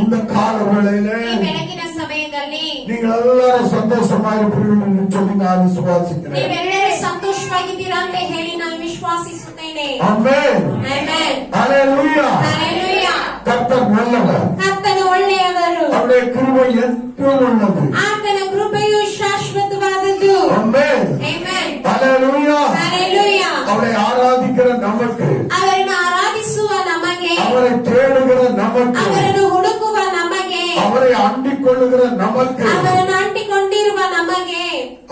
இந்த கால வேளையிலே ಈ ಬೆಳಗಿನ ಸಮಯದಲ್ಲಿ ನೀವೆಲ್ಲರೂ ಸಂತೋಷವಾಗಿರುತ್ತೀರಿ ಎಂದು சொல்லி ನಾನು ವಿಶ್ವಾಸಿக்கிறேன். ನೀವೆಲ್ಲರೂ ಸಂತೋಷವಾಗಿದ್ದೀರಾ ಅಂತ ಹೇಳಿ ನಾನು ವಿಶ್ವಾಸಿಸುತ್ತೇನೆ. ಆಮೆನ್. ಆಮೆನ್. ஹalleluya. ஹalleluya. கர்த்தர் நல்லவர். ಕರ್ತನು ಒಳ್ಳೆಯವರು. அவருடைய கிருபை என்றும் உள்ளது. ಆತನ ಕೃಪೆಯು ಶಾಶ್ವತವಾದದ್ದು. ஆமென். ಆಮೆನ್. ஹalleluya. ஹalleluya. அவரை ஆராதிக்கிற நமக்கு, ಅವರನ್ನು ಆರಾಧಿಸುವ ನಮಗೆ, அவரை தேடுகிற நமக்கு, ಅವರನ್ನು ಹುಡುಕುವ ನಮಗೆ, அவரை அண்டிக்கொள்ளுகிற நமக்கு ಅವರನ್ನು ಅಂಟಿಕೊಂಡಿರುವ ನಮಗೆ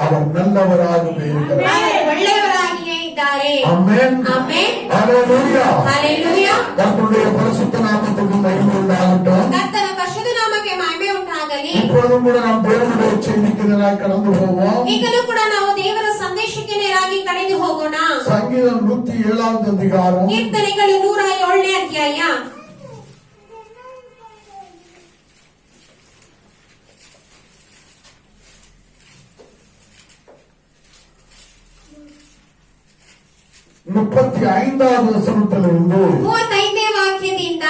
அவர் நல்லவராகவே இருக்கிறார். ಅವರು ಒಳ್ಳೆಯವರಾಗಿಯೇ ಇದ್ದಾರೆ. ஆமென். ಆಮೆನ್. ஹalleluya. ஹalleluya. கர்த்தருடைய பரிசுத்த நாமத்துக்கு மகிமை உண்டாகட்டும். கர்த்தನ ಪರಿಶುದ್ಧ ನಾಮಕ್ಕೆ ಮಹಿಮೆ ಉಂಟಾಗಲಿ. இப்பொழுதும் கூட நாம் தேவனுடைய செய்திக்கு நேராக கடந்து போவோம். ಈಗಲೂ ಕೂಡ ನಾವು ದೇವರ ಸಂದೇಶಕ್ಕೆ ನೇರಾಗಿ ಕಳೆದು ಹೋಗೋಣ. சங்கீதம் 107 அதிகாரம், ಕೀರ್ತನೆಗಳು 107ನೇ ಅಧ್ಯಾಯ. முப்பத்தி 35வது வசனத்திலிருந்து 35ನೇ ವಾಕ್ಯದಿಂದ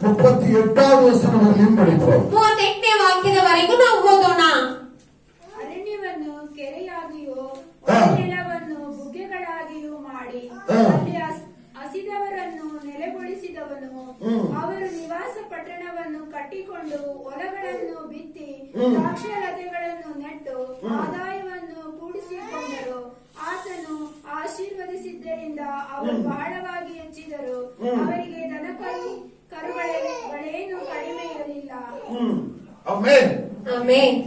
38வது வசனம் வரையும் படிப்போம். 38ನೇ ವಾಕ್ಯದವರೆಗೂ ನಾವು ಓದೋಣ. ಅರಣ್ಯವನ್ನು ಕೆರೆಯಾಗಿಯೂ ಹಾ. ನೆಲವನ್ನು ಬುಗ್ಗೆಗಳಾಗಿಯೂ ಮಾಡಿ ಹಾ. ಅಲ್ಲಿ ಹಸಿದವರನ್ನು ನೆಲೆಗೊಳಿಸಿದವನು. ಅವರು ನಿವಾಸ ಪಟ್ಟಣವನ್ನು ಕಟ್ಟಿಕೊಂಡು ಹೊಲಗಳನ್ನು ಬಿತ್ತಿ ದ್ರಾಕ್ಷಲತೆಗಳನ್ನು ನೆಟ್ಟು ಆದಾಯವನ್ನು ಕೂಡಿಸಿಕೊಂಡರು. ಆತನು ಆಶೀರ್ವದಿಸಿದ್ದರಿಂದ ಅವರು ಬಹಳವಾಗಿ ಹೆಚ್ಚಿದರು. ಅವರಿಗೆ ಕರುಗಳೇನು ಕಡಿಮೆ ಇರಲಿಲ್ಲ. ஆமென். ಆಮೆನ್.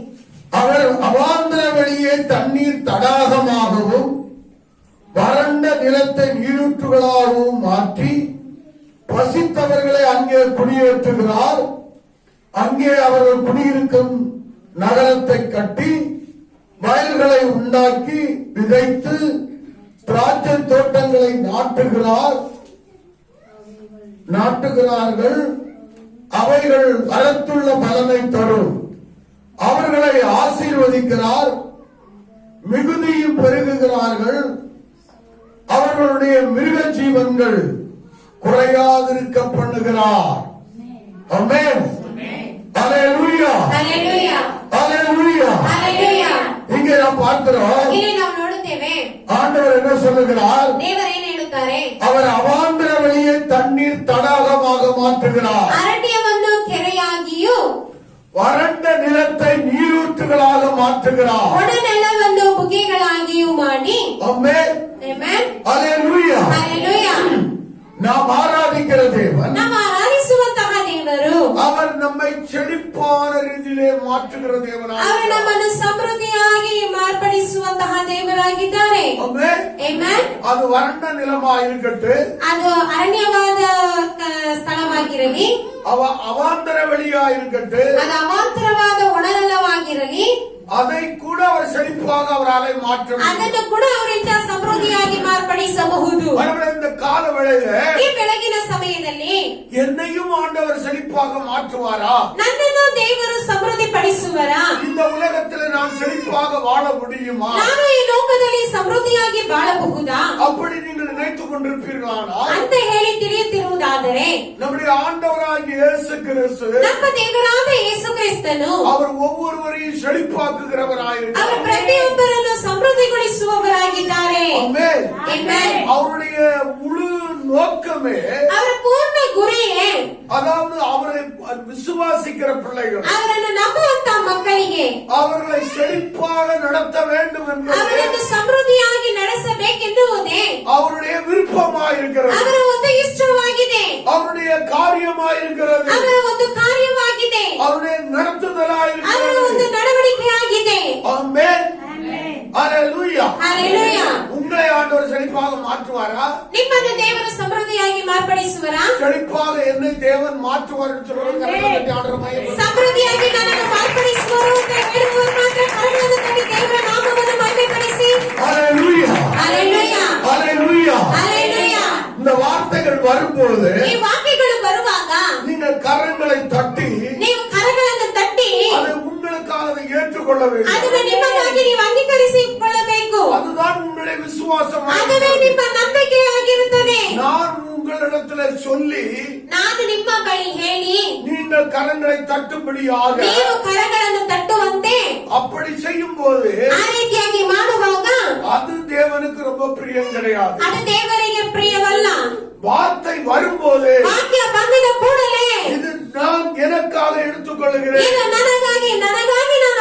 அவர் அவாந்தர வெளியே தண்ணீர் தடாகமாகவும் வறண்ட நிலத்தை நீரூற்றுகளாகவும் மாற்றி பசித்தவர்களை அங்கே குடியேற்றுகிறார். அங்கே அவர்கள் குடியிருக்கும் நகரத்தை கட்டி வயல்களை உண்டாக்கி விதைத்து திராட்சை தோட்டங்களை நாட்டுகிறார்கள். அவைகள் வரத்துள்ள பலனை தரும். அவர்களை ஆசீர்வதிக்கிறார், மிகுதியும் பெருகுகிறார்கள். அவர்களுடைய மிருக ஜீவன்கள் குறையாதிருக்க பண்ணுகிறார். ஆமென். ஹalleluya. ஹalleluya. ஹalleluya. ஹalleluya. இங்கே நாம் பார்க்கிறோம், ಇಲ್ಲಿ ನಾವು ನೋಡುತ್ತೇವೆ ஆண்டவர் என்ன சொல்லுகிறார்? ದೇವರು ಏನು ಹೇಳುತ್ತಾರೆ? அவர் அவாந்தர வெளியே தண்ணீர் தடாகமாக மாற்றுகிறார். ಅರಣ್ಯವನ್ನು ಕೆರೆಯಾಗಿಯೂ வறண்ட நிலத்தை நீரூற்றுகளாக மாற்றுகிறார். ಒಣನೆಲವನ್ನು ಬುಗ್ಗೆಗಳಾಗಿಯೂ ಮಾಡಿ. ஆமென். ಆಮೆನ್. ஹalleluya. ஹalleluya. நாம் ஆராதிக்கிற தேவன், ನಾವು ಆರಾಧಿಸುವಂತಹ ದೇವರು, அவர் நம்மை செழிப்பான ರೀತಿயிலே மாற்றுகிற தேவனாக ಅವರು ನಮ್ಮನ್ನು ಸಮೃದ್ಧಿಯಾಗಿ ಮಾರ್ಪಡಿಸುವಂತಹ ದೇವರಾಗಿದ್ದಾರೆ. ஆமென். ಆಮೆನ್. அது வறண்ட நிலமா இருக்கட்டும், ಅದು ಅರಣ್ಯವಾದ ಸ್ಥಳವಾಗಿರಲಿ, அவாந்தர வெளியா இருக்கட்டும், ಅದು ಅವಾಂತರವಾದ ಒಣನೆಲವಾಗಿರಲಿ, அதை கூட அவர் செழிப்பாக அவராலே மாற்ற முடியும். ಅದನ್ನು ಕೂಡ ಅವರಿಂದ ಸಮೃದ್ಧಿಯಾಗಿ ಮಾರ್ಪಡಿಸಬಹುದು. இந்த கால வேளையில ಈ ಬೆಳಗಿನ ಸಮಯದಲ್ಲಿ என்னையும் ஆண்டவர் செழிப்பாக மாற்றுவாரா? ನನ್ನನ್ನು ದೇವರು ಸಮೃದ್ಧಿ ಪಡಿಸುವರಾ? இந்த உலகத்தில் நான் செழிப்பாக வாழ முடியுமா? ನಾನು ಈ ಲೋಕದಲ್ಲಿ ಸಮೃದ್ಧಿಯಾಗಿ ಬಾಳಬಹುದಾ? அப்படி நீங்கள் நினைத்துக் கொண்டிருப்பீர்களானால் ಅಂತ ಹೇಳಿ ತಿಳಿಯುತ್ತಿರುವುದಾದರೆ, நம்முடைய ஆண்டவராகிய இயேசு கிறிஸ்து, ನಮ್ಮ ದೇವರಾದ ಯೇಸು ಕ್ರಿಸ್ತನು அவர் ஒவ்வொருவரையும் செழிப்பாக்குகிறவராயிருக்கிறார். ಅವರು ಪ್ರತಿಯೊಬ್ಬರನ್ನು ಸಮೃದ್ಧಿಗೊಳಿಸುವವರಾಗಿದ್ದಾರೆ. ஆமென். ಆಮೆನ್. அவருடைய முழு நோக்கமே, ಅವರ ಪೂರ್ಣ ಗುರಿಯೇ, அதாவது அவரை விசுவாசிக்கிற பிள்ளைகள், ಅವರನ್ನು ನಂಬುವಂತ ಮಕ್ಕಳಿಗೆ அவர்களை செழிப்பாக நடத்த வேண்டும் என்பது ಅವರನ್ನು ಸಮೃದ್ಧಿಯಾಗಿ ನಡೆಸಬೇಕೆನ್ನುವುದೇ அவருடைய விருப்பமாயிருக்கிறது, ಅವರ ಒಂದು ಇಷ್ಟವಾಗಿದೆ, அவருடைய காரியமாயிருக்கிறது, ಅವರ ಒಂದು ಕಾರ್ಯವಾಗಿದೆ, அவருடைய ಅವರ நடத்துதலாயிருக்கிறது. ಒಂದು ನಡವಳಿಕೆಯಾಗಿದೆ. ஆமென். ஹalleluya. ಹಲ್ಲೆಲೂಯಾ. உங்களை ஆண்டவர் செழிப்பாக மாற்றுவாரா? ನಿಮ್ಮನ್ನು ದೇವರು ಸಮೃದ್ಧಿಯಾಗಿ ಮಾರ್ಪಡಿಸುವರಾ? செழிப்பாக என்னை தேவன் மாற்றுவார் என்று சொல்றது கரெக்டாக ஆண்டவர் மகிமை. ಸಮೃದ್ಧಿಯಾಗಿ ನನ್ನನ್ನು ಮಾರ್ಪಡಿಸುವರು ಅಂತ ಹೇಳುವವರು ಮಾತ್ರ ಕರುಣೆಯನ್ನು ತೋರಿ ದೇವರ ನಾಮವನ್ನು ಮಹಿಮೆಪಡಿಸಿ. ஹalleluya. ಹಲ್ಲೆಲೂಯಾ. ஹalleluya. ಹಲ್ಲೆಲೂಯಾ. இந்த வார்த்தைகள் வரும்போது ಈ ವಾಕ್ಯಗಳು ಬರುವಾಗ நீங்கள் கரங்களை தட்டி ನೀವು ಕರಗಳನ್ನು ತಟ್ಟಿ அதை உங்களுக்காக ஏற்றுக்கொள்ள வேண்டும். ಅದನ್ನು ನಿಮಗಾಗಿ ನೀವು ಅಂಗೀಕರಿಸಿಕೊಳ್ಳಬೇಕು. அதுதான் உங்களுடைய விசுவாசம். ಅದುವೇ ನಿಮ್ಮ ನಂಬಿಕೆಯಾಗಿರುತ್ತದೆ. நான் உங்களிடத்தில் சொல்லி ನಾನು ನಿಮ್ಮ ಬಳಿ ಹೇಳಿ நீங்கள் கரங்களை தட்டும்படியாக ನೀವು ಕರಗಳನ್ನು ತಟ್ಟುವಂತೆ அப்படி செய்யும் போது ಆ ರೀತಿಯಾಗಿ ಮಾಡುವಾಗ அது தேவனுக்கு ரொம்ப பிரியம் கிடையாது. ಅದು ದೇವರಿಗೆ ಪ್ರಿಯವಲ್ಲ. வார்த்தை வரும்போது ವಾಕ್ಯ ಬಂದ ಕೂಡಲೇ இது நான் எனக்காக எடுத்துக்கொள்கிறேன், ಇದು ನನಗಾಗಿ ನಾನು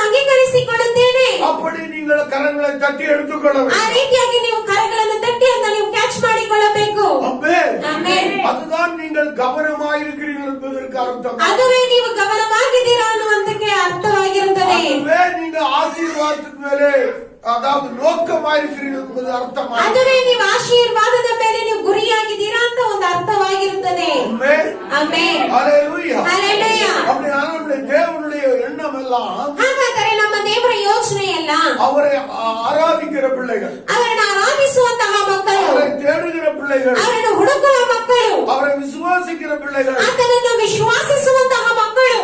ಅಂಗೀಕರಿಸಿಕೊಳ್ಳುತ್ತೇನೆ. அப்படி நீங்கள் கரங்களை தட்டி எடுத்துக்கொள்ள ಆ வேண்டும். ರೀತಿಯಾಗಿ ನೀವು ಕರಗಳನ್ನು ತಟ್ಟಿ ಅಂತ ನೀವು ಕ್ಯಾಚ್ ಮಾಡಿಕೊಳ್ಳಬೇಕು. ஆமென். ಆಮೆನ್. அதுதான் நீங்கள் கவனமாயிருக்கிறீர்கள் என்பதற்கு அர்த்தம். ಅದುವೇ ನೀವು ಗಮನವಾಗಿದ್ದೀರಾ ಅನ್ನುವಂತಕ್ಕೆ ಅರ್ಥವಾಗಿರುತ್ತದೆ. அதுவே நீங்க ஆசீர்வாதத்தின் மேலே அதாவது நோக்கமாயிருக்கிறீர்கள் என்பது அர்த்தம். ಅದುವೇ ನೀವು ಆಶೀರ್ವಾದದ ಮೇಲೆ ನೀವು ಗುರಿಯಾಗಿದ್ದೀರಾ ಅಂತ ಒಂದು ಅರ್ಥವಾಗಿರುತ್ತದೆ. ஆமென். ಆಮೆನ್. ஹalleluya. ಹಲ್ಲೆಲೂಯಾ. அப்படினா நம்முடைய தேவனுடைய எண்ணம் எல்லாம் ಹಾಗಾದರೆ ನಮ್ಮ ದೇವರ ಯೋಚನೆ ಎಲ್ಲ அவரை ஆராதிக்கிற பிள்ளைகள், ಅವರನ್ನು ಆರಾಧಿಸುವಂತಹ ಮಕ್ಕಳು, அவரை தேடுகிற பிள்ளைகள், ಅವರನ್ನು ಹುಡುಕುವ ಮಕ್ಕಳು, அவரை விசுவாசிக்கிற பிள்ளைகள், ಆತನನ್ನು ವಿಶ್ವಾಸಿಸುವಂತಹ ಮಕ್ಕಳು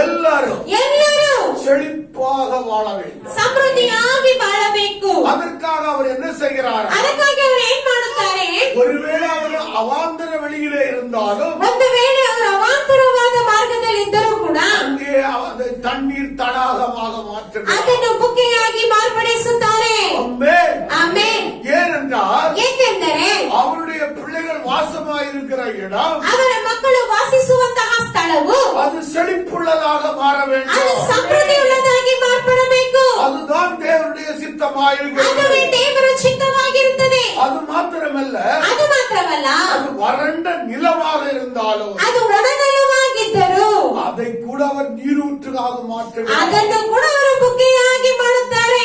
எல்லாரும் ಎಲ್ಲರೂ செழிப்பாக வாழ வேண்டும். ಸಮೃದ್ಧಿಯಾಗಿ ಬಾಳಬೇಕು. அதற்காக அவர் என்ன செய்கிறார்? ಅದಕ್ಕಾಗಿ ಅವರು ಏನ್ ಮಾಡುತ್ತಾರೆ? ஒருவேளை அவர் அவாந்தர வெளியிலே இருந்தாலும் ಒಂದು ವೇಳೆ ಅವರು ಅವಾಂತರವಾದ ಮಾರ್ಗದಲ್ಲಿ ಇದ್ದರೂ ಕೂಡ அங்கே அதை தண்ணீர் தடாகமாக மாற்றுகிறார். ಅದನ್ನು ಬುಕ್ಕೆಯಾಗಿ ಮಾರ್ಪಡಿಸುತ್ತಾರೆ. ஆமென். ಆಮೆನ್. ஏனென்றால் ಏಕೆಂದರೆ அவருடைய பிள்ளைகள் வாசமாயிருக்கிற இடம் ಅವರ ಮಕ್ಕಳು ವಾಸಿಸುವಂತಹ ಸ್ಥಳವು அது செழிப்புள்ளதாக மாற ಅದು வேண்டும். ಸಮೃದ್ಧಿಯುಳ್ಳದಾಗಿ ಮಾರ್ಪಡಬೇಕು. அதுதான் தேவனுடைய சித்தமாயிருக்கிறது. ಅದುವೇ ದೇವರ ಚಿತ್ತವಾಗಿರುತ್ತದೆ. அது மாத்திரமல்ல, ಅದು ಮಾತ್ರವಲ್ಲ, அது வறண்ட நிலமாக இருந்தாலும் ಅದು ಒಣನೆಲವಾಗಿದ್ದರೂ அதை கூட அவர் நீரூற்றாக மாற்றுகிறார். ಅದನ್ನು ಕೂಡ ಅವರು ಬುಕ್ಕೆಯಾಗಿ ಮಾಡುತ್ತಾರೆ.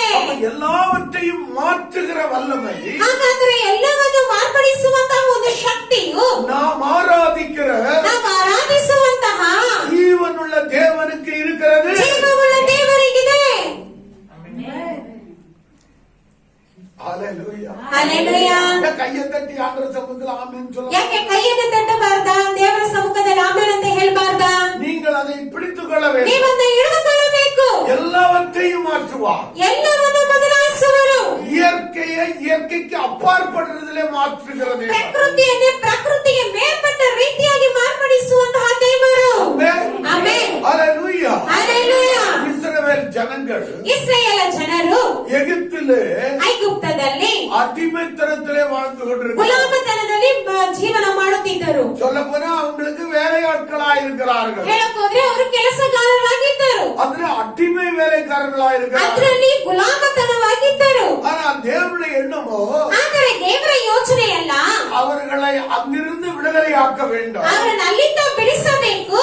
எல்லாவற்றையும் மாற்றுகிற வல்லமை ಹಾಗಾದ್ರೆ ಎಲ್ಲವನ್ನು ಮಾರ್ಪಡಿಸುವಂತಹ ಒಂದು ಶಕ್ತಿಯು நாம் ஆராதிக்கிற ನಾವು ಆರಾಧಿಸುವಂತಹ ஜீவனுள்ள தேவனுக்கு இருக்கிறது. ಜೀವವುಳ್ಳ ದೇವರಿಗಿದೆ. ஹalleluya. ಹಲ್ಲೆಲೂಯಾ. கையை தட்டி ஆண்டவர் சமூகத்தில் ஆமென் சொல்லுங்க. ಯಾಕೆ ಕೈಯನ್ನು ತಟ್ಟಬಾರ್ದಾ? ದೇವರ ಸಮ್ಮುಖದಲ್ಲಿ ಆಮೇಲೆ ಅಂತ ಹೇಳ್ಬಾರ್ದಾ? நீங்கள் அதை பிடித்துக் கொள்ள வேண்டும். ನೀವನ್ನ ಹಿಡಿದುಕೊಳ್ಳಬೇಕು. எல்லாவற்றையும் மாற்றுவார். ಎಲ್ಲವನ್ನು ಬದಲಾಯಿಸುವರು. இயற்கைக்கு அப்பாற்படுறதிலே மாற்றுகிறது. ಪ್ರಕೃತಿಯನ್ನೇ ಪ್ರಕೃತಿಗೆ ಮೇಲ್ಪಟ್ಟ ರೀತಿಯಾಗಿ ಮಾರ್ಪಡಿಸುವಂತಹ ದೇವರು. ಆಮೆನ್. ஹalleluya. ಹಲ್ಲೆಲೂಯಾ. இஸ்ரவேல் ஜனங்கள் ಇಸ್ರಾಯೇಲ ಜನರು எகிப்திலே ಐಗುಪ್ತದಲ್ಲಿ அடிமைத்தனத்திலே வாழ்ந்து கொண்டிருக்கிறார்கள். ಗುಲಾಮತನದಲ್ಲಿ ಜೀವನ ಮಾಡುತ್ತಿದ್ದರು. சொல்ல போனா அவங்களுக்கு வேலையாட்களாய் இருக்கிறார்கள். ಹೇಳಕೋದ್ರೆ ಅವರು ಕೆಲಸಗಾರರಾಗಿದ್ದರು. அதுல அடிமை வேலைக்காரர்களாய் இருக்கிறார்கள். ಅದರಲ್ಲಿ ಗುಲಾಮತನವಾಗಿದ್ದರು. ஆனா தேவனுடைய எண்ணமோ ಆದರೆ ದೇವರ ಯೋಚನೆ ಅಲ್ಲ, அவர்களை அங்கிருந்து விடுதலையாக்க வேண்டும். ಅವರನ್ನು ಅಲ್ಲಿಂದ ಬಿಡಿಸಬೇಕು.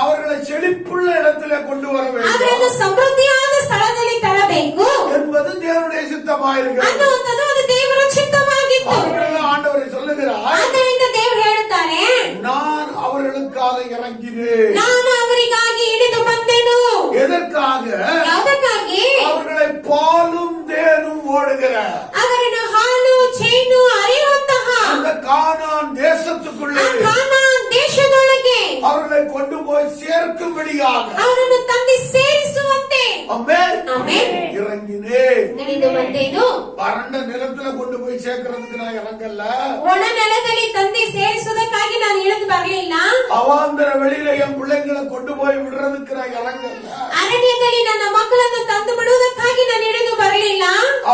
அவர்களை செழிப்புள்ள இடத்திலே கொண்டு வர வேண்டும் ಅವರನ್ನು ಸಮೃದ್ಧಿಯಾದ ಸ್ಥಳದಲ್ಲಿ ತರಬೇಕು என்பது தேவனுடைய சித்தமாயிருக்கிறது. ಅನ್ನುವಂಥದ್ದು ಅದು ದೇವರ ಚಿತ್ತವಾಗಿತ್ತು. அவர்கள் ஆண்டவரை சொல்லுகிறார், ಆದ್ದರಿಂದ ದೇವರು ಹೇಳುತ್ತಾರೆ, நான் அவர்களுக்காக இறங்கினேன். ನಾನು ಅವರಿಗಾಗಿ ಇಳಿದು ಬಂದೆನು. எதற்காக? ಯಾವುದಕ್ಕಾಗಿ? அவர்களை பாலும் தேனும் ஓடுகிற ಅವರನ್ನು ಹಾಲು ಜೇನು ಹರಿಯುವಂತಹ அந்த கானான் தேசத்துக்குள்ளே ಆ ಕಾನಾನ್ ದೇಶದೊಳಗೆ அவர்களை கொண்டு போய் சேர்க்கும்படியாக ಅವರನ್ನು ತಂದು ಸೇರಿಸುವಂತೆ ஆமென். ಆಮೆನ್. இறங்கினேன். ನಡೆದು ಬಂದೇನು. வறண்ட நிலத்துல கொண்டு போய் சேர்க்கறதுக்கு நான் இறங்கல. ಒಣ ನೆಲದಲ್ಲಿ ತಂದು ಸೇರಿಸುವುದಕ್ಕಾಗಿ ನಾನು ಇಳಿದು ಬರಲಿಲ್ಲ. அவாந்தர வெளியில என் பிள்ளைங்களை கொண்டு போய் விடுறதுக்கு நான் இறங்கல. ಅರಣ್ಯದಲ್ಲಿ ನನ್ನ ಮಕ್ಕಳನ್ನು ತಂದು ಬಿಡುವುದಕ್ಕಾಗಿ ನಾನು ಇಳಿದು ಬರಲಿಲ್ಲ.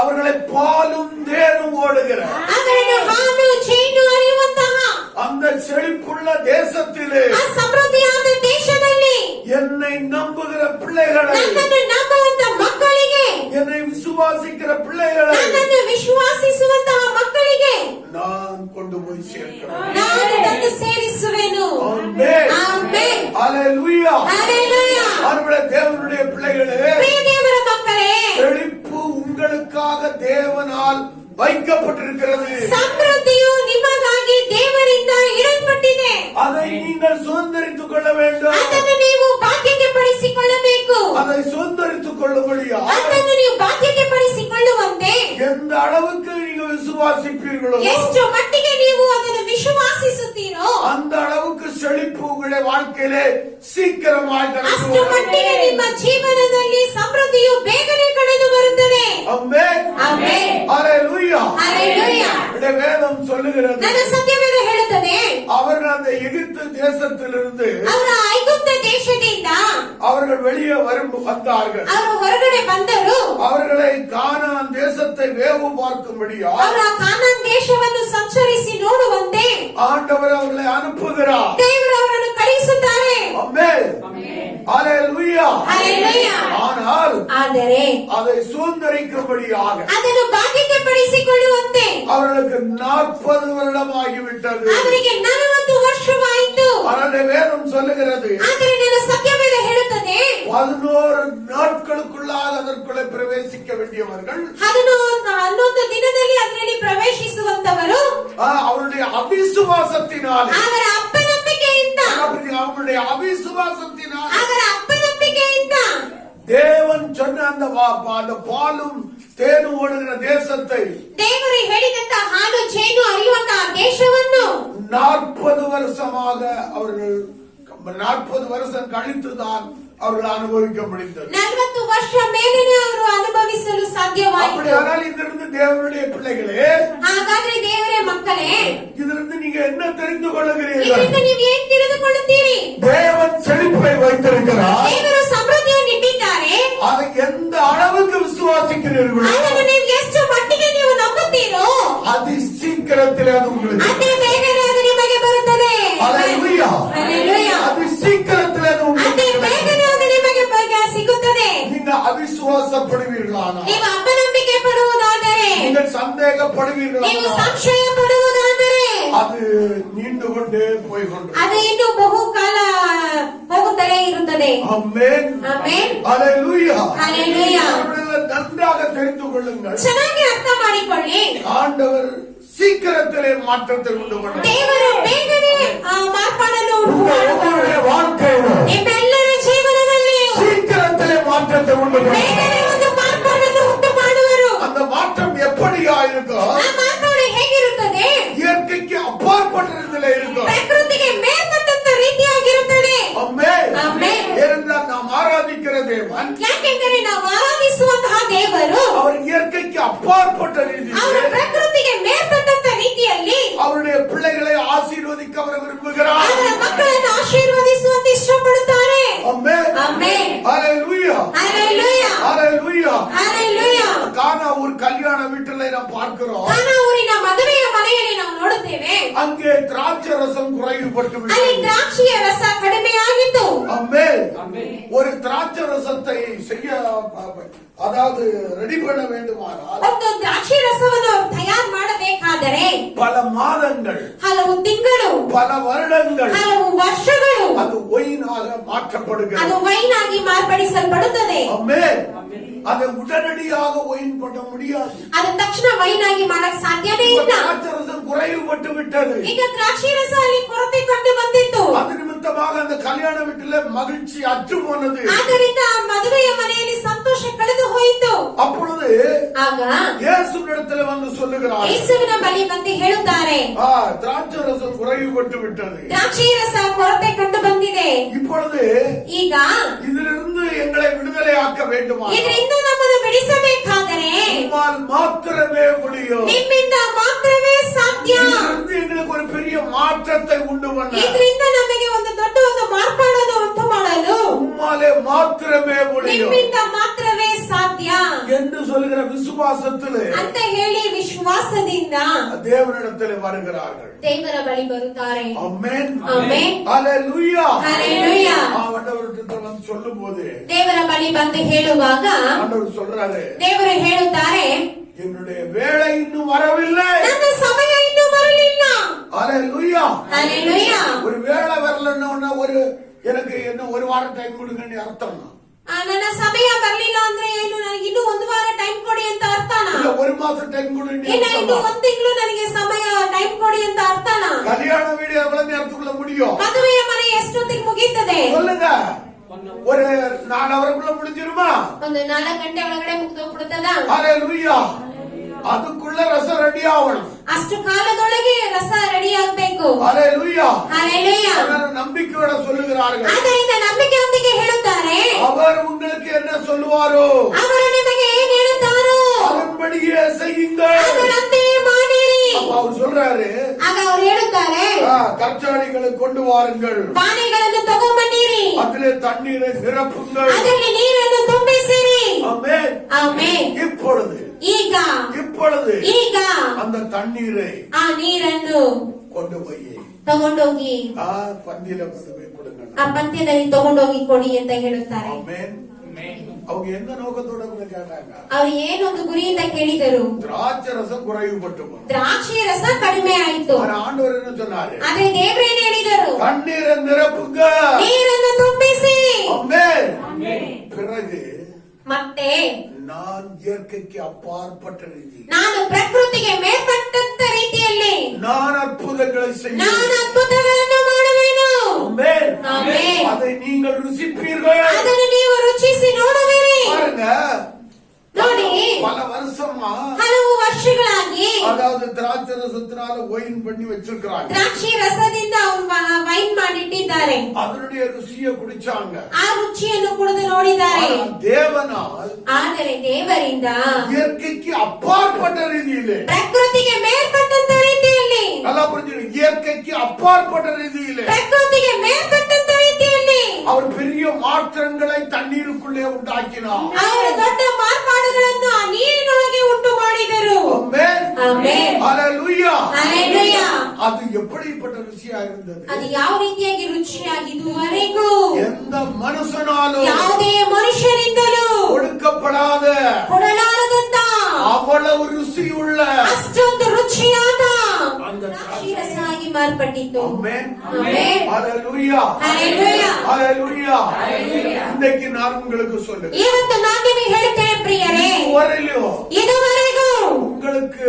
அவர்களை பாலும் தேனும் ஓடுகிற ಅವರನ್ನು ಹಾಲು ಜೇನು ಹರಿಯುವಂತಹ அந்த செழிப்புள்ள தேசத்திலே ಆ ಸಮೃದ್ಧಿಯಾದ ದೇಶದಲ್ಲಿ என்னை நம்புகிற பிள்ளைகளை, ನನ್ನನ್ನು ನಂಬುವಂತ ಮಕ್ಕಳಿಗೆ, என்னை விசுவாசிக்கிற பிள்ளைகளை ನನ್ನನ್ನು ವಿಶ್ವಾಸಿಸುವಂತಹ ಮಕ್ಕಳಿಗೆ நான் கொண்டு போய் சேர்க்கிறேன். ನಾನು ತಂದು ಸೇರಿಸುವೆನು. ஆமென். ಆಮೆನ್. ஹalleluya. ಹಲ್ಲೆಲೂಯಾ. அவருடைய தேவனுடைய பிள்ளைகளே, ಪ್ರಿಯ ದೇವರ ಮಕ್ಕಳೇ, செழிப்பு உங்களுக்காக தேவனால் வைக்கப்பட்டிருக்கிறது. ಸಮೃದ್ಧಿಯು ನಿಮಗಾಗಿ ದೇವರಿಂದ ಇಡಲ್ಪಟ್ಟಿದೆ. அதை நீங்கள் சுதந்திரித்துக் கொள்ள வேண்டும். ಅದನ್ನು ನೀವು ಬಾಧ್ಯತೆ ಪಡಿಸಿಕೊಳ್ಳಬೇಕು. அதை சுதந்திரித்துக் கொள்ளும்படியா ಅದನ್ನು ನೀವು ಬಾಧ್ಯತೆ ಪಡಿಸಿಕೊಳ್ಳುವಂತೆ எந்த அளவுக்கு நீங்கள் விசுவாசிப்பீர்களோ ಎಷ್ಟು ಮಟ್ಟಿಗೆ ನೀವು ಅದನ್ನು ವಿಶ್ವಾಸಿಸುತ್ತೀರೋ அந்த அளவுக்கு செழிப்பு உங்களுடைய வாழ்க்கையிலே சீக்கிரமாய் ಅಷ್ಟು கடந்து ಮಟ್ಟಿಗೆ வரும். ನಿಮ್ಮ ಜೀವನದಲ್ಲಿ ಸಮೃದ್ಧಿಯು ಬೇಗನೆ ಕಳೆದು ಬರುತ್ತದೆ. ஆமென். ಆಮೆನ್. ஹalleluya. ಹಲ್ಲೆಲೂಯಾ. இந்த வேதம் சொல்லுகிறது, ನನ್ನ ಸತ್ಯವೇದ ಹೇಳುತ್ತದೆ, அவர்கள் அந்த அவர்கள் வெளியே வந்தார்கள். ಅವರು ಹೊರಗಡೆ ಬಂದರು. அவர்களை கானான் தேசத்தை வேவு பார்க்கும்படியா ಅವರ ಕಾನಾನ್ ದೇಶವನ್ನು ಸಂಚರಿಸಿ ನೋಡುವಂತೆ ஆண்டவர் அவர்களை அனுப்புகிறார். ದೇವರು ಅವರನ್ನು ಕಳುಹಿಸುತ್ತಾರೆ. ஆமென். ஹalleluya. ಹಲ್ಲೆಲೂಯಾ. ஆனால் ಆದರೆ அதை சுதந்தரிக்கும்படியாக ಅದನ್ನು ಭಾಗ್ಯಕ್ಕೆ ಪಡಿಸಿಕೊಳ್ಳುವಂತೆ அவர்களுக்கு 40 வருடம் ஆகிவிட்டது. ಅವರಿಗೆ 40 ವರ್ಷವಾಯಿತು. ஆனால் வேதம் சொல்லுகிறது ಆದರೆ ನನ್ನ ಸತ್ಯವೇದ ಹೇಳುತ್ತದೆ 11 நாட்களுக்குள்ளாக அதற்குள்ளே பிரவேசிக்க வேண்டியவர்கள் 11 ದಿನದಲ್ಲಿ ಅದರಲ್ಲಿ ಪ್ರವೇಶಿಸುವಂತವರು அவருடைய அவிசுவாசத்தினால் ಅವರ ಅಪನಂಬಿಕೆಯಿಂದ அவருடைய அவிசுவாசத்தினால் ಅವರ ಅಪನಂಬಿಕೆಯಿಂದ தேவன் சொன்ன அந்த பாலும் தேனும் ஓடுகிற தேசத்தை ದೇವರು ಹೇಳಿದಂತ ಹಾಲು ಜೇನು ಹರಿಯುವಂತಹ ದೇಶವನ್ನು 40 வருஷமாக அவர்கள் 40 வருஷம் கழித்துதான் அவர்கள் அனுபவிக்க முடிந்தது. 40 ವರ್ಷ ಮೇಲೆನೇ ಅವರು ಅನುಭವಿಸಲು ಸಾಧ್ಯವಾಯಿತು. அப்படியானால் இதிலிருந்து தேவனுடைய பிள்ளைகளே, ಹಾಗಾದ್ರೆ ದೇವರೇ ಮಕ್ಕಳೇ, இதிலிருந்து நீங்க என்ன தெரிந்து கொள்ளுகிறீர்கள்? ಇದರಿಂದ ನೀವು ಏನು ತಿಳಿದುಕೊಳ್ಳುತ್ತೀರಿ? தேவன் செழிப்பை வைத்திருக்கிறார். ದೇವರು ಸಮೃದ್ಧಿಯನ್ನು ಇಟ್ಟಿದ್ದಾರೆ. அதை எந்த அளவுக்கு விசுவாசிக்கிறீர்களோ ಅದನ್ನು ನೀವು ಎಷ್ಟು ಮಟ್ಟಿಗೆ ನೀವು ನಂಬುತ್ತೀರೋ அதி சீக்கிரத்தில் அது உங்களுக்கு ಅದೇ ಬೇಗನೆ ಅದು ನಿಮಗೆ ಬರುತ್ತದೆ. ஹalleluya. ಹಲ್ಲೆಲೂಯಾ. அதி சீக்கிரத்தில் அது ಅದೇ உங்களுக்கு ಬೇಗನೆ ಅದು ನಿಮಗೆ ಸಿಗುತ್ತದೆ. நீங்க அவிசுவாசப்படுவீர்களானால், ನೀವು ಅಪನಂಬಿಕೆ ಪಡುವುದಾದರೆ, நீங்கள் ನೀವು சந்தேகப்படுவீர்களானால் ಸಂಶಯ ಪಡುವುದಾದರೆ அது நீண்டு கொண்டே போய் கொண்டு ಅದು ಇನ್ನು ಬಹುಕಾಲ ಹೋಗುತ್ತಲೇ ಇರುತ್ತದೆ. ஆமென். ಆಮೆನ್. ஹalleluya. ಹಲ್ಲೆಲೂಯಾ. அவர்கள் நன்றாக தெரிந்து கொள்ளுங்கள், ಚೆನ್ನಾಗಿ ಅರ್ಥ ಮಾಡಿಕೊಳ್ಳಿ. ஆண்டவர் சீக்கிரத்திலே மாற்றத்தை உண்டு பண்ணுவார். ದೇವರು ಬೇಗನೆ ಮಾರ್ಪಾಡನ್ನು ಉಂಟು ಮಾಡುವರು. உங்களுடைய வாழ்க்கையில ನಿಮ್ಮೆಲ್ಲರ ಜೀವನದಲ್ಲಿ சீக்கிரத்திலே மாற்றத்தை உண்டு ಬೇಗನೆ பண்ணுவார். ಒಂದು ಮಾರ್ಪಾಡನ್ನು ಉಂಟು ಮಾಡುವರು. அந்த மாற்றம் எப்படியா இருக்கும்? ಆ ಮಾರ್ಪಾಡು ಹೇಗಿರುತ್ತದೆ? இயற்கைக்கு அப்பாற்பட்டதிலே இருக்கும். ಪ್ರಕೃತಿಗೆ ಮೇಲ್ಪಟ್ಟಂತ ರೀತಿಯಾಗಿರುತ್ತದೆ. ஆமென். ಆಮೆನ್. ஏனென்றால் நாம் ஆராதிக்கிற தேவன் ಯಾಕೆಂದರೆ ನಾವು ಆರಾಧಿಸುವಂತಹ ದೇವರು அவர் இயற்கைக்கு அப்பாற்பட்ட ಅವರ ரீதியில் ಪ್ರಕೃತಿಗೆ ಮೇಲ್ಪಟ್ಟಂತ ರೀತಿಯಲ್ಲಿ அவருடைய பிள்ளைகளை ஆசீர்வதிக்க அவர் விரும்புகிறார். ಅವರ ಮಕ್ಕಳನ್ನು ಆಶೀರ್ವದಿಸುವಂತೆ ಇಷ್ಟಪಡುತ್ತಾರೆ. ஆமென். ಆಮೆನ್. ஹalleluya. ಹಲ್ಲೆಲೂಯಾ. ஹalleluya. ಹಲ್ಲೆಲೂಯಾ. கானா ஒரு கல்யாண வீட்டிலே நாம் பார்க்கிறோம், ಕಾನಾ ಊರಿನ ಮದುವೆಯ ಮನೆಯಲ್ಲಿ ನಾವು ನೋಡುತ್ತೇವೆ. அங்கே திராட்சை ரசம் குறைவுபட்டு ಅಲ್ಲಿ விட்டது. ದ್ರಾಕ್ಷಿಯ ರಸ ಕಡಿಮೆಯಾಗಿತ್ತು. ஆமென். ஒரு திராட்சை ரசத்தை செய்ய அதாவது ரெடி பண்ண வேண்டுமானால் ಒಂದು ದ್ರಾಕ್ಷಿ ರಸವನ್ನು ತಯಾರು ಮಾಡಬೇಕಾದರೆ பல மாதங்கள், ಹಲವು ತಿಂಗಳು, பல வருடங்கள் ಹಲವು ವರ್ಷಗಳು அது ஒயினாக ಅದು மாற்றப்படுகிறது. ವೈನ್ ಆಗಿ ಮಾರ್ಪಡಿಸಲ್ಪಡುತ್ತದೆ. ஆமென். அதை உடனடியாக ஒயின் பண்ண முடியாது. ಅದು ತಕ್ಷಣ ವೈನ್ ಆಗಿ ಮಾಡಕ್ ಸಾಧ್ಯನೇ இப்ப ಇಲ್ಲ. திராட்சை ரசம் குறைவுபட்டு விட்டது. ಈಗ ದ್ರಾಕ್ಷಿ ರಸ ಅಲ್ಲಿ ಕೊರತೆ ಕಂಡು ಬಂದಿತ್ತು. அது நிமித்தமாக அந்த கல்யாண வீட்டிலே மகிழ்ச்சி அற்று போனது. ಆದ್ದರಿಂದ ಆ ಮದುವೆಯ ಮನೆಯಲ್ಲಿ ಸಂತೋಷ ಕಳೆದು ಹೋಯಿತು. அப்பொழுது ಆಗ இயேசுவினிடத்தில் வந்து சொல்லுகிறார், ಯೇಸುವಿನ ಬಳಿ ಬಂದು ಹೇಳುತ್ತಾರೆ, திராட்சை ரசம் குறைவுபட்டு விட்டது. ದ್ರಾಕ್ಷಿ ರಸ ಕೊರತೆ ಕಂಡು ಬಂದಿದೆ. இப்பொழுது ಈಗ இதிலிருந்து எங்களை விடுதலை ஆக்க வேண்டுமா? ಇದರಿಂದ ನಮ್ಮನ್ನು ಬಿಡಿಸಬೇಕಾದರೆ உம்மால் மாத்திரமே முடியும். ನಿಮ್ಮಿಂದ ಮಾತ್ರವೇ ಸಾಧ್ಯ. இதிலிருந்து எங்களுக்கு ஒரு பெரிய மாற்றத்தை உண்டு பண்ண ಇದರಿಂದ ನಮಗೆ ಒಂದು ದೊಡ್ಡ ಒಂದು ಮಾರ್ಪಾಡನ್ನು ಉಂಟು ಮಾಡಲು உம்மாலே மாத்திரமே முடியும் ನಿಮ್ಮಿಂದ ಮಾತ್ರವೇ ಸಾಧ್ಯ என்று சொல்லுகிற விசுவாசத்திலே ಅಂತ ಹೇಳಿ ವಿಶ್ವಾಸದಿಂದ தேவனிடத்தில் வருகிறார்கள். ದೇವರ ಬಳಿ ಬರುತ್ತಾರೆ. ஆமென். ಆಮೆನ್. ஹalleluya. ಹಲ್ಲೆಲೂಯಾ. ஆண்டவர்கிட்ட வந்து சொல்லும்போது ದೇವರ ಬಳಿ ಬಂದು ಹೇಳುವಾಗ ஆண்டவர் சொல்றாரு, ದೇವರು ಹೇಳುತ್ತಾರೆ, என்னுடைய வேலை இன்னும் வரவில்லை. ನನ್ನ ಸಮಯ ಇನ್ನೂ ಬರಲಿಲ್ಲ. ஹalleluya. ಹಲ್ಲೆಲೂಯಾ. ஒரு வேலை வரலன்னா எனக்கு என்ன ஒரு வாரம் டைம் கொடுங்கன்னு அர்த்தம். ನನ್ನ ಸಮಯ ಬರ್ಲಿಲ್ಲ ಅಂದ್ರೆ ಏನು, ನನಗೆ ಇನ್ನೂ ಒಂದು ವಾರ ಟೈಮ್ ಕೊಡಿ ಅಂತ ಅರ್ಥನಾ? இல்ல ஒரு மாசம் டைம் கொடுங்க. ಇಲ್ಲ ಇನ್ನು ಒಂದು ತಿಂಗಳು ನನಗೆ ಸಮಯ ಟೈಮ್ ಕೊಡಿ ಅಂತ ಅರ್ಥನಾ? கல்யாண வீடு எவ்வளவு நேரத்துக்குள்ள முடியும்? ಮದುವೆಯ ಮನೆ ಎಷ್ಟೊತ್ತಿಗೆ ಮುಗೀತದೆ? சொல்லுங்க. ஒரு 4 அவருக்குள்ள முடிஞ்சிருமா? ಒಂದು 4 ಗಂಟೆ ಒಳಗಡೆ ಮುಗಿದೋಗ್ಬಿಡುತ್ತದ? ஹalleluya. அதுக்குள்ள ரசம் ரெடி ஆகணும். ಅಷ್ಟು ಕಾಲದೊಳಗೆ ರಸ ರೆಡಿ ಆಗ್ಬೇಕು. ஹalleluya. ಹಲ್ಲೆಲೂಯಾ. நம்பிக்கையோட சொல்லுகிறார்கள், ಆದ್ದರಿಂದ ನಂಬಿಕೆಯೊಂದಿಗೆ ಹೇಳುತ್ತಾರೆ, அவர் உங்களுக்கு என்ன சொல்லுவாரோ ಅವರು ನಿಮಗೆ ಏನ್ ಹೇಳುತ್ತಾರೋ அதன்படியே செய்யுங்கள். ಅದರಂತೆಯೇ ಮಾಡಿರಿ. அப்ப அவர் சொல்றாரு, ಆಗ ಅವ್ರು ಹೇಳುತ್ತಾರೆ, கற்சாடிகளை கொண்டு வாருங்கள், ಪಾನೆಗಳನ್ನು ತಗೊಂಬನ್ನಿರಿ, அதிலே தண்ணீரை நிரப்புங்கள். ಅದರಲ್ಲಿ ನೀರನ್ನು ತುಂಬಿಸಿರಿ. ஆமென். ಆಮೆನ್. இப்பொழுது ಈಗ ಈಗ அந்த தண்ணீரை ಆ ನೀರನ್ನು கொண்டு போய் ತಗೊಂಡೋಗಿ பந்தியில கொண்டு போய் கொடுங்க. ಆ ಪಂದ್ಯದಲ್ಲಿ ತಗೊಂಡೋಗಿ ಕೊಡಿ ಅಂತ ಹೇಳುತ್ತಾರೆ. ஆமென். அவங்க எந்த நோக்கத்தோட கேட்டாங்க? ಅವರು ಏನೊಂದು ಗುರಿಯಿಂದ ಕೇಳಿದರು. திராட்சை ரசம் குறைவுபட்டு போனது. ದ್ರಾಕ್ಷಿ ರಸ ಕಡಿಮೆ ಆಯಿತು. ஆண்டவர் என்ன சொன்னாரு? ಆದ್ರೆ ದೇವರು ಏನು ಹೇಳಿದರು? தண்ணீரை நிரப்புங்க, ನೀರನ್ನು ತುಂಬಿಸಿ. ஆமென். பிறகு ಮತ್ತೆ நான் இயற்கைக்கு அப்பாற்பட்ட ರೀತಿ, ನಾನು ಪ್ರಕೃತಿಗೆ ಮೇಲ್ಪಟ್ಟಂತ ರೀತಿಯಲ್ಲಿ நான் அற்புதங்களை செய்வேன், ನಾನು ಅದ್ಭುತಗಳನ್ನು ಮಾಡುವೆನು. ஆமென். ಆಮೆನ್. அதை நீங்கள் ருசிப்பீர்கள். ಅದನ್ನು ನೀವು ರುಚಿಸಿ ನೋಡುವಿರಿ. பாருங்க, ನೋಡಿ, பல வருஷமா ಹಲವು ವರ್ಷಗಳಾಗಿ அதாவது திராட்சை ரசத்தினால ஒயின் பண்ணி வச்சிருக்கிறாங்க. ದ್ರಾಕ್ಷಿ ರಸದಿಂದ ಅವರು ವೈನ್ ಮಾಡಿಟ್ಟಿದ್ದಾರೆ. அதனுடைய ருசியை குடிச்சாங்க. ಆ ರುಚಿಯನ್ನು ಕುಡಿದು ನೋಡಿದ್ದಾರೆ. ஆனா தேவனால் ಆದರೆ ದೇವರಿಂದ இயற்கைக்கு அப்பாற்பட்ட ரீதியிலே, ಪ್ರಕೃತಿಗೆ ಮೇಲ್ಪಟ್ಟಂತ ರೀತಿಯಲ್ಲಿ, நல்லா புரிஞ்சுக்கணும், இயற்கைக்கு அப்பாற்பட்ட ரீதியிலே ಪ್ರಕೃತಿಗೆ ಮೇಲ್ಪಟ್ಟಂತ ರೀತಿಯಲ್ಲಿ அவர் பெரிய மாற்றங்களை தண்ணீருக்குள்ளே உண்டாக்கினார். ಅವರು ದೊಡ್ಡ ಮಾರ್ಪಾಡುಗಳನ್ನು ಆ ನೀರಿನೊಳಗೆ ಉಂಟು ಮಾಡಿದರು. ஆமென். ಆಮೆನ್. ஹல்லேலூயா. ಹಲ್ಲೆಲೂಯಾ. அது எப்படிப்பட்ட ருசியா இருந்தது? ಅದು ಯಾವ ರೀತಿಯಾಗಿ ರುಚಿಯಾಗಿದುವರೆಗೂ எந்த மனுஷனாலும் ಯಾವುದೇ ಮನುಷ್ಯರಿಂದಲೂ கொடுக்கப்படாத ಕೊಡಲಾರದಂತ அவ்வளவு ருசியுள்ள ಅಷ್ಟೊಂದು ರುಚಿಯಾದ அந்த ದ್ರಾಕ್ಷಿ ರಸ ಆಗಿ ಮಾರ್ಪಟ್ಟಿತ್ತು. ஆமென். ಆಮೆನ್. ஹல்லேலூயா. ಹಲ್ಲೆಲೂಯಾ. ஹல்லேலூயா. இன்னைக்கு நான் உங்களுக்கு சொல்லுகிறேன், ಇವತ್ತು ನಾನು ನಿಮಗೆ ಹೇಳುತ್ತೇನೆ ಪ್ರಿಯರೇ, ಇದುವರೆಗೂ உங்களுக்கு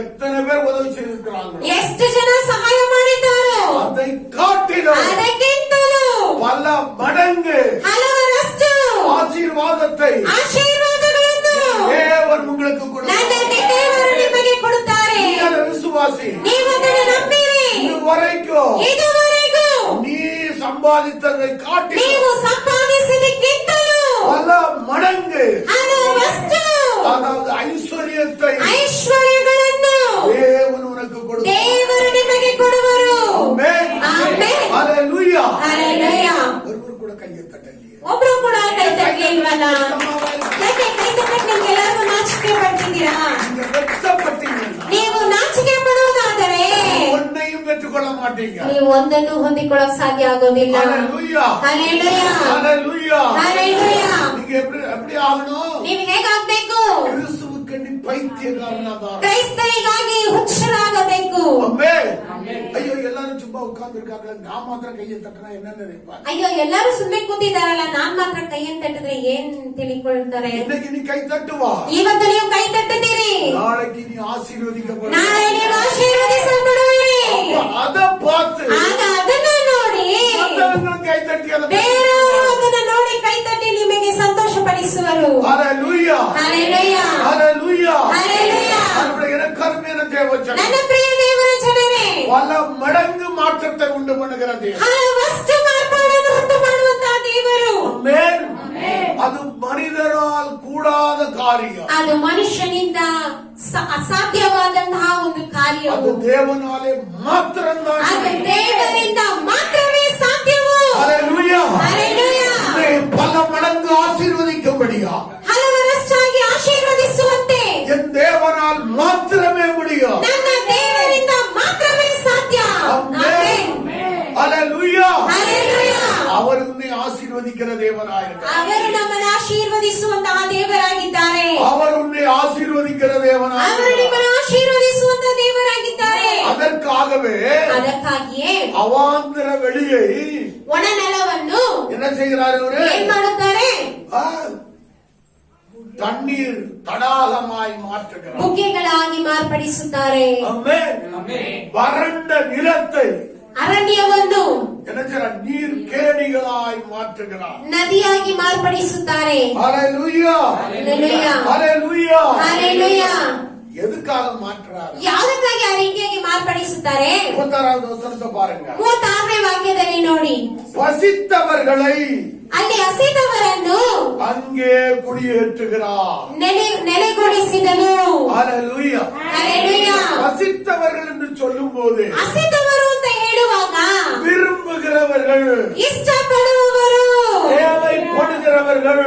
எத்தனை பேர் உதவி செய்திருக்கிறாங்க? ಎಷ್ಟು ಜನ ಸಹಾಯ ಮಾಡಿದ್ದಾರೋ அதை காட்டிலும் ಅದಕ್ಕಿಂತಲೂ பல மடங்கு ಹಲವರಷ್ಟು ஆசீர்வாதத்தை ಆಶೀರ್ವಾದಗಳನ್ನು தேவன் உங்களுக்கு ನನ್ನ கொடுத்தார். ದೇವರು ನಿಮಗೆ ಕೊಡುತ್ತಾರೆ. நீ அதை விசுவாசி. ನೀವು ಅದನ್ನು ನಂಬಿರಿ. இதுவரைக்கும் ಇದುವರೆಗೂ நீ சம்பாதித்ததை காட்டிலும் ನೀವು ಸಂಪಾದಿಸಿದಕ್ಕಿಂತಲೂ பல மடங்கு ಹಲವಷ್ಟು அதாவது ஐஸ்வர்யத்தை ಐಶ್ವರ್ಯಗಳನ್ನು தேவன் உனக்கு கொடுத்தார். ದೇವರು ನಿಮಗೆ ಕೊಡುವರು. ஆமென். ಆಮೆನ್. ஹல்லேலூயா. ಹಲ್ಲೆಲೂಯಾ. ஒருவர் கூட கையை தட்டலையே. ಒಬ್ರು ಕೂಡ ಕೈ ತಟ್ಟಲಿಲ್ವಲ್ಲ? ಯಾಕೆ ಕೈ ತಟ್ಟಕ್ಕೆ ನಿಮ್ಗೆಲ್ಲರಿಗೂ ನಾಚಿಕೆ ಪಡ್ತಿದ್ದೀರಾ? நீங்க வெட்கப்பட்டீங்கன்னா ನೀವು ನಾಚಿಕೆ ಪಡುವುದಾದರೆ ஒன்னையும் பெற்றுக்கொள்ள மாட்டீங்க. ನೀವು ಒಂದನ್ನು ಹೊಂದಿಕೊಳ್ಳಕ್ ಸಾಧ್ಯ ಆಗೋದಿಲ್ಲ. ஹல்லேலூயா. ಹಲ್ಲೆಲೂಯಾ. ஹல்லேலூயா. ಹಲ್ಲೆಲೂಯಾ. நீங்க எப்படி ஆகணும்? ನೀವು ಹೇಗಾಗ್ಬೇಕು? கிறிஸ்துவுக்கு நீ பைத்தியக்காரனாதான். ಕ್ರೈಸ್ತರಿಗಾಗಿ ಹುಚ್ಚರಾಗಬೇಕು. ஆமென். ஐயோ எல்லாரும் சும்மா உட்கார்ந்து இருக்காங்க, நான் மாத்திரம் கையை தட்டினா என்ன நினைப்பாங்க? ಅಯ್ಯೋ, ಎಲ್ಲರೂ ಸುಮ್ಮನೆ ಕೂತಿದಾರಲ್ಲ, ನಾನ್ ಮಾತ್ರ ಕೈಯನ್ನು ತಟ್ಟಿದ್ರೆ ಏನ್ ತಿಳಿಕೊಳ್ತಾರೆ? இன்னைக்கு நீ கை தட்டுவா, ಇವತ್ತು ನೀವು ಕೈ ತಟ್ಟುತ್ತೀರಿ, நாளைக்கு நீ ஆசீர்வதிக்கப்படுவ. ನಾಳೆ ನೀವು ಆಶೀರ್ವದಿಸಲ್ಪಡುವಿರಿ. அத பார்த்து ಆಗ ಅದನ್ನ ನೋಡಿ மற்றவங்களும் கை தட்டி அதை ಬೇರೆಯವರು ಅದನ್ನ ನೋಡಿ ಕೈ ತಟ್ಟಿ ನಿಮಗೆ ಸಂತೋಷ ಪಡಿಸುವರು. ஹல்லேலூயா. ಹಲ್ಲೆಲೂಯಾ. ஹல்லேலூயா. ಹಲ್ಲೆಲೂಯಾ. நம்முடைய கருமையான தேவச்சனம் ನನ್ನ ಪ್ರಿಯ ದೇವರ ಜನರೇ, பல மடங்கு மாற்றத்தை உண்டு பண்ணுகிறது. ಹಲವಷ್ಟು ಮಾರ್ಪಾಡನ್ನು ಉಂಟು ಮಾಡುವಂತಹ ದೇವರು. ஆமென். அது மனிதரால் கூடாத காரியம். ಅದು ಮನುಷ್ಯನಿಂದ ಅಸಾಧ್ಯವಾದಂತಹ ಒಂದು ಕಾರ್ಯ. அது தேவனாலே மாத்திரம்தான். ಅದು ದೇವರಿಂದ ಮಾತ್ರವೇ ಸಾಧ್ಯವು. ஹல்லேலூயா. ಹಲ್ಲೆಲೂಯಾ. உன்னை பல மடங்கு ஆசீர்வதிக்கும்படியா ಹಲವರಷ್ಟಾಗಿ ಆಶೀರ್ವದಿಸುವಂತೆ என் தேவனால் மாத்திரமே முடியும். ನನ್ನ ದೇವರಿಂದ ಮಾತ್ರವೇ ಸಾಧ್ಯ. ஆமென். ஹல்லேலூயா. ಹಲ್ಲೆಲೂಯಾ. அவர் உன்னை ஆசீர்வதிக்கிற தேவனாயிருக்கிறார். ಅವರು ನಮ್ಮನ್ನು ಆಶೀರ್ವದಿಸುವಂತಹ ದೇವರಾಗಿದ್ದಾರೆ. அவர் உன்னை ஆசீர்வதிக்கிற ಅವರು தேவனாயிருக்கிறார். ನಿಮ್ಮನ್ನು ಆಶೀರ್ವದಿಸುವಂತಹ ದೇವರಾಗಿದ್ದಾರೆ. அதற்காகவே ಅದಕ್ಕಾಗಿಯೇ அவாந்தர வெளியை ಒಣ ನೆಲವನ್ನು என்ன செய்கிறார் அவரு? ಏನ್ ಮಾಡುತ್ತಾರೆ? தண்ணீர் தடாகமாய் மாற்றுகிறார். ಬುಗ್ಗೆಗಳಾಗಿ ಮಾರ್ಪಡಿಸುತ್ತಾರೆ. ஆமென். வறண்ட நிலத்தை ಅರಣ್ಯವನ್ನು என்ன செய்கிறார்? நீர் கேணிகளாய் மாற்றுகிறார். ನದಿಯಾಗಿ ಮಾರ್ಪಡಿಸುತ್ತಾರೆ. ஹல்லேலூயா. ಹಲ್ಲೆಲೂಯಾ. ஹல்லேலூயா. ಹಲ್ಲೆಲೂಯಾ. எதுக்காக மாற்றுறார்? ಯಾವುದಕ್ಕಾಗಿ ಆ ರೀತಿಯಾಗಿ ಮಾರ್ಪಡಿಸುತ್ತಾರೆ? 36வது வசனத்தை பாருங்க. 36ನೇ ವಾಕ್ಯದಲ್ಲಿ ನೋಡಿ, பசித்தவர்களை ಅಲ್ಲಿ ಹಸಿದವರನ್ನು அங்கே குடியேற்றுகிறார். ನೆಲೆಗೊಳಿಸಿದನು. ஹல்லேலூயா. ಹಲ್ಲೆಲೂಯಾ. பசித்தவர்கள் என்று சொல்லும் போது ಹಸಿದವರು ಅಂತ ಹೇಳುವಾಗ விரும்புகிறவர்கள், ಇಷ್ಟಪಡುವವರು, தேவைப்படுகிறவர்கள்,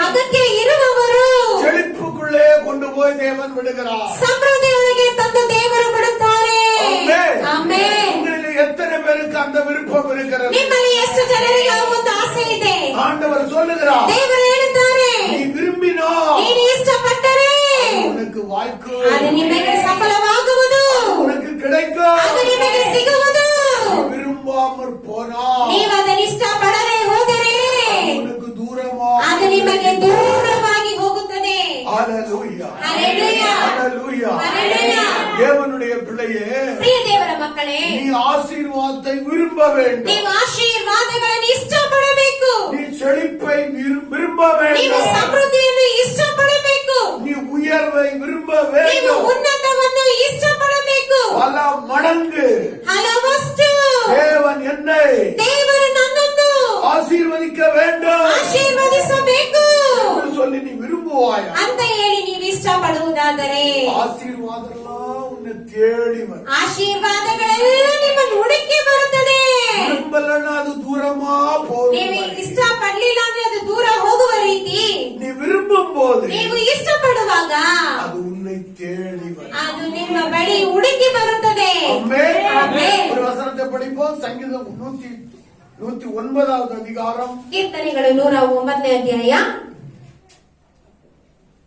ಅಗತ್ಯ ಇರುವವರು, செழிப்புக்குள்ளே கொண்டு போய் தேவன் விடுகிறார். ಸಮೃದ್ಧಿಯೊಳಗೆ ತಂದು ದೇವರು ಬಿಡುತ್ತಾರೆ. ஆமென். ಆಮೆನ್. உங்களில் எத்தனை பேருக்கு அந்த விருப்பம் இருக்கிறது? ನಿಮ್ಮಲ್ಲಿ ಎಷ್ಟು ಜನರಿಗೆ ಆ ಒಂದು ಆಸೆ ಇದೆ? ஆண்டவர் சொல்லுகிறார், ದೇವರು ಹೇಳುತ್ತಾರೆ, நீ விரும்பினோ ನೀನು ಇಷ್ಟಪಟ್ಟರೆ உனக்கு வாய்க்கு, ಅದು ನಿಮಗೆ ಸಫಲವಾಗುವುದು, உனக்கு கிடைக்கும். ಅದು ನಿಮಗೆ ಸಿಗುವುದು. விரும்பாமற் போனா ನೀವು ಅದನ್ನು ಇಷ್ಟಪಡದೆ ಹೋದರೆ உனக்கு தூரமா. ಅದು ನಿಮಗೆ ದೂರವಾಗಿ ಹೋಗುತ್ತದೆ. ஹல்லேலூயா, ஹல்லேலூயா, ஹல்லேலூயா. ஹல்லேலூயா. தேவனுடைய பிள்ளையே, ಪ್ರಿಯ ದೇವರ ಮಕ್ಕಳೇ, நீ ஆசீர்வாதத்தை விரும்ப வேண்டும். ನೀವು ಆಶೀರ್ವಾದಗಳನ್ನು ಇಷ್ಟಪಡಬೇಕು. நீ செழிப்பை விரும்ப ನೀವು வேண்டும். ಸಮೃದ್ಧಿಯನ್ನು ಇಷ್ಟಪಡಬೇಕು. நீ உயர்வை விரும்ப ನೀವು வேண்டும். ಉನ್ನತವನ್ನು ಇಷ್ಟಪಡಬೇಕು. பல மடங்கு ಹಲವಷ್ಟು தேவன் என்னை ದೇವರು ನನ್ನನ್ನು ஆசீர்வதிக்க வேண்டும் ಆಶೀರ್ವದಿಸಬೇಕು என்று சொல்லி நீ விரும்புவாயா? ಅಂತ ಹೇಳಿ ನೀವು ಇಷ್ಟಪಡುವುದಾದರೆ ஆசீர்வாதம்லாம் உன்னை தேடி வரும். ಆಶೀರ್ವಾದಗಳೆಲ್ಲ ನಿಮ್ಮನ್ನು ಹುಡುಕಿ ಬರುತ್ತದೆ. விரும்பலன்னா அது தூரமா போகும். ನೀವು ಇಷ್ಟಪಡ್ಲಿಲ್ಲ ಅಂದ್ರೆ ಅದು ದೂರ ಹೋಗುವ ರೀತಿ. நீ விரும்பும் போது ನೀವು ಇಷ್ಟಪಡುವಾಗ அது உன்னை தேடி வரும். ಅದು ನಿಮ್ಮ ಬಳಿ ಹುಡುಕಿ ಬರುತ್ತದೆ. ஆமென். ஆமென். ஒரு வசனத்தை படிப்போம். சங்கீதம் 109வது அதிகாரம் ಕೀರ್ತನೆಗಳು 109ನೇ ಅಧ್ಯಾಯ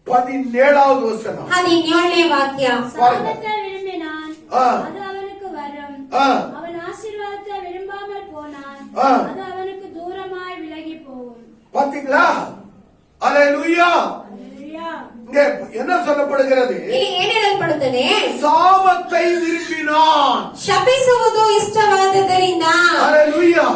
17வது வசனம். 17ನೇ ವಾಕ್ಯ. சாபத்தை விரும்பினான், ஆ. அது அவனுக்கு வரும். ஆ. அவன் ஆசீர்வாதத்தை விரும்பாமல் போனான், ஆ. அது அவனுக்கு தூரமாய் விலகி போகும். பாத்தீங்களா? ஹல்லேலூயா. அல்லேலூயா. இங்க என்ன சொல்லப்படுகிறது? ಇಲ್ಲಿ ಏನ್ ಹೇಳಲ್ಪಡುತ್ತದೆ? சாபத்தை விரும்பினான். ಶಪಿಸುವುದು ಇಷ್ಟವಾದದರಿಂದ. ஹல்லேலூயா.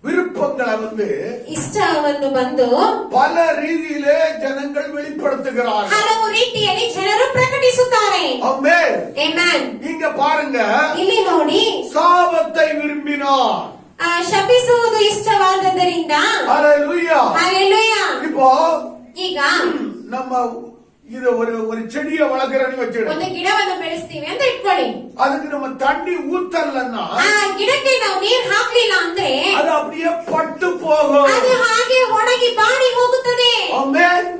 விருப்பங்களை ಇಷ್ಟವನ್ನು ಬಂದು பல ரீதியிலே ஜனங்கள் வெளிப்படுத்துகிறார்கள். ಹಲವು ರೀತಿಯಲ್ಲಿ ಜನರು ಪ್ರಕಟಿಸುತ್ತಾರೆ. ஆமென். ಆಮೆನ್. நீங்க பாருங்க, ಇಲ್ಲಿ ನೋಡಿ, சாபத்தை விரும்பினான். ಶಪಿಸುವುದು ಇಷ್ಟವಾದದರಿಂದ. ஹல்லேலூயா. ಹಲ್ಲೆಲೂಯಾ. இப்போ ಈಗ நம்ம இது ஒரு செடியை வளர்க்கறன்னு வச்சுடு, ಒಂದು ಗಿಡವನ್ನು ಬೆಳೆಸ್ತೀವಿ ಅಂತ ಇಟ್ಕೊಳ್ಳಿ. அதுக்கு நம்ம தண்ணி ஊத்தலன்னா ಆ ಗಿಡಕ್ಕೆ ನಾವು ನೀರ್ ಹಾಕ್ಲಿಲ್ಲ ಅಂದ್ರೆ அது அப்படியே பட்டு போகும். ಅದು ಹಾಗೆ ಒಣಗಿ ಬಾಡಿ ಹೋಗುತ್ತದೆ. ஆமென்.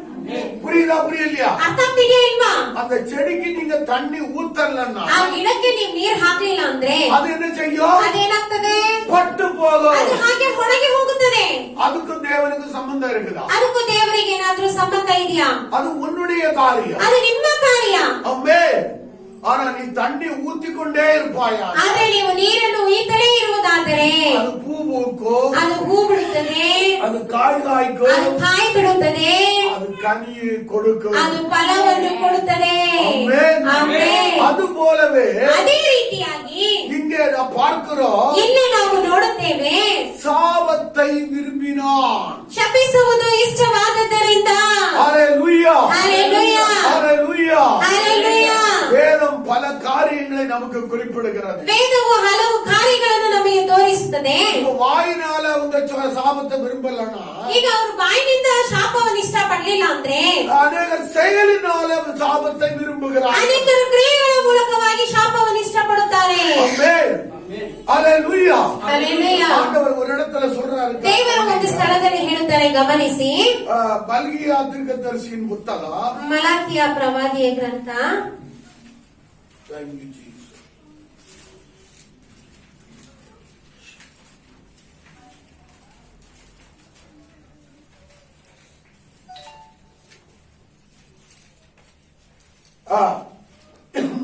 புரியுதா புரியலையா? ಅರ್ಥ ಆಗ್ತಿದೆಯಾ ಇಲ್ವಾ? அந்த செடிக்கு நீங்க தண்ணி ஊத்தலன்னா ಆ ಗಿಡಕ್ಕೆ ನೀವು ನೀರ್ ಹಾಕ್ಲಿಲ್ಲ ಅಂದ್ರೆ அது என்ன செய்யும்? ಅದೇನಾಗ್ತದೆ? பட்டு போகும். ಅದು ಹಾಗೆ ಒಣಗಿ ಹೋಗುತ್ತದೆ. அதுக்கும் தேவனுக்கும் சம்பந்தம் இருக்குதா? ಅದಕ್ಕೂ ದೇವರಿಗೆ ಏನಾದ್ರೂ ಸಂಬಂಧ ಇದೆಯಾ? அது உன்னுடைய காரியம். ಅದು ನಿಮ್ಮ ಕಾರ್ಯ. ஆமென். ஆனா நீ தண்ணி ஊத்திக்கொண்டே இருப்பாயா? ಆದ್ರೆ ನೀವು ನೀರನ್ನು ಉಯ್ತಲೇ ಇರುವುದಾದರೆ அது பூ பூக்கும், ಅದು ಹೂ ಬಿಡುತ್ತದೆ, அது ಕಾಯಿ ಅದು ಕಾಯ್க்கும், ಕಾಯಿ ಬಿಡುತ್ತದೆ, அது கனி கொடுக்கும். ಅದು ಫಲವನ್ನು ಕೊಡುತ್ತದೆ. ஆமென். ಆಮೆನ್. அது போலவே ಅದೇ ರೀತಿಯಾಗಿ இங்கே நான் பார்க்கிறோம், ಇಲ್ಲಿ ನಾವು ನೋಡುತ್ತೇವೆ, சாபத்தை விரும்பினான். ಶಪಿಸುವುದು ಇಷ್ಟವಾದದ್ದರಿಂದ. ஹல்லேலூயா. ஹல்லேலூயா. ஹல்லேலூயா. ಹಲ್ಲೆಲೂಯಾ. வேதம் பல காரியங்களை நமக்கு குறிப்பிடுகிறது. ವೇದವು ಹಲವು ಕಾರ್ಯಗಳನ್ನು ನಮಗೆ ತೋರಿಸುತ್ತದೆ. இப்ப வாயினால அவங்க சாபத்தை விரும்பலன்னா ಈಗ ಅವರು ಬಾಯಿನಿಂದ ಶಾಪವನ್ನು ಇಷ್ಟಪಡಲಿಲ್ಲ ಅಂದ್ರೆ அநேக செயலினால சாபத்தை விரும்புகிறார். ಅನೇಕರು ಕ್ರಿಯೆಗಳ ಮೂಲಕವಾಗಿ ಶಾಪವನ್ನು ಇಷ್ಟಪಡುತ್ತಾರೆ. ஆமென். ஹல்லேலூயா. ಹಲ್ಲೆಲೂಯಾ. ஆண்டவர் ஒரு இடத்துல சொல்றாரு, ದೇವರು ಒಂದು ಸ್ಥಳದಲ್ಲಿ ಹೇಳುತ್ತಾರೆ, ಗಮನಿಸಿ. மல்கியா தீர்க்கதரிசியின் புத்தகம், ಮಲಾಕಿಯ ಪ್ರವಾದಿಯ ಗ್ರಂಥ Thank you, Jesus.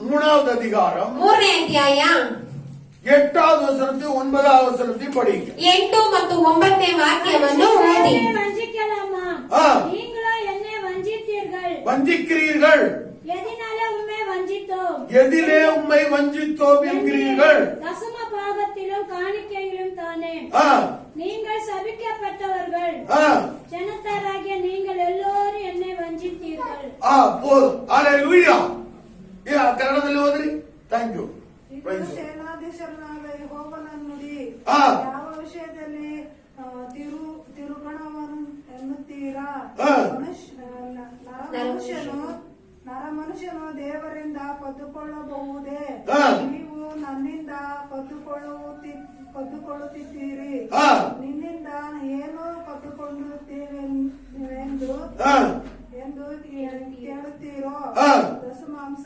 மூணாவது அதிகாரம் 3ನೇ ಅಧ್ಯಾಯ 8வது வசனத்தையும் 9வது வசனத்தையும் படிங்க. 8 ಮತ್ತು 9ನೇ ವಾಕ್ಯವನ್ನು ಓದಿ. என்னை வஞ்சிக்கலாமா? ஆ. நீங்களோ என்னை வஞ்சித்தீர்கள். வஞ்சிக்கிறீர்கள். எதினாலே உம்மை வஞ்சித்தோம்? எதிலே உம்மை வஞ்சித்தோம் என்கிறீர்கள். தசம பாகத்திலும் காணிக்கையிலும் தானே. ஆ, நீங்கள் சபிக்கப்பட்டவர்கள். ஆ, ஜனத்தாராகிய நீங்கள் எல்லோரும் என்னை வஞ்சித்தீர்கள். ಆ போதும். ஹல்லேலூயா. ಕನ್ನಡದಲ್ಲಿ ಓದ್ರಿ. Thank you. ಸೇನಾಧೀಶರನಾದ ಯೆಹೋವನ ನುಡಿ. ಆ. ಯಾವ ವಿಷಯದಲ್ಲಿ ತಿರುಗಣವನ್ನು ಎನ್ನುತ್ತೀರಾ? ಆ. ನರಮನುಷ್ಯನು ದೇವರಿಂದ ಪಡೆದುಕೊಳ್ಳಬಹುದೇ? ಆ. ನೀವು ನನ್ನಿಂದ ಕದ್ದುಕೊಳ್ಳುತ್ತಿದ್ದೀರಿ. ಹಾ. ನಿನ್ನಿಂದ ಏನು ಕದ್ದುಕೊಳ್ಳುತ್ತೇವೆಂದು ಹಾ. ಎಂದು ಕೇಳುತ್ತೀರೋ? ಹಾ. ದಶಮಾಂಶ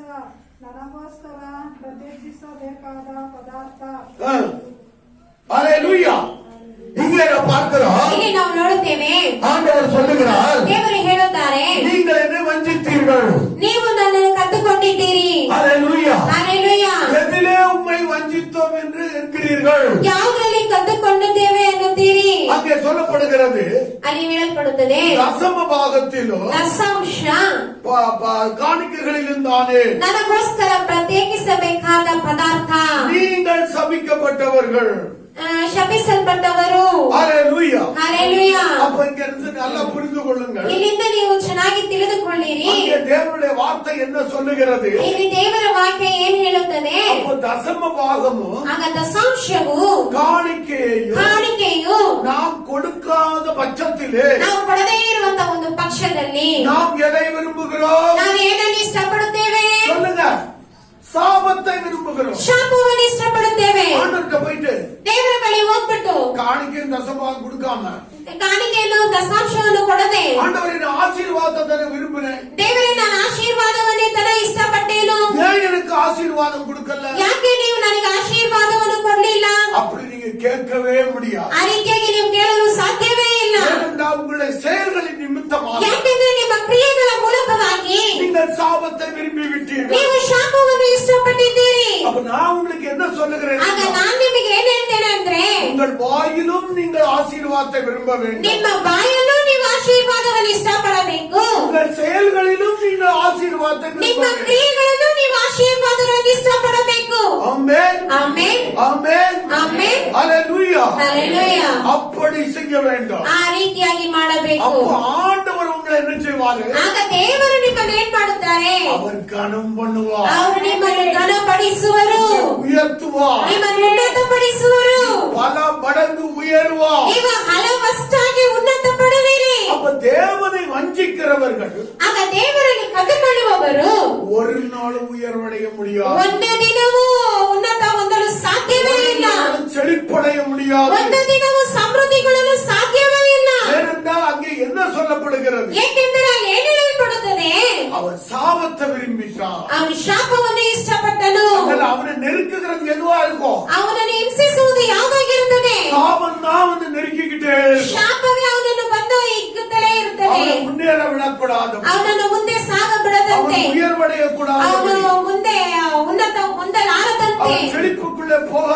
ನನಗೋಸ್ಕರ ಪ್ರತ್ಯೇಕಿಸಬೇಕಾದ ಪದಾರ್ಥ. ஹல்லேலூயா. இங்கே நாம் பார்க்கிறோம், ಇಲ್ಲಿ ನಾವು ನೋಡುತ್ತೇವೆ, ஆண்டவர் சொல்லுகிறார், ದೇವರು ಹೇಳುತ್ತಾರೆ, நீங்கள் என்னை வஞ்சித்தீர்கள். ನೀವು ನನ್ನನ್ನು ಕದ್ದುಕೊಂಡಿದ್ದೀರಿ. ஹல்லேலூயா. ಹಲ್ಲೆಲೂಯಾ. எதிலே உம்மை வஞ்சித்தோம் என்று என்கிறீர்கள். ಯಾವುದರಲ್ಲಿ ಕದ್ದುಕೊಂಡಿದ್ದೇವೆ ಎನ್ನುತ್ತೀರಿ? அங்கே சொல்லப்படுகிறது, ಅಲ್ಲಿ ಹೇಳಲ್ಪಡುತ್ತದೆ, தசம பாகத்திலும் ದಶಾಂಶ காணிக்கைகளிலும் தானே ನನಗೋಸ್ಕರ ಪ್ರತ್ಯೇಕಿಸಬೇಕಾದ ಪದಾರ್ಥ. நீங்கள் சபிக்கப்பட்டவர்கள். ಶಪಿಸಲ್ಪಟ್ಟವರು. ஹல்லேலூயா. ಹಲ್ಲೆಲೂಯಾ. அப்ப இங்க இருந்து நல்லா புரிந்து கொள்ளுங்கள், ಇಲ್ಲಿಂದ ನೀವು ಚೆನ್ನಾಗಿ ತಿಳಿದುಕೊಳ್ಳಿರಿ. அங்கே தேவனுடைய வார்த்தை என்ன சொல்லுகிறது? ಇಲ್ಲಿ ದೇವರ ವಾಕ್ಯ ಏನ್ ಹೇಳುತ್ತದೆ? அப்ப தசம பாகமும் ಆಗ ದಶಾಂಶವು காணிக்கையையும் ಕಾಣಿಕೆಯು நாம் கொடுக்காத பட்சத்திலே ನಾವು ಕೊಡದೇ ಇರುವಂತ ಒಂದು ಪಕ್ಷದಲ್ಲಿ நாம் எதை விரும்புகிறோம்? ನಾವು ಏನನ್ನು ಇಷ್ಟಪಡುತ್ತೇವೆ? சொல்லுங்க. சாபத்தை விரும்புகிறோம். ಶಾಪವನ್ನು ಇಷ್ಟಪಡುತ್ತೇವೆ. ஆண்டவர்கிட்ட போயிட்டு ದೇವರ ಬಳಿ ಹೋಗ್ಬಿಟ್ಟು காணிக்கையும் தசமாக கொடுக்காம, ಕಾಣಿಕೆಯನ್ನು ದಶಾಂಶವನ್ನು ಕೊಡದೆ, ஆண்டவரின் ஆசீர்வாதத்தை விரும்பினேன், ದೇವರೇ ನಾನು ಆಶೀರ್ವಾದವನ್ನೇ ತರ ಇಷ್ಟಪಟ್ಟೇನು, ஏன் எனக்கு ஆசீர்வாதம் கொடுக்கல? ಯಾಕೆ ನೀವು ನನಗೆ ಆಶೀರ್ವಾದವನ್ನು ಕೊಡ್ಲಿಲ್ಲ? அப்படி நீங்க கேட்கவே முடியாது. ಆ ರೀತಿಯಾಗಿ ನೀವು ಕೇಳಲು ಸಾಧ್ಯವೇ ಇಲ್ಲ. ஏனென்றால் உங்களுடைய செயல்களின் நிமித்தமாக ಯಾಕೆಂದ್ರೆ ನಿಮ್ಮ ಕ್ರಿಯೆಗಳ ಮೂಲಕವಾಗಿ நீங்கள் சாபத்தை விரும்பி விட்டீர்கள். ನೀವು ಶಾಪವನ್ನು ಇಷ್ಟಪಟ್ಟಿದ್ದೀರಿ. அப்ப நான் உங்களுக்கு என்ன சொல்லுகிறேன்? ಆಗ ನಾನ್ ನಿಮಗೆ ಏನ್ ಹೇಳ್ತೇನೆ ಅಂದ್ರೆ, உங்கள் வாயிலும் நீங்கள் ஆசீர்வாதத்தை விரும்ப வேண்டும், ನಿಮ್ಮ ಬಾಯಲ್ಲೂ ನೀವು ಆಶೀರ್ವಾದವನ್ನು ಇಷ್ಟಪಡಬೇಕು, உங்கள் செயல்களிலும் நீங்கள் ஆசீர்வாதத்தை ನಿಮ್ಮ விரும்ப வேண்டும். ಕ್ರಿಯೆಗಳಲ್ಲೂ ನೀವು ಆಶೀರ್ವಾದವನ್ನು ಇಷ್ಟಪಡಬೇಕು. ஆமென். ಆಮೆನ್. ஆமென். ಆಮೆನ್. ஹல்லேலூயா. ಹಲ್ಲೆಲೂಯಾ. அப்படி செய்ய வேண்டும். ಆ ರೀತಿಯಾಗಿ ಮಾಡಬೇಕು. அப்போ ஆண்டவர் உங்களை என்ன செய்வாரு? ಆಗ ದೇವರು ನಿಮ್ಮನ್ನು ಏನ್ ಮಾಡುತ್ತಾರೆ? அவர் கனம் பண்ணுவார், ಅವರು ನಿಮ್ಮನ್ನು ಘನಪಡಿಸುವರು, உயர்த்துவார், ನಿಮ್ಮನ್ನು ಉನ್ನತಪಡಿಸುವರು, பல மடங்கு உயர்வார். ನೀವು ಹಲವಷ್ಟಾಗಿ ಉನ್ನತ ಪಡುವಿರಿ. அப்ப தேவனை வஞ்சிக்கிறவர்கள் ಆಗ ದೇವರಲ್ಲಿ ಕದ್ದುಕೊಳ್ಳುವವರು ஒரு நாள் உயர்வடைய முடியாது, ಒಂದು ದಿನವೂ ಉನ್ನತ ಹೊಂದಲು ಸಾಧ್ಯವೇ ಇಲ್ಲ, செழிப்படைய முடியாது. ಒಂದು ದಿನವೂ ಸಮೃದ್ಧಿಗೊಳ್ಳಲು ಸಾಧ್ಯವೇ ಇಲ್ಲ. ஏனென்றால் அங்கே என்ன சொல்லப்படுகிறது? ಏಕೆಂದರೆ ಅಲ್ಲಿ ಏನು ಹೇಳಲ್ಪಡುತ್ತದೆ? அவன் சாபத்தை விரும்பிட்டான். ಅವನು ಶಾಪವನ್ನು ಇಷ್ಟಪಟ್ಟನು. அதனால அவனை நெருக்குகிறது எதுவா இருக்கும்? ಅವನನ್ನು ಹಿಂಸಿಸುವುದು ಯಾವಾಗಿರುತ್ತದೆ? சாபம் தான் வந்து நெருக்கிக்கிட்டே இருக்கும். ಶಾಪವೇ ಅವನನ್ನು ಬಂದು ಹಿಗ್ಗುತ್ತಲೇ ಇರುತ್ತದೆ. அவனை முன்னேற விடக்கூடாது, ಅವನನ್ನು ಮುಂದೆ அவன் ಸಾಗಬಿಡದಂತೆ, உயர்வடைய கூடாது, ಅವನು ಮುಂದೆ ಉನ್ನತ ಹೊಂದಲಾರದಂತೆ, அவன் செழிப்புக்குள்ளே ಅವನು போக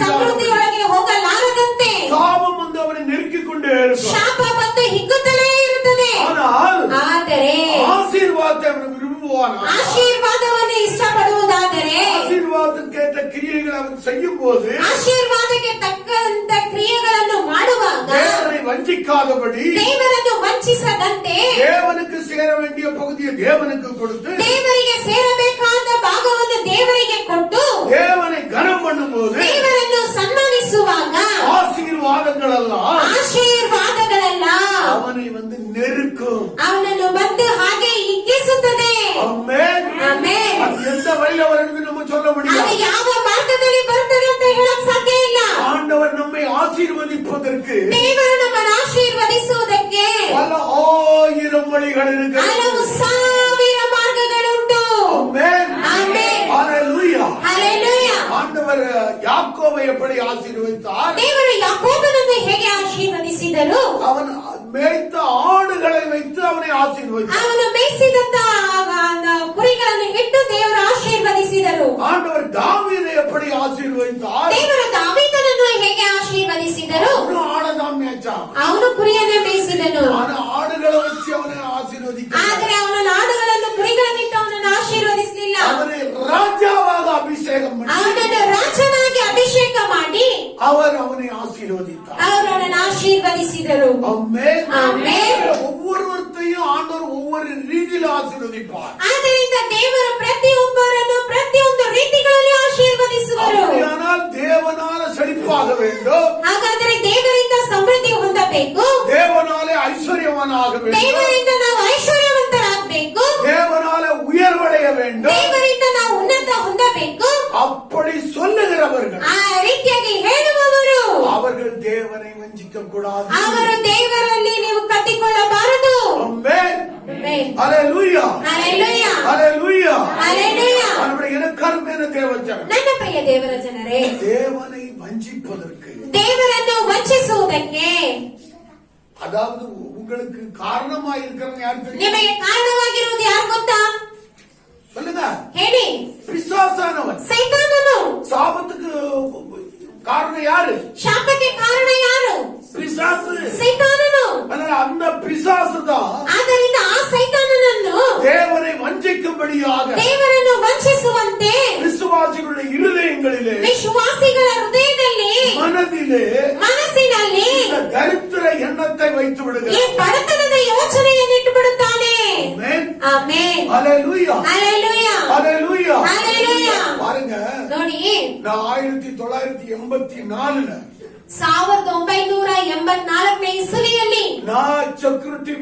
ಸಮೃದ್ಧಿಯೊಳಗೆ ಹೋಗಲಾರದಂತೆ சாபம் வந்து அவனை நெருக்கிக் கொண்டே இருக்கும். ಶಾಪ ಬಂದು ಹಿಗ್ಗುತ್ತಲೇ ಇರುತ್ತದೆ. ஆனால் ಆದರೆ ஆசீர்வாதத்தை அவன் விரும்புவான். ಆಶೀರ್ವಾದವನ್ನು ಇಷ್ಟಪಡುವುದಾದರೆ, ஆசீர்வாதத்துக்கேற்ற கிரியைகளை அவன் செய்யும் போது ಆಶೀರ್ವಾದಕ್ಕೆ ತಕ್ಕಂತ ಕ್ರಿಯೆಗಳನ್ನು ಮಾಡುವಾಗ தேவனை வஞ்சிக்காதபடி ದೇವರನ್ನು ವಂಚಿಸದಂತೆ, தேவனுக்கு சேர வேண்டிய பகுதியை தேவனுக்கு கொடுத்து ದೇವರಿಗೆ ಸೇರಬೇಕಾದ ಭಾಗವನ್ನು ದೇವರಿಗೆ ಕೊಟ್ಟು தேவனை கனம் பண்ணும்போது ದೇವರನ್ನು ಸನ್ಮಾನಿಸುವಾಗ ஆசீர்வாதங்களெல்லாம் ಆಶೀರ್ವಾದಗಳೆಲ್ಲ அவனை வந்து நெருக்கும். ಅವನನ್ನು ಬಂದು ಹಾಗೆ ಹಿಗ್ಗಿಸುತ್ತದೆ. ஆமென். ಆಮೆನ್. அது எந்த வழியில வருது நம்ம சொல்ல ಅದು முடியாது. ಯಾವ ಮಾರ್ಗದಲ್ಲಿ ಬರುತ್ತದೆ ಅಂತ ಹೇಳಕ್ ಸಾಧ್ಯ ಇಲ್ಲ. ஆண்டவர் நம்மை ஆசீர்வதிப்பதற்கு ದೇವರು ನಮ್ಮನ್ನು ಆಶೀರ್ವದಿಸುವುದಕ್ಕೆ பல ஆயிரம் வழிகள் இருக்கு. ಹಲವು ಸಾವಿರ ಮಾರ್ಗಗಳುಂಟು. ஆமென். ಆಮೆನ್. ஹல்லேலூயா. ಹಲ್ಲೆಲೂಯಾ. ஆண்டவர் யாக்கோபை எப்படி ஆசீர்வதித்தார்? ದೇವರು ಯಾಕೋಬನನ್ನು ಹೇಗೆ ಆಶೀರ್ವದಿಸಿದರು? அவன் மேய்த்த ஆடுகளை வைத்து அவனை ஆசீர்வதித்தார். ಅವನು ಮೇಯಿಸಿದಂತ ಕುರಿಗಳನ್ನು ಇಟ್ಟು ದೇವರು ಆಶೀರ್ವದಿಸಿದರು. ஆண்டவர் தாவீதை எப்படி ஆசீர்வதித்தார்? ದೇವರು ದಾವೀದನನ್ನು ಹೇಗೆ ಆಶೀರ್ವದಿಸಿದರು? அவனும் ஆடதான் மேய்ச்சான். ಅವನು ಕುರಿಯನ್ನೇ ಮೇಯಿಸಿದನು. ஆனா ஆடுகளை வச்சு அவனை ஆசீர்வதிக்க ಆದರೆ ಅವನ ನಾಡುಗಳನ್ನು ಕುರಿಗಳನ್ನಿಟ್ಟು ಅವನನ್ನು ಆಶೀರ್ವದಿಸಲಿಲ್ಲ. அவனை ராஜாவாக அபிஷேகம் பண்ணி ಅವನನ್ನು ರಾಜನಾಗಿ ಅಭಿಷೇಕ ಮಾಡಿ அவர் அவனை ஆசீர்வதித்தார். ಅವರನ್ನು ಆಶೀರ್ವದಿಸಿದರು. ஆமென். ஆமென். ஒவ்வொருவரையும் ஆண்டவர் ஒவ்வொரு ரீதியில் ஆசீர்வதிப்பார். ಆದ್ದರಿಂದ ದೇವರು ಪ್ರತಿಯೊಬ್ಬರನ್ನು ಪ್ರತಿಯೊಂದು ರೀತಿಗಳಲ್ಲಿ ಆಶೀರ್ವದಿಸುವರು. அப்படியானால் தேவனால செழிப்பாக வேண்டும், ಹಾಗಾದರೆ ದೇವರಿಂದ ಸಮೃದ್ಧಿ ಹೊಂದಬೇಕು, தேவனாலே ஐஸ்வர்யவானாக வேண்டும், ದೇವರಿಂದ ನಾವು ಐಶ್ವರ್ಯವಂತರಾಗಬೇಕು, தேவனால உயர்வடைய வேண்டும். ದೇವರಿಂದ ನಾವು ಉನ್ನತ ಹೊಂದಬೇಕು. அப்படி சொல்லுகிறவர்கள் ಆ ವಂಚಿக்க ಕೂಡದು. ಅವರು ದೇವರಲ್ಲಿ ನೀವು ಕಟ್ಟಿಕೊಳ್ಳಬಾರದು. ಆಮೆನ್. ಆಮೆನ್. ஹalleluya. ஹalleluya. ஹalleluya. ஹalleluya. அவருடைய எனக்கருமையான தேவஜனம். ನನ್ನ ಪ್ರಿಯ ದೇವರ ಜನರೇ, தேவனை வஞ்சிப்பதற்கு, ದೇವರನ್ನು ವಂಚಿಸುವುದಕ್ಕೆ, அதாவது உங்களுக்கு காரணமா இருக்கிறவங்க யாரு தெரியும்? ನಿಮಗೆ ಕಾರಣವಾಗಿರುವುದು ಯಾರು ಗೊತ್ತಾ? சொல்லுங்க. ಹೇಳಿ. பிசாசானவன். ಸೈತಾನನು. சாபத்துக்கு காரணம் யாரு? ಶಾಪಕ್ಕೆ ಕಾರಣ ಯಾರು? பிசாசு. ಸೈತಾನನು. அதனால அந்த பிசாசு தான் ಆದ್ದರಿಂದ ಆ ಸೈತಾನನನ್ನು தேவனை வஞ்சிக்கும்படியாக ದೇವರನ್ನು ವಂಚಿಸುವಂತೆ விசுவாசிகளுடைய இருதயங்களிலே, ವಿಶ್ವಾಸಿಗಳ ಹೃದಯದಲ್ಲಿ, மனதிலே ಮನಸ್ಸಿನಲ್ಲಿ இந்த தரித்திர எண்ணத்தை வைத்து ಈ விடுகிறார். ಬಡತನದ ಯೋಚನೆಯನ್ನು ಇಟ್ಟುಬಿಡುತ್ತಾನೆ. ஆமென். ಆಮೆನ್. ஹalleluya. ಹalleluya. ஹalleluya. ಹalleluya. பாருங்க, ನೋಡಿ, நான் 1984 1984ನೇ ಇಸವಿಯಲ್ಲಿ நான் செக்யூரிட்டி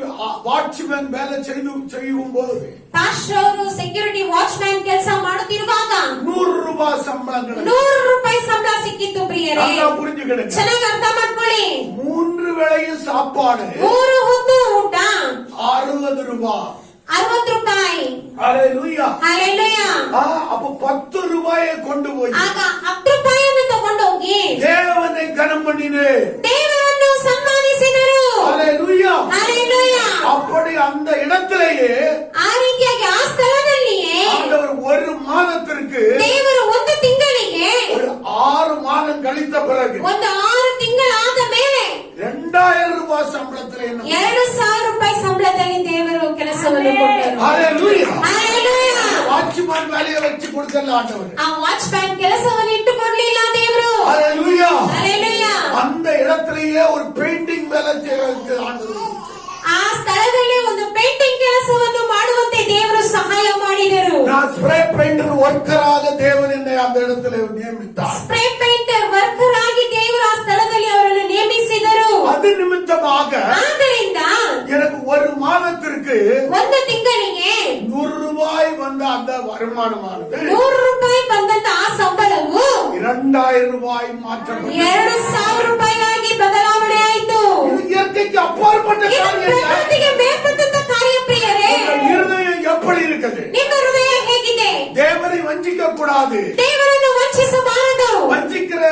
வாட்ச்மேன் வேலை செய்யும் போது ಪಾಸ್ಟರ್ ಅವರು ಸೆಕ್ಯೂರಿಟಿ ವಾಚ್ಮ್ಯಾನ್ ಕೆಲಸ ಮಾಡುತ್ತಿರುವಾಗ 100 ರೂಪಾಯಿ ಸಂಬಳಗಳು 100 ರೂಪಾಯಿ ಸಂಬಳ ಸಿಕ್ಕಿತ್ತು. ಪ್ರಿಯರೇ, நல்லா புரிஞ்சுக்கிடுங்க. ಚೆನ್ನಾಗಿ ಅರ್ಥ ಮಾಡ್ಕೊಳ್ಳಿ. 3 வேளையும் சாப்பாடு 3 ಹೊತ್ತು ಊಟ 60 ரூபாய். 60 ರೂಪಾಯಿ. ஹalleluya. ಹalleluya. அப்ப 10 ரூபாயை கொண்டு போய் ಆಗ 10 ರೂಪಾಯಿಯನ್ನು ತಗೊಂಡೋಗಿ தேவனை கனம் பண்ணினே. ದೇವರನ್ನು ಸನ್ಮಾನಿಸಿದರು. ஹalleluya. ಹalleluya. அப்படி அந்த இடத்திலேயே ಆ ರೀತಿಯಾಗಿ ಆ ಸ್ಥಳದಲ್ಲಿಯೇ ஆண்டவர் ஒரு மாதத்திற்கு ದೇವರು ಒಂದು ತಿಂಗಳಿಗೆ, ஒரு 6 மாதம் கழித்த பிறகு ಒಂದು 6 ತಿಂಗಳಾದ ಮೇಲೆ 2000 ರೂಪಾಯಿ ಸಂಬಳத்தில் என்ன 2000 ರೂಪಾಯಿ ಸಂಬಳದಲ್ಲಿ ದೇವರು ಕೆಲಸವನ್ನು ಕೊಟ್ಟರು. ஹalleluya. ಹalleluya. வாட்ச்மேன் வேலையை வச்சு கொடுக்கல ஆண்டவர். ಆ ವಾಚ್ಮ್ಯಾನ್ ಕೆಲಸವನ್ನು ಇಟ್ಟುಕೊಡ್ಲಿಲ್ಲ ದೇವರು. ஹalleluya. ಹalleluya. அந்த இடத்திலேயே ஒரு பெயிண்டிங் வேலை செய்யறதுக்கு ஆண்டவர் ಆ ಸ್ಥಳದಲ್ಲಿ ಒಂದು ಪೇಂಟಿಂಗ್ ಕೆಲಸವನ್ನು ಮಾಡುವಂತೆ ದೇವರು ಸಹಾಯ ಮಾಡಿದರು. நான் ஸ்ப்ரே பெயிண்டர் ஒர்க்கராக தேவன் என்னை அந்த இடத்துல நியமித்தார். ಸ್ಪ್ರೇ ಪೇಂಟರ್ ವರ್ಕರ್ ಆಗಿ ದೇವರು ಆ ಸ್ಥಳದಲ್ಲಿ ಅವರನ್ನು ನೇಮಿಸಿದರು. அது நிமித்தமாக ಆದ್ದರಿಂದ எனக்கு ஒரு மாதத்திற்கு ಒಂದು ತಿಂಗಳಿಗೆ 100 ரூபாய் வந்த அந்த வருமானமானது 100 ರೂಪಾಯಿ ಬಂದಂತ ಆ ಸಂಬಳವು 2000 ரூபாய் மாற்றப்பட்டது. 2000 ರೂಪಾಯಿಗಾಗಿ ಬದಲಾವಣೆ ಆಯಿತು. இது இயற்கைக்கு அப்பாற்பட்ட ಇದು காரியம். ಪ್ರಕೃತಿಗೆ ಬೇರ್ಪಟ್ಟಂತ ಕಾರ್ಯ. ಪ್ರಿಯರೇ, உங்கள் இருதயம் எப்படி இருக்குது? ನಿಮ್ಮ ಹೃದಯ ಹೇಗಿದೆ? தேவனை வஞ்சிக்க கூடாது. ದೇವರನ್ನು ವಂಚಿಸಬಾರದು. வஞ்சிக்கிற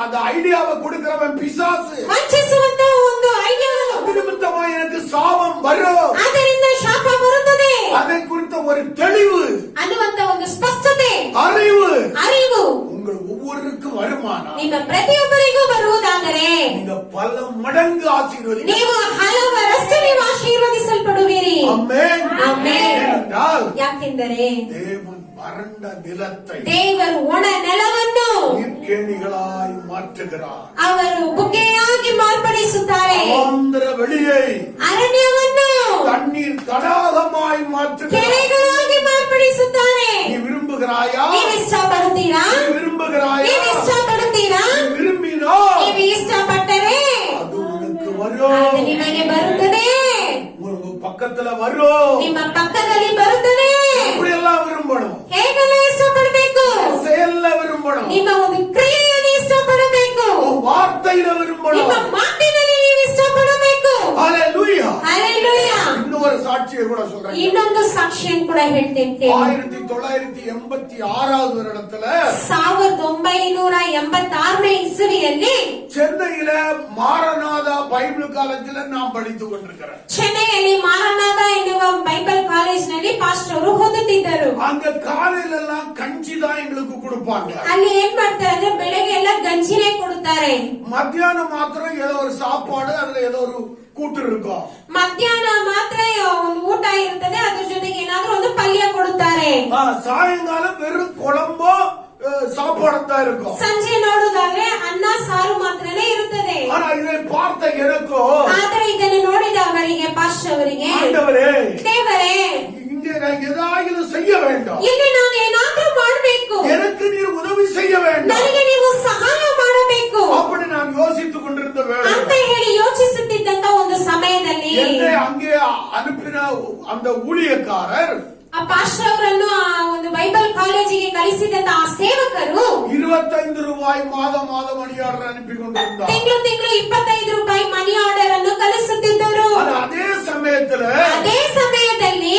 அந்த ஐடியாவை கொடுக்கிறவன் பிசாசு. ವಂಚಿಸುವಂತ ಒಂದು ಐಡಿಯಾವನ್ನು, அது நிமித்தமா எனக்கு சாபம் வரும். ಆದ್ದರಿಂದ ಶಾಪ ಬರುತ್ತದೆ அதை குறித்த ஒரு தெளிவு, ಅನ್ನುವಂತ ಒಂದು ಸ್ಪಷ್ಟತೆ, அறிவு ಅರಿವು உங்கள் ஒவ்வொருக்கும் வருமானம் ನಿಮ್ಮ ಪ್ರತಿಯೊಬ್ಬರಿಗೂ ಬರುವುದಾದರೆ நீங்க பல மடங்கு ஆசீர்வதி. ನೀವು ಹಲವರಷ್ಟು ನೀವು ಆಶೀರ್ವದಿಸಲ್ಪಡುವಿರಿ. ஆமென். ಆಮೆನ್. ஏனென்றால் ಯಾಕೆಂದರೆ தேவன் வறண்ட நிலத்தை ದೇವರು ಒಣ ನೆಲವನ್ನು நீர்க்கேணிகளாய் மாற்றுகிறார். ಅವರು ಬುಗ್ಗೆಯಾಗಿ ಮಾರ್ಪಡಿಸುತ್ತಾರೆ. ஆந்திர வெளியை ಅರಣ್ಯವನ್ನು தண்ணீர் தடாகமாய் மாற்றுகிறார். ಕೆರೆಗಳಾಗಿ ಮಾರ್ಪಡಿಸುತ್ತಾರೆ. நீ விரும்புகிறாயா? ನೀವು ಇಷ್ಟಪಡುತ್ತೀರಾ? நீ விரும்புகிறாயா? ನೀವು ಇಷ್ಟಪಡುತ್ತೀರಾ? நீ விரும்பினா ನೀವು ಇಷ್ಟಪಟ್ಟರೆ அது உனக்கு வரும். ಅದು ನಿಮಗೆ ಬರುತ್ತದೆ. உங்க பக்கத்துல வரும். ನಿಮ್ಮ ಪಕ್ಕದಲ್ಲಿ ಬರುತ್ತದೆ. இப்படி எல்லாம் விரும்பணும். ಹೇಗೆಲ್ಲ ಇಷ್ಟಪಡಬೇಕು? செயல்ல விரும்பணும். ನಿಮ್ಮ ಒಂದು ಕ್ರಿಯೆಯನ್ನು ಇಷ್ಟಪಡಬೇಕು. உன் வார்த்தையில ನಿಮ್ಮ விரும்பணும். ಮಾತಿನಲ್ಲಿ ನೀವು ಇಷ್ಟಪಡಬೇಕು. ஹalleluya. ಹalleluya. இன்னொரு சாட்சியை கூட சொல்றேன். ಇನ್ನೊಂದು ಸಾಕ್ಷಿಯನ್ನು ಕೂಡ ಹೇಳ್ತೇನೆ. 1986 வருடத்துல 1986ನೇ ಇಸವಿಯಲ್ಲಿ சென்னையில மாரநாதா பைபிள் காலேஜ்ல நான் படித்துக் கொண்டிருக்கிறேன். ಚೆನ್ನೈಯಲ್ಲಿ ಮಾರನಾದ ಎನ್ನುವ ಬೈಬಲ್ ಕಾಲೇಜಿನಲ್ಲಿ ಪಾಸ್ಟರ್ ಅವರು ಓದುತ್ತಿದ್ದರು. அங்க காலையில எல்லாம் கஞ்சி தான் எங்களுக்கு கொடுப்பாங்க. ಅಲ್ಲಿ ಏನ್ ಮಾಡ್ತಾರೆ ಅಂದ್ರೆ ಬೆಳಗ್ಗೆ ಎಲ್ಲ ಗಂಜಿನೇ ಕೊಡುತ್ತಾರೆ. மத்தியானம் மாத்திரம் ஏதோ ஒரு சாப்பாடு, அதுல ஏதோ ஒரு கூட்டு இருக்கும். ಮಧ್ಯಾಹ್ನ ಮಾತ್ರ ಒಂದು ಊಟ ಇರ್ತದೆ, ಅದ್ರ ಜೊತೆಗೆ ಏನಾದ್ರೂ ಒಂದು ಪಲ್ಯ ಕೊಡುತ್ತಾರೆ. சாயங்காலம் வெறும் குழம்போ சாப்பாடுதான் இருக்கும். ಸಂಜೆ ನೋಡುದಾದ್ರೆ ಅನ್ನ ಸಾರು ಮಾತ್ರನೇ ಇರುತ್ತದೆ. ஆனா இதை பார்த்த எனக்கோ, ಆದರೆ ಇದನ್ನು ನೋಡಿದ ಅವರಿಗೆ, ಪಾಸ್ಟರ್ ಅವರಿಗೆ, ஆண்டவரே, ದೇವರೇ, இங்கே நான் ஏதாவது செய்ய வேண்டும். ಇಲ್ಲಿ ನಾನು ಏನಾದ್ರೂ ಮಾಡಬೇಕು. எனக்கு நீர் உதவி செய்ய வேண்டும். ನನಗೆ ನೀವು ಸಹಾಯ ಮಾಡಬೇಕು அப்படி நான் யோசித்துக் கொண்டிருந்த வேளை ಅಂತ ಹೇಳಿ ಯೋಚಿಸುತ್ತಿದ್ದಂತ ಒಂದು ಸಮಯದಲ್ಲಿ என்னை அங்கே அனுப்பின அந்த ஊழியக்காரர், ಆ ಆ ಪಾಸ್ಟರ್ ಅವರನ್ನು ಆ ಒಂದು ಬೈಬಲ್ ಕಾಲೇಜಿಗೆ ಕಳಿಸಿದಂತ ಆ ಸೇವಕರು 25 ரூபாய் மாதம் மணி ஆர்டர் அனுப்பி கொண்டிருந்தார். ತಿಂಗಳು 25 ರೂಪಾಯಿ ಮನಿ ಆರ್ಡರ್ ಅನ್ನು ಕಳಿಸುತ್ತಿದ್ದರು. ஆனா அதே ಸಮಯದಲ್ಲಿ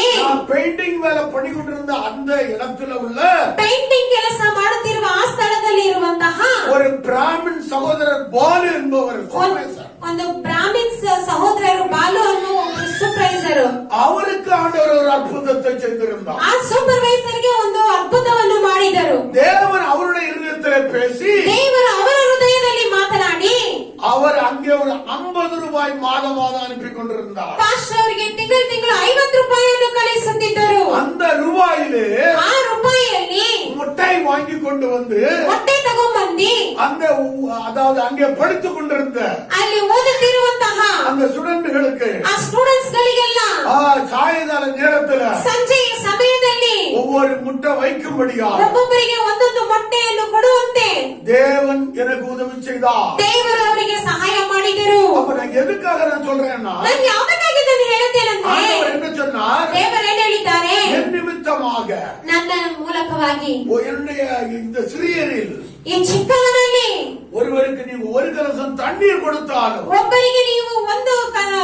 பெயிண்டிங் வேலை பண்ணிக்கொண்டிருந்த அந்த இடத்துல உள்ள ಪೇಂಟಿಂಗ್ ಕೆಲಸ ಮಾಡುತ್ತಿರುವ ಆ ಸ್ಥಳದಲ್ಲಿ ಇರುವಂತಹ ஒரு பிராமின் சகோதரர் பாலு என்பவர் ಒಂದು ಬ್ರಾಹ್ಮಿನ್ಸ್ ಸಹೋದರರು ಬಾಲು ಅನ್ನೋ ಸೂಪರ್ವೈಸರ್, அவருக்கு ஆண்டவர் ஒரு அற்புதத்தை செய்திருந்தார். ಆ ಸೂಪರ್ವೈಸರ್ಗೆ ಒಂದು ಅದ್ಭುತವನ್ನು ಮಾಡಿದರು. தேவன் அவருடைய இருதயத்திலே பேசி ದೇವರು ಅವರ ಹೃದಯದಲ್ಲಿ ಮಾತನಾಡಿ அவர் அங்கே ஒரு 50 ரூபாய் மாதம் அனுப்பி கொண்டிருந்தார். ಪಾಸ್ಟರ್ ಅವರಿಗೆ ತಿಂಗಳು 50 ರೂಪಾಯಿಯನ್ನು ಕಳಿಸುತ್ತಿದ್ದರು. அந்த ரூபாயிலே ಆ ರೂಪಾಯಿಯಲ್ಲಿ முட்டை வாங்கி கொண்டு வந்து ಮೊಟ್ಟೆ ತಗೊಂಡ್ಬಂದಿ அந்த அதாவது அங்கே படித்துக் கொண்டிருந்த ಅಲ್ಲಿ ಓದುತ್ತಿರುವಂತಹ அந்த ಸ್ಟೂಡೆಂಟ್களுக்கு ಆ ಸ್ಟೂಡೆಂಟ್ಸ್ ಗಳಿಗೆಲ್ಲ சாயங்கால நேரத்துல ಸಂಜೆಯ ಸಮಯದಲ್ಲಿ ஒவ்வொரு முட்டை வைக்கும்படியாக ಒಬ್ಬೊಬ್ಬರಿಗೆ ಒಂದೊಂದು ಮೊಟ್ಟೆಯನ್ನು ಕೊಡುವಂತೆ தேவன் எனக்கு உதவி செய்தார். ದೇವರು ಅವರಿಗೆ ಸಹಾಯ ಮಾಡಿದರು. அப்ப நான் எதுக்காக நான் சொல்றேன்னா ನಾನು ಯಾವುದಕ್ಕಾಗಿ ಇದನ್ನು ಹೇಳುತ್ತೇನೆಂದ್ರೆ ஆண்டவர் என்ன சொன்னார், ದೇವರು ಏನು ಹೇಳಿದ್ದಾರೆ, என் நிமித்தமாக ನನ್ನ ಮೂಲಕವಾಗಿ என்னுடைய இந்த சிறியரில் ಈ ಚಿಕ್ಕವನಲ್ಲಿ ஒருவருக்கு நீங்க ஒரு கலசம் தண்ணீர் கொடுத்தாலும் ಒಬ್ಬರಿಗೆ ನೀವು ಒಂದು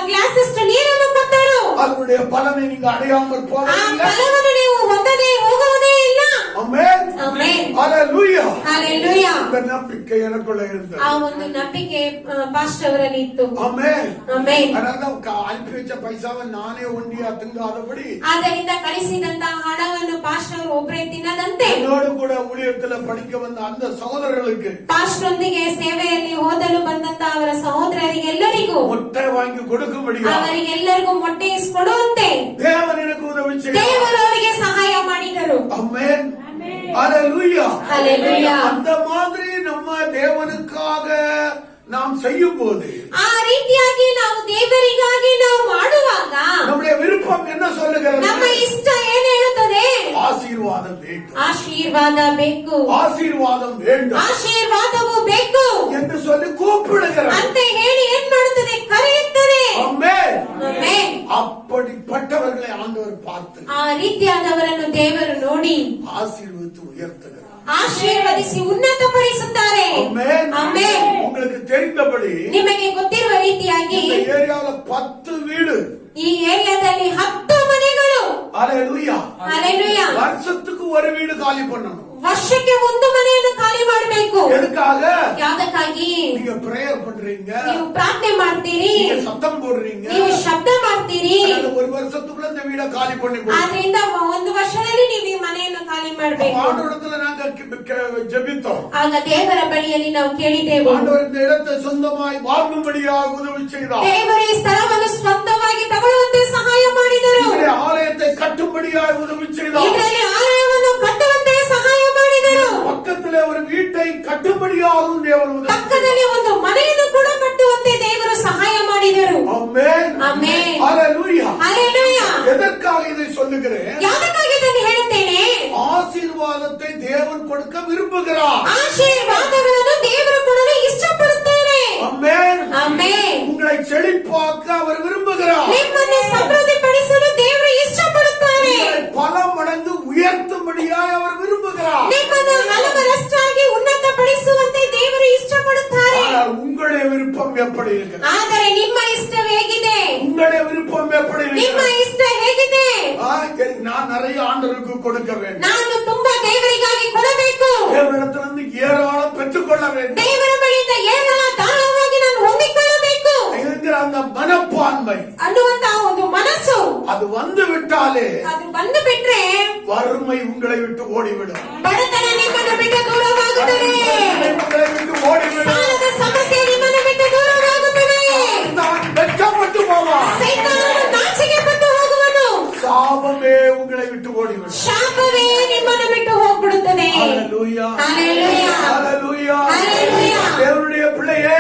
ಗ್ಲಾಸ್ ಅಷ್ಟು ನೀರನ್ನು ಕೊಟ್ಟರು அதனுடைய பலனை நீங்க அடையாமல் ಆ போவதில்லை. ಫಲವನ್ನು ನೀವು ಹೊಂದದೆ ಹೋಗುವುದೇ ಇಲ್ಲ. ஆமென். ಆಮೆನ್. ஹalleluya. ಹಲ್ಲೆಲೂಯಾ. இந்த நம்பிக்கை எனக்குள்ள இருந்தது. ಆ ಒಂದು ನಂಬಿಕೆ ಪಾಸ್ಟರ್ ಅವರಲ್ಲಿ ಇತ್ತು. ஆமென். ಆಮೆನ್. அதனால அனுப்பி வச்ச பைசாவை நானே ஒண்டியா திங்காதபடி ಆದ್ದರಿಂದ ಕಳಿಸಿದಂತಹ ಹಣವನ್ನು ಪಾಸ್ಟರ್ ಅವರು ಒಬ್ಬರೇ ತಿನ್ನದಂತೆ என்னோடு கூட ஊழியத்துல படிக்க வந்த அந்த சகோதரர்களுக்கு ಪಾಸ್ಟರ್ ಒಂದಿಗೆ ಸೇವೆಯಲ್ಲಿ ಓದಲು ಬಂದಂತಹ ಅವರ ಸಹೋದರರಿಗೆಲ್ಲರಿಗೂ முட்டை வாங்கி கொடுக்கும்படியா ಅವರಿಗೆಲ್ಲರಿಗೂ ಮೊಟ್ಟೆ ಇಸ್ಕೊಡುವಂತೆ தேவன் எனக்கு உதவி செய்தார். ದೇವರು ಅವರಿಗೆ ಸಹಾಯ ಮಾಡಿದರು. ஆமென். ஹalleluya. ಹಲ್ಲೆಲೂಯಾ. அந்த மாதிரி நம்ம தேவனுக்காக நாம் செய்யும் போது ಆ ರೀತಿಯಾಗಿ ನಾವು ದೇವರಿಗಾಗಿ ನಾವು ಮಾಡುವಾಗ நம்முடைய விருப்பம் என்ன சொல்லுகிறது? ನಮ್ಮ ಇಷ್ಟ ಏನ್ ಹೇಳುತ್ತದೆ? ஆசீர்வாதம் வேண்டும், ಆಶೀರ್ವಾದ ಬೇಕು, ஆசீர்வாதம் வேண்டும் ಆಶೀರ್ವಾದವು ಬೇಕು என்று சொல்லி கூப்பிடுகிறது. ಅಂತ ಹೇಳಿ ಏನ್ ಮಾಡುತ್ತದೆ? ಕರೆಯುತ್ತದೆ. ஆமென். ಆಮೆನ್. அப்படிப்பட்டவர்களை ஆண்டவர் பார்த்து ಆ ರೀತಿಯಾದವರನ್ನು ದೇವರು ನೋಡಿ ஆசீர்வதித்து உயர்த்துகிறார். ಆಶೀರ್ವದಿಸಿ ಉನ್ನತಪಡಿಸುತ್ತಾರೆ. ஆமென். ಆಮೆನ್. உங்களுக்கு தெரிந்தபடி ನಿಮಗೆ ಗೊತ್ತಿರುವ ರೀತಿಯಾಗಿ இந்த ஏரியாவுல 10 வீடு, ಈ ಏರಿಯಾದಲ್ಲಿ 10 ಮನೆಗಳು. ஹalleluya, ಹಲ್ಲೆಲೂಯಾ. வருஷத்துக்கு ஒரு வீடு காலி பண்ணணும். ವರ್ಷಕ್ಕೆ ಒಂದು ಮನೆಯನ್ನು ಖಾಲಿ ಮಾಡಬೇಕು. எதுக்காக? ಯಾವ್ದಕ್ಕಾಗಿ? நீங்க பிரேயர் பண்றீங்க, ನೀವು ಪ್ರಾರ್ಥನೆ ಮಾಡ್ತೀರಿ, நீங்க சத்தம் போடுறீங்க, ನೀವು ಶಬ್ದ ಮಾಡ್ತೀರಿ. அதனால ஒரு வருஷத்துக்குள்ள இந்த வீட காலி பண்ணி கொடுங்க. ಆದ್ರಿಂದ ಒಂದು ವರ್ಷದಲ್ಲಿ ನೀವು ಈ ಮನೆಯನ್ನು ಖಾಲಿ ಮಾಡಬೇಕು. ஆண்டவரிடத்துல நாங்க ஜெபித்தோம். ಆಗ ದೇವರ ಬಳಿಯಲ್ಲಿ ನಾವು ಕೇಳಿದೆವು, ஆண்டவர் இந்த இடத்தை சொந்தமாய் வாங்கும்படியாக உதவி செய்தார். ದೇವರು ಈ ಸ್ಥಳವನ್ನು ಸ್ವಂತವಾಗಿ ತಗೊಳ್ಳುವಂತೆ ಸಹಾಯ ಮಾಡಿದರು. இந்த ஆலயத்தை கட்டும்படியாக உதவி செய்தார். ಇದರಲ್ಲಿ ಆಲಯವನ್ನು ಕಟ್ಟುವಂತೆ ಸಹಾಯ ಮಾಡಿದರು. பக்கத்திலே ஒரு வீட்டை கட்டும்படியாகவும் தேவன் உதவி ಪಕ್ಕದಲ್ಲಿ ಒಂದು ಮನೆಯನ್ನು ಕೂಡ ಕಟ್ಟುವಂತೆ ದೇವರು ಸಹಾಯ ಮಾಡಿದರು. ஆமென். ಆಮೆನ್. ஹalleluya. ಹಲ್ಲೆಲೂಯಾ. எதற்காக இதை சொல்லுகிறேன்? ಯಾವ್ದಕ್ಕಾಗಿ ಇದನ್ನು ಹೇಳುತ್ತೇನೆ? ஆசீர்வாதத்தை தேவன் கொடுக்க விரும்புகிறார். ಆಶೀರ್ವಾದಗಳನ್ನು ದೇವರು ಕೊಡಲು ಇಷ್ಟಪಡುತ್ತಾರೆ. ஆமென். ಆಮೆನ್. உங்களை செழிப்பாக்க அவர் விரும்புகிறார். ನಿಮ್ಮನ್ನು ಸಮೃದ್ಧಿಪಡಿಸಲು ದೇವರು ಇಷ್ಟಪಡುತ್ತಾರೆ. உங்களை பல மடங்கு உயர்த்தும்படியாய் அவர் விரும்புகிறார். ನಿಮ್ಮನ್ನು ಹಲವರಷ್ಟಾಗಿ ಉನ್ನತಪಡಿಸುವಂತೆ ದೇವರು ಇಷ್ಟಪಡುತ್ತಾರೆ. ஆனால் உங்களுடைய விருப்பம் எப்படி இருக்கிறது? ಆದರೆ ನಿಮ್ಮ ಇಷ್ಟ ಹೇಗಿದೆ? உங்களுடைய விருப்பம் எப்படி ನಿಮ್ಮ இருக்கிறது? ಇಷ್ಟ ಹೇಗಿದೆ? நான் நிறைய ஆண்டவருக்கு கொடுக்க வேண்டும், ನಾನು ತುಂಬಾ ದೇವರಿಗಾಗಿ ಕೊಡಬೇಕು, தேவனிடத்திலிருந்து ஏராளம் பெற்றுக்கொள்ள வேண்டும் ದೇವರ ಬಳಿಯಿಂದ ಏನೆಲ್ಲ ಧಾರಾಳವಾಗಿ ನಾನು ಹೊಂದಿಕೊಳ್ಳಬೇಕು என்கிற அந்த மனப்பான்மை ಅನ್ನುವಂತಹ ಒಂದು ಮನಸ್ಸು அது வந்து விட்டாலே ಅದು ಬಂದು ಬಿಟ್ರೆ வறுமை உங்களை விட்டு ஓடிவிடும், ಬಡತನ ನಿಮ್ಮನ್ನು ಬಿಟ್ಟು ದೂರವಾಗುತ್ತದೆ, உங்களை விட்டு ஓடிவிடும், ಸಾಲದ ಸಮಸ್ಯೆ ನಿಮ್ಮನ್ನು ಬಿಟ್ಟು ದೂರವಾಗುತ್ತದೆ, தான் வெட்கப்பட்டு போவான், ಸೈತಾನನು ನಾಚಿಕೆ ಪಟ್ಟು ಹೋಗುವನು, சாபமே உங்களை விட்டு ஓடிவிடும். ಶಾಪವೇ ನಿಮ್ಮನ್ನು ಬಿಟ್ಟು ಹೋಗ್ಬಿಡುತ್ತದೆ. ஹalleluya. ஹalleluya. ஹalleluya. ஹalleluya. தேவனுடைய பிள்ளையே,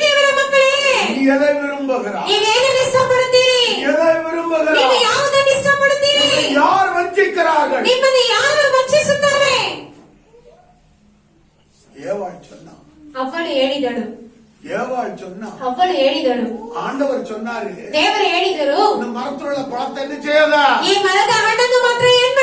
ದೇವರ ಮಕ್ಕಳೇ, நீ எதை விரும்புகிறாய்? ನೀವೇನನ್ನು ಇಷ್ಟಪಡುತ್ತೀರಿ? எதை ನೀವು விரும்புகிறாய்? ಯಾವುದನ್ನು ಇಷ್ಟಪಡುತ್ತೀರಿ? யார் வஞ்சிக்கிறார்கள்? ನಿಮ್ಮನ್ನು ಯಾರು ವಂಚಿಸುತ್ತಾರೆ? ஏவாள் சொன்னா, ಅವಳು ಹೇಳಿದಳು, ஏவாள் சொன்னா, ಅವಳು ಹೇಳಿದಳು, ஆண்டவர் சொன்னாரு, ದೇವರು ಹೇಳಿದರು, இந்த மரத்துல உள்ள பழத்தை என்ன செய்யாத, ಈ ಮರದ ಹಣ್ಣನ್ನು ಮಾತ್ರ ಏನ್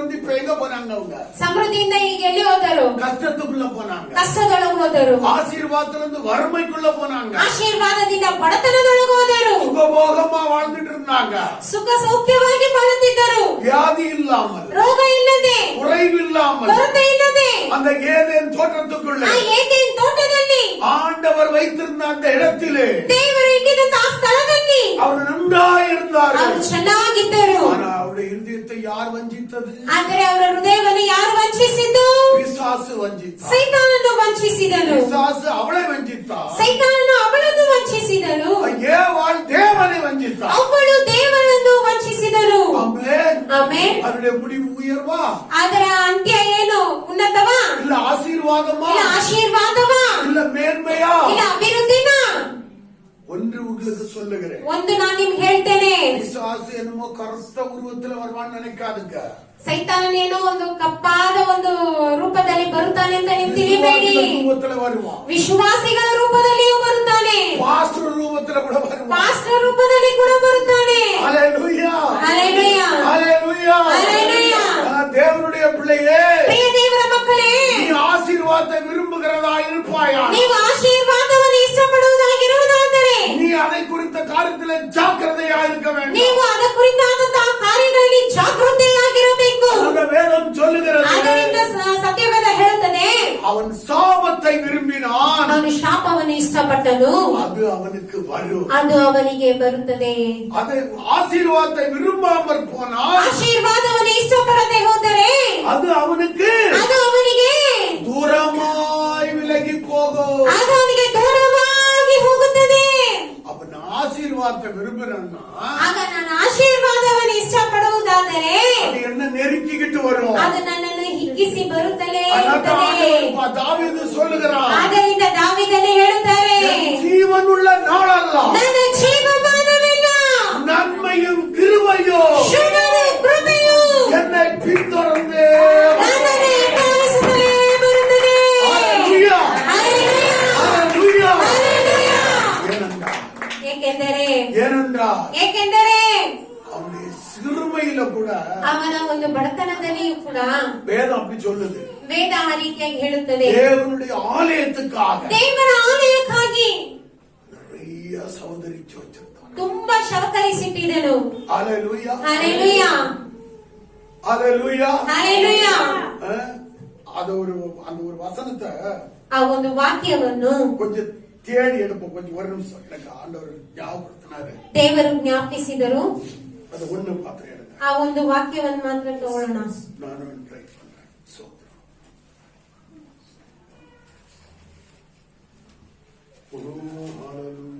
இருந்து இப்ப எங்க போனாங்க? அவங்க ಸಮೃದ್ಧಿಯಿಂದ ಈಗ ಎಲ್ಲಿ ಹೋದರು? கஷ்டத்துக்குள்ள போனாங்க. ಕಷ್ಟದೊಳಗೆ ಹೋದರು. ஆசீர்வாதத்துல இருந்து வறுமைக்குள்ள போனாங்க. ಆಶೀರ್ವಾದದಿಂದ ಬಡತನದೊಳಗೆ ಹೋದರು. சுகபோகமா வாழ்ந்துட்டு இருந்தாங்க. ಸುಖ ಸೌಖ್ಯವಾಗಿ ಬಾಳುತ್ತಿದ್ದರು. வியாதி இல்லாமல், ರೋಗ ಇಲ್ಲದೆ, குறைவு இல்லாமல், ಕೊರತೆ ಇಲ್ಲದೆ அந்த ஏதேன் தோட்டத்துக்குள்ள ಆ ಏದೇನ್ ತೋಟದಲ್ಲಿ ஆண்டவர் வைத்திருந்த அந்த இடத்திலே ದೇವರು ಇಟ್ಟಿದ್ದ ಆ ಸ್ಥಳದಲ್ಲಿ அவர் நன்றாயிருந்தார். ಅವರು ಚೆನ್ನಾಗಿದ್ದರು. ஆனா அவருடைய இருதயத்தை யார் வஞ்சித்தது? ಆದರೆ ಅವರ ಹೃದಯವನ್ನು ಯಾರು ವಂಚಿಸಿದ್ದು? பிசாசு வஞ்சித்தார். ಸೈತಾನನು ವಂಚಿಸಿದನು. பிசாசு அவளை வஞ்சித்தார். ಸೈತಾನನು ಅವಳನ್ನು ವಂಚಿಸಿದನು. ஏவாள் தேவனை வஞ்சித்தார். ಅವಳು ದೇವರನ್ನು ವಂಚಿಸಿದನು. ஆமென். ಆಮೆನ್. அவருடைய முடிவு உயர்வா? ಅದರ ಅಂತ್ಯ ಏನು? ಉನ್ನತವಾ? இல்ல ஆசீர்வாதமா? ಇಲ್ಲ ಆಶೀರ್ವಾದವಾ? இல்ல மேன்மையா? ಇಲ್ಲ ಅಭಿವೃದ್ಧಿನ? ஒன்று உங்களுக்கு சொல்லுகிறேன். ಒಂದು ನಾನು ನಿಮ್ಗೆ ಹೇಳ್ತೇನೆ. பிசாசு என்னமோ கருத்த உருவத்துல வருவான்னு நினைக்காதுங்க. ಸೈತಾನನೇನೋ ಒಂದು ಕಪ್ಪಾದ ಒಂದು ರೂಪದಲ್ಲಿ ಬರುತ್ತಾನೆ ಅಂತ ನೀವು ತಿಳಿಬೇಡಿ. ரூபத்துல வருவான். ವಿಶ್ವಾಸಿಗಳ ರೂಪದಲ್ಲಿಯೂ ಬರುತ್ತಾನೆ. பாஸ்டர் ரூபத்துல கூட வருவான். ಪಾಸ್ಟರ್ ರೂಪದಲ್ಲಿ ಕೂಡ ಬರುತ್ತಾನೆ. ஹalleluya, ஹalleluya, ஹalleluya, ஹalleluya. தேவனுடைய பிள்ளையே, ಪ್ರಿಯ ದೇವರ ಮಕ್ಕಳೇ, நீ ஆசீர்வாதத்தை விரும்புகிறதா இருப்பாயா? ನೀವು ಆಶೀರ್ವಾದವನ್ನು ಇಷ್ಟಪಡುವುದಾಗಿರುವುದಾದರೆ நீ அதை குறித்த காரியத்தில் ஜாக்கிரதையா இருக்க வேண்டும். ನೀವು ಅದ ಕುರಿತಾದಂತಹ ಕಾರ್ಯಗಳಲ್ಲಿ ಜಾಗೃತೆಯಾಗಿರಬೇಕು. அந்த வேதம் சொல்லுகிறது, ಆದ್ದರಿಂದ ಸತ್ಯವೇದ ಹೇಳುತ್ತದೆ, அவன் சாபத்தை விரும்பினான், ಅವನು ಶಾಪವನ್ನು ಇಷ್ಟಪಟ್ಟನು, அது அவனுக்கு வரும். ಅದು ಅವನಿಗೆ ಬರುತ್ತದೆ. அது ஆசீர்வாதத்தை விரும்பாமல் போனால், ಆಶೀರ್ವಾದವನ್ನು ಇಷ್ಟಪಡದೆ ಹೋದರೆ அது அவனுக்கு ಅದು ಅವನಿಗೆ தூரமாய் விலகி போகும். ಅದು ಅವನಿಗೆ ದೂರವಾಗಿ ಹೋಗುತ್ತದೆ. அப்ப நான் ஆசீர்வாதத்தை விரும்பினா ಆಗ ನಾನು ಆಶೀರ್ವಾದವನ್ನು ಇಷ್ಟಪಡುವುದಾದರೆ அது என்ன நெருக்கிக்கிட்டு வரும். ಅದು ನನ್ನನ್ನು ಹಿಗ್ಗಿಸಿ ಬರುತ್ತಲೇ அதான் ಇರುತ್ತದೆ. தாவீது சொல்லுகிறான், ಆದ್ದರಿಂದ ದಾವೀದನು ಹೇಳುತ್ತಾರೆ, என் ஜீவனுள்ள நாளல்ல, ನನ್ನ ಜೀವಮಾನವೆಲ್ಲ நன்மையும் கிருபையும் ಶುಭವೂ ಕೃಪೆಯೂ என்னை பின்தொடர்ந்தே ನನ್ನನ್ನು ಹಿಂಬಾಲಿಸುತ್ತಲೇ ಬರುತ್ತದೆ. ஹalleluya, ಹಲ್ಲೆಲೂಯಾ, ஹalleluya. ಹಲ್ಲೆಲೂಯಾ. ஏனென்றால் ಏಕೆಂದರೆ அவனுடைய சிறுமையில கூட ಅವನ ಒಂದು ಬಡತನದಲ್ಲಿಯೂ ಕೂಡ வேதம் அப்படி சொல்லுது, ವೇದ ಆ ರೀತಿಯಾಗಿ ಹೇಳುತ್ತದೆ, தேவனுடைய ஆலயத்துக்காக ದೇವರ ಆಲಯಕ್ಕಾಗಿ நிறைய சௌதரிச்சு வச்சிருந்தான். ತುಂಬಾ ಶವಕರಿಸಿಟ್ಟಿದನು. ஹalleluya, ಹಲ್ಲೆಲೂಯಾ, ஹalleluya. ಹಲ್ಲೆಲೂಯಾ. அது அந்த ஒரு வசனத்தை ಆ ಒಂದು ವಾಕ್ಯವನ್ನು கொஞ்சம் தேடி எடுப்போம். கொஞ்சம் ஒரு நிமிஷம், எனக்கு ஆண்டவர் ஞாபகப்படுத்தினாரு. ದೇವರು ಜ್ಞಾಪಿಸಿದರು. அது ஒண்ணு பாத்திரம் எடுங்க. ಆ ಒಂದು ವಾಕ್ಯವನ್ನು ಮಾತ್ರ ತಗೊಳ್ಳೋಣ. நானும் ட்ரை பண்றேன். சோத்திரம். ஓ ஹalleluya.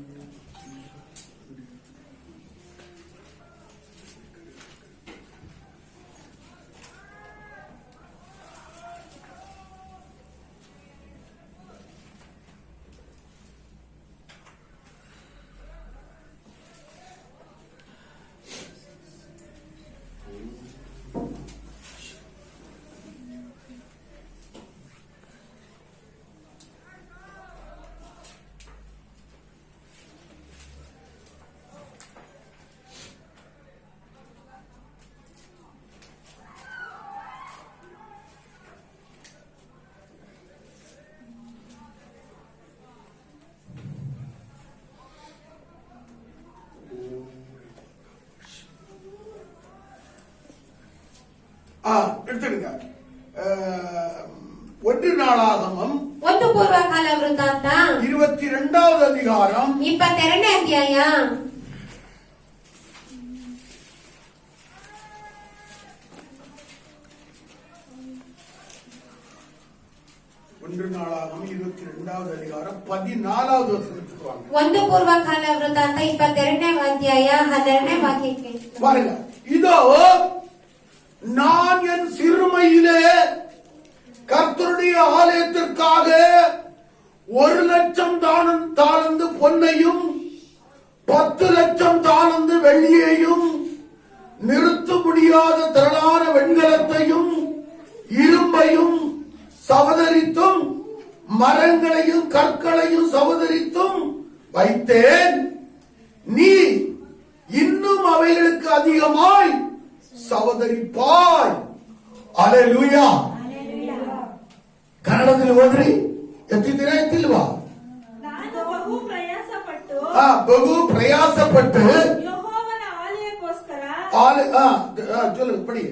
எடுத்துடுங்க. 1 நாளாகமம் 1 ಪೂರ್ವಕಾಲ ವೃತ್ತಾಂತ 22வது அதிகாரம் 22ನೇ ಅಧ್ಯಾಯ 1 நாளாகமம் 22வது அதிகாரம் 14வது வசனத்துக்கு வாங்க. 1 ಪೂರ್ವಕಾಲ ವೃತ್ತಾಂತ 22ನೇ ಅಧ್ಯಾಯ 12ನೇ ವಾಕ್ಯಕ್ಕೆ பாருங்க. இதோ நான் என் சிறுமையிலே கர்த்தருடைய ஆலயத்திற்காக 1,00,000 தாலந்து பொன்னையும் 10,00,000 தாலந்து வெள்ளியையும் நிறுத்த முடியாத திரளான வெண்கலத்தையும் இரும்பையும் சவதரித்தும் மரங்களையும் கற்களையும் சவதரித்தும் வைத்தேன். நீ இன்னும் அவைகளுக்கு அதிகமாய் சவதரிப்பாய். ಅಲೆಲೂಯಾ. ಕನ್ನಡದಲ್ಲಿ ಓದ್ರಿ, ಎತ್ತಿದ್ದೀರಾ ಎತ್ತಿಲ್ವಾ? ನಾನು ಬಹು ಪ್ರಯಾಸಪಟ್ಟು ಬಹು ಪ್ರಯಾಸಪಟ್ಟು ಯೆಹೋವನ ಆಲಯಕ್ಕೋಸ್ಕರ ಪಡಿ.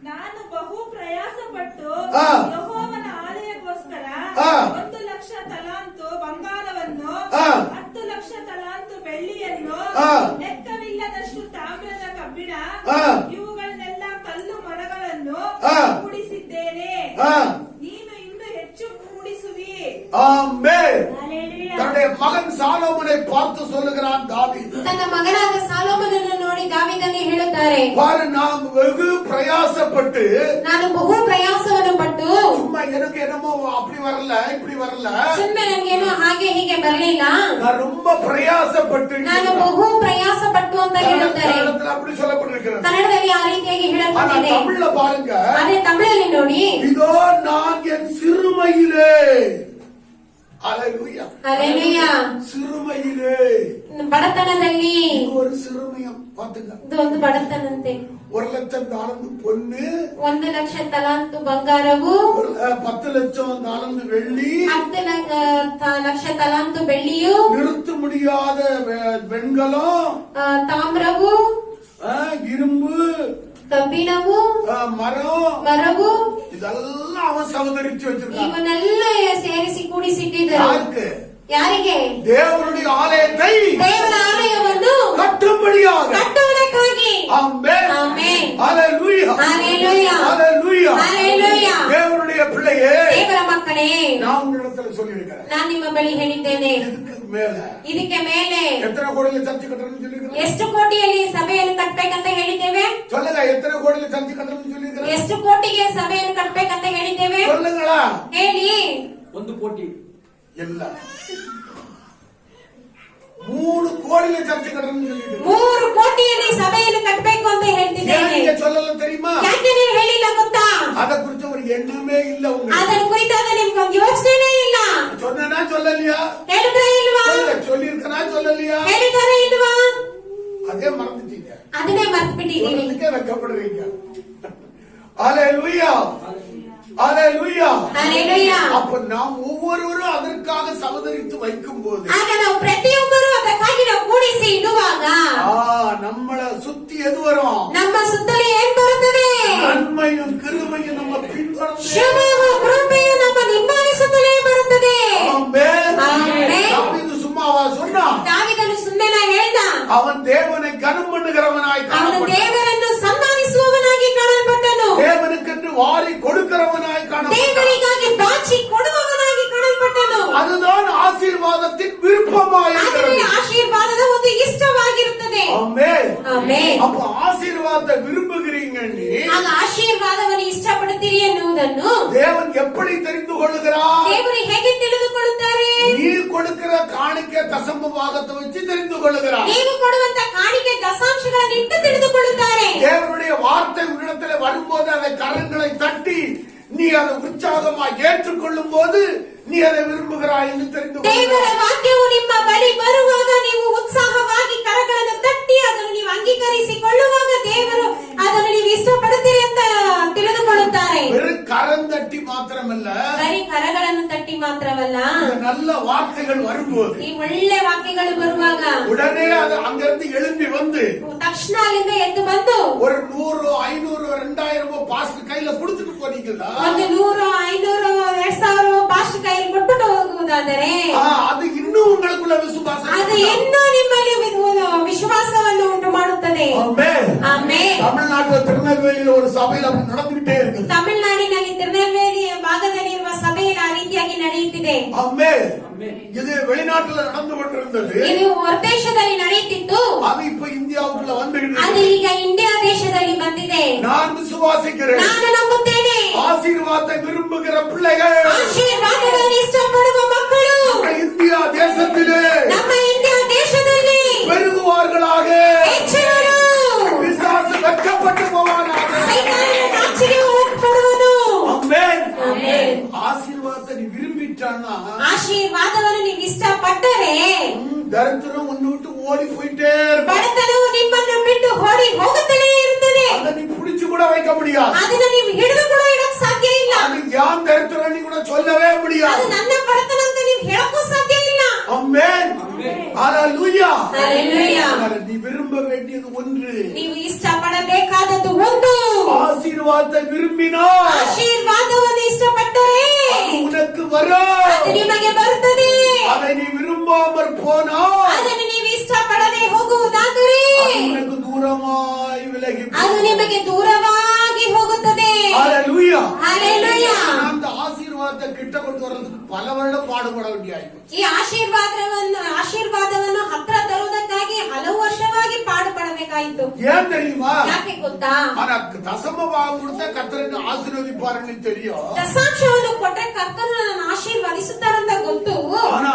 ನಾನು ಬಹು ಪ್ರಯಾಸಪಟ್ಟು ಹಾ. ಯೆಹೋವನ ಆಲಯಕ್ಕೋಸ್ಕರ ಹಾ. 1,00,000 ತಲಾಂತು ಬಂಗಾರವನ್ನು ಹಾ. 10,00,000 ತಲಾಂತು ಬೆಳ್ಳಿಯನ್ನು ಹಾ. ಲೆಕ್ಕವಿಲ್ಲದಷ್ಟು ತಾಮ್ರದ ಕಬ್ಬಿಣ ಹಾ. ಇವುಗಳನ್ನೆಲ್ಲ ಕಲ್ಲು ಮರಗಳನ್ನು ಹಾ. ಕೂಡಿಸಿದ್ದೇನೆ. ಹಾ. ನೀನು ಇನ್ನೂ ಹೆಚ್ಚು ಕೂಡಿಸುವಿ. ஆமென். Hallelujah. தன்னுடைய மகன் சாலோமனை பார்த்து சொல்லுகிறான் தாவீது. ತನ್ನ ಮಗನಾದ ಸಾಲೋಮನನ್ನು ನೋಡಿ ದಾವೀದನೇ ಹೇಳುತ್ತಾರೆ, பாரு, நான் வெகு பிரயாசப்பட்டு ನಾನು ಬಹು ಪ್ರಯಾಸವನ್ನು ಪಟ್ಟು சும்மா எனக்கு என்னமோ அப்படி வரல இப்படி வரல, ಸುಮ್ಮನೆ ನನ್ಗೇನೋ ಹಾಗೆ ಹೀಗೆ ಬರಲಿಲ್ಲ, நான் ரொம்ப பிரயாசப்பட்டு. ನಾನು ಬಹು ಪ್ರಯಾಸ ಪಟ್ಟು ಅಂತ ಹೇಳುತ್ತಾರೆ. கன்னடத்துல அப்படி சொல்லப்பட்டிருக்கிறது. ಕನ್ನಡದಲ್ಲಿ ಆ ರೀತಿಯಾಗಿ ஆனா ಹೇಳಲ್ಪಟ್ಟಿದೆ. தமிழ்ல பாருங்க, ಅದೇ ತಮಿಳಲ್ಲಿ ನೋಡಿ, இதோ நான் என் சிறுமையிலே, அல்லேலூயா, ಹಲ್ಲೆಲೂಯಾ, சிறுமையிலே, ಬಡತನದಲ್ಲಿ, இது ஒரு சிறுமியம் பாத்துங்க. ಇದು ಒಂದು ಬಡತನಂತೆ. 1,00,000 தாளந்து பொண்ணு, 1,00,000 ತಲಾಂತು ಬಂಗಾರವು, 10,00,000 தாளந்து வெள்ளி, 10,00,000 ತಲಾಂತು ಬೆಳ್ಳಿಯು, நிறுத்த முடியாத வெண்கலம், ತಾಮ್ರವು, இரும்பு, ಕಬ್ಬಿಣವು, மரம், ಮರವು, இதெல்லாம் அவன் சகோதரிச்சு வச்சிருக்கான். ಇವನ್ನೆಲ್ಲ ಸೇರಿಸಿ ಕೂಡಿಸಿಟ್ಟಿದ್ದರು. யாருக்கு? ಯಾರಿಗೆ? தேவனுடைய ஆலயத்தை ದೇವರ ಆಲಯವನ್ನು கட்டும்படியாக. ಕಟ್ಟುವುದಕ್ಕಾಗಿ. ஆமென். ಆಮೆನ್. ஹalleluya. ஹalleluya. ஹalleluya. ஹalleluya. தேவனுடைய பிள்ளையே, ದೇವರ ಮಕ್ಕಳೇ, நான் உங்களிடத்துல சொல்லியிருக்கிறேன், ನಾನು ನಿಮ್ಮ ಬಳಿ ಹೇಳಿದ್ದೇನೆ, இதுக்கு மேல ಇದಕ್ಕೆ ಮೇಲೆ எத்தனை கோடியில சர்ச்சை கட்டணும்னு சொல்லியிருக்கிறேன்? ಎಷ್ಟು ಕೋಟಿಯಲ್ಲಿ ಸಭೆಯನ್ನು ಕಟ್ಟಬೇಕಂತ ಹೇಳಿದ್ದೇವೆ? சொல்லுங்க, எத்தனை கோடியில சர்ச்சை கட்டணும்னு சொல்லியிருக்கிறேன்? ಎಷ್ಟು ಕೋಟಿಗೆ ಸಭೆಯನ್ನು ಕಟ್ಟಬೇಕಂತ ಹೇಳಿದ್ದೇವೆ? சொல்லுங்களா? ಹೇಳಿ. 1 ಕೋಟಿ இல்ல, 3 கோடியில சர்ச்சை கட்டணும்னு சொல்லியிருக்கிறேன். 3 ಕೋಟಿಯಲ್ಲಿ ಸಭೆಯನ್ನು ಕಟ್ಟಬೇಕು ಅಂತ ஏன் ಹೇಳ್ತಿದ್ದೇನೆ. நீங்க சொல்லல தெரியுமா? ಯಾಕೆ ನೀವು ಹೇಳಿಲ್ಲ ಗೊತ್ತಾ? அத குறிச்ச ஒரு எண்ணமே இல்ல உங்களுக்கு. ಅದರ ಕುರಿತಾದ ನಿಮ್ಗೊಂದು ಯೋಚನೆ ಇಲ್ಲ. சொன்னா சொல்லலையா? ಹೇಳಿದ್ರ ಇಲ್ವಾ? சொல்லியிருக்கனா சொல்லலையா? ಹೇಳಿದಾರ ಇಲ್ವಾ? அதே மறந்துட்டீங்க, ಅದನ್ನೇ ಮರ್ತು ಬಿಟ್ಟಿದ್ದೀವಿ. சொல்றதுக்கே வெட்கப்படுறீங்க. ஹalleluya. ஹalleluya. ஹalleluya. அப்ப நாம் ஒவ்வொருவரும் அதற்காக சகோதரித்து வைக்கும் போது, ಆಗ ನಾವು ಪ್ರತಿಯೊಬ್ಬರು ಅದಕ್ಕಾಗಿ ನಾವು ಕೂಡಿಸಿ ಇಡುವಾಗ நம்மள சுத்தி எது வரும்? ನಮ್ಮ ಸುತ್ತಲೂ ಏನ್ ಬರುತ್ತದೆ? நன்மையும் கிருபையும் நம்ம பின்தொடர்ந்து. ಶುಭವು ಕೃಪೆಯು ನಮ್ಮ ಹಿಂಬಾಲಿಸುತ್ತಲೇ ಬರುತ್ತದೆ. ஆமென். ஆமென். தாவீது சும்மாவா சொன்னான்? ದಾವೀದನು ಸುಮ್ಮನೆ ಹೇಳ್ದ. அவன் தேவனை கனம் பண்ணுகிறவனாய் ಅವನು காணப்பட்டான். ದೇವರನ್ನು ಸನ್ಮಾನಿಸುವವನಾಗಿ ಕಾಣಲ್ಪಟ್ಟನು. தேவனுக்கென்று வாரி கொடுக்கிறவனாய் காணப்பட்டான். ದೇವರಿಗಾಗಿ ಬಾಚಿ ಕೊಡುವವನಾಗಿ ಕಾಣಲ್ಪಟ್ಟನು. அதுதான் ஆசீர்வாதத்தின் விருப்பமாயிருக்கிறது. ಆದರೆ ಆಶೀರ್ವಾದದ ಒಂದು ಇಷ್ಟವಾಗಿರುತ್ತದೆ. ஆமென். ಆಮೆನ್. அப்ப ஆசீர்வாதத்தை விரும்புகிறீங்க நீ, ಆಗ ಆಶೀರ್ವಾದವನ್ನು ಇಷ್ಟಪಡುತ್ತೀರಿ ಎನ್ನುವುದನ್ನು தேவன் எப்படி தெரிந்து கொள்ளுகிறார்? ದೇವರು ಹೇಗೆ ತಿಳಿದುಕೊಳ್ಳುತ್ತಾರೆ? நீ கொடுக்கிற காணிக்கை தசம பாகத்தை வச்சு தெரிந்து கொள்ளுகிறார். ನೀವು ಕೊಡುವಂತ ಕಾಣಿಕೆ ದಶಾಂಶಗಳನ್ನು ಇಟ್ಟು ತಿಳಿದುಕೊಳ್ಳುತ್ತಾರೆ. தேவனுடைய வார்த்தை உன்னிடத்தில் வரும்போது அதை கரங்களை தட்டி நீ அதை உற்சாகமாக ஏற்றுக்கொள்ளும் போது நீ அதை விரும்புகிறாய் என்று தெரிந்து ದೇವರ கொள்ளுகிறார். ವಾಕ್ಯವು ನಿಮ್ಮ ಬಳಿ ಬರುವಾಗ ನೀವು ಉತ್ಸಾಹವಾಗಿ ಕರಗಳನ್ನು ತಟ್ಟಿ ಅದನ್ನು ನೀವು ಅಂಗೀಕರಿಸಿಕೊಳ್ಳುವಾಗ ದೇವರು ಅದನ್ನು ನೀವು ಇಷ್ಟಪಡುತ್ತೀರಿ ಅಂತ ತಿಳಿದುಕೊಳ್ಳುತ್ತಾರೆ. வெறும் கரம் தட்டி மாத்திரமல்ல, ಬರೀ ಕರಗಳನ್ನು ತಟ್ಟಿ ಮಾತ್ರವಲ್ಲ, இந்த நல்ல வார்த்தைகள் வரும்போது ಈ ಒಳ್ಳೆ ವಾಕ್ಯಗಳು ಬರುವಾಗ உடனே அது அங்கிருந்து எழும்பி வந்து ತಕ್ಷಣ ಅಲ್ಲಿಂದ ಎದ್ದು ಬಂದು ஒரு 100, 500, 2000 பாஸ்ட் கையில கொடுத்துட்டு போனீங்களா, ಒಂದು 100, 500, 2000 ಪಾಸ್ಟ್ ಕೈಯಲ್ಲಿ ಕೊಟ್ಬಿಟ್ಟು ಹೋಗುವುದಾದರೆ அது இன்னும் உங்களுக்குள்ள விசுவாசம். ಅದು ಇನ್ನೂ ನಿಮ್ಮಲ್ಲಿ ವಿಶ್ವಾಸವನ್ನು ಉಂಟು ಮಾಡುತ್ತದೆ. ஆமென். ಆಮೆನ್. தமிழ்நாட்டுல திருநெல்வேலியில ஒரு சபையில அப்படி நடந்துகிட்டே இருக்கு. ತಮಿಳುನಾಡಿನಲ್ಲಿ ತಿರುನೆಲ್ವೇಲಿ ಭಾಗದಲ್ಲಿರುವ ಸಭೆಯಲ್ಲಿ ಆ ರೀತಿಯಾಗಿ ನಡೆಯುತ್ತಿದೆ. ஆமென். இது வெளிநாட்டுல நடந்து கொண்டிருந்தது. ಇದು ಹೊರದೇಶದಲ್ಲಿ ನಡೆಯುತ್ತಿತ್ತು. அது இப்ப இந்தியாவுக்குள்ள ಅದು வந்துகிட்டு ಈಗ ಇಂಡಿಯಾ ದೇಶದಲ್ಲಿ ಬಂದಿದೆ. நான் விசுவாசிக்கிறேன். ನಾನು ನಂಬುತ್ತೇನೆ. ஆசீர்வாதத்தை விரும்புகிற பிள்ளைகள் ಆಶೀರ್ವಾದಗಳನ್ನು ಇಷ್ಟಪಡುವ ಮಕ್ಕಳು இந்தியா தேசத்திலே ನಮ್ಮ ಇಂಡಿಯಾ ದೇಶದಲ್ಲಿ பெருகுவார்களாக. ಹೆಚ್ಚಿನರು. பிசாசு வெட்கப்பட்டு போவானாக. ಸೈತಾನನು ನಾಚಿಕೆ ಪಡುವನು. ஆமென். ಆಮೆನ್. ஆசீர்வாதத்தை நீ விரும்பிட்டான்னா ಆಶೀರ್ವಾದವನ್ನು ನೀವು ಇಷ್ಟಪಟ್ಟರೆ தரித்திரம் ஒண்ணு விட்டு ஓடி போயிட்டே இருக்கும். ಬಡತನವು ನಿಮ್ಮನ್ನು ಬಿಟ್ಟು ಓಡಿ ಹೋಗುತ್ತಲೇ ಇರುತ್ತದೆ. அதை நீ புடிச்சு கூட வைக்க முடியாது. ಅದನ್ನ ನೀವು ಹಿಡಿದು ಕೂಡ ಇಡಕ್ ಸಾಧ್ಯ ಇಲ್ಲ. ಅದು ಯಾನ್ ದರಿದ್ರನಿ ಕೂಡ சொல்லவே ಅದು முடியாது. ನನ್ನ ಬಡತನ ಅಂತ ನೀವು ಹೇಳಕ್ಕೂ ಸಾಧ್ಯ ಇಲ್ಲ. ಆಮೆನ್. ஹalleluya. ஹalleluya. நீ விரும்ப வேண்டியது ஒன்று. ನೀವು ಇಷ್ಟಪಡಬೇಕಾದದ್ದು ಒಂದು. ஆசீர்வாதத்தை விரும்பினால் ಆಶೀರ್ವಾದವನ್ನು ಇಷ್ಟಪಟ್ಟರೆ உனக்கு வரும். ಅದು ನಿಮಗೆ ಬರುತ್ತದೆ. அதை நீ விரும்பாமற் போனால் ಅದನ್ನು ನೀವು ಇಷ್ಟಪಡದೆ ಹೋಗುವುದಾದರೆ உனக்கு தூரமாய் விலகி ಅದು ನಿಮಗೆ ದೂರವಾಗಿ ಹೋಗುತ್ತದೆ. ஹalleluya. ஹalleluya. அந்த ஆசீர்வாதத்தை கிட்ட கொண்டு வரதுக்கு பல வருடம் பாடுபட வேண்டியாயிருக்கு. ಈ ಆಶೀರ್ವಾದವನ್ನು ಹತ್ರ ತರುವುದಕ್ಕಾಗಿ ಹಲವು ವರ್ಷವಾಗಿ ಪಾಡುಪಡಬೇಕಾಯಿತು. ஏன் தெரியுமா? ಯಾಕೆ ಗೊತ್ತಾ? ஆனா தசம பாகம் கொடுத்தா கர்த்தர் ஆசீர்வதிப்பாருன்னு தெரியும். ದಶಾಂಶವನ್ನು ಕೊಟ್ಟರೆ ಕರ್ತನು ನನ್ನನ್ನು ಆಶೀರ್ವದಿಸುತ್ತಾರಂತ ಗೊತ್ತು. ஆனா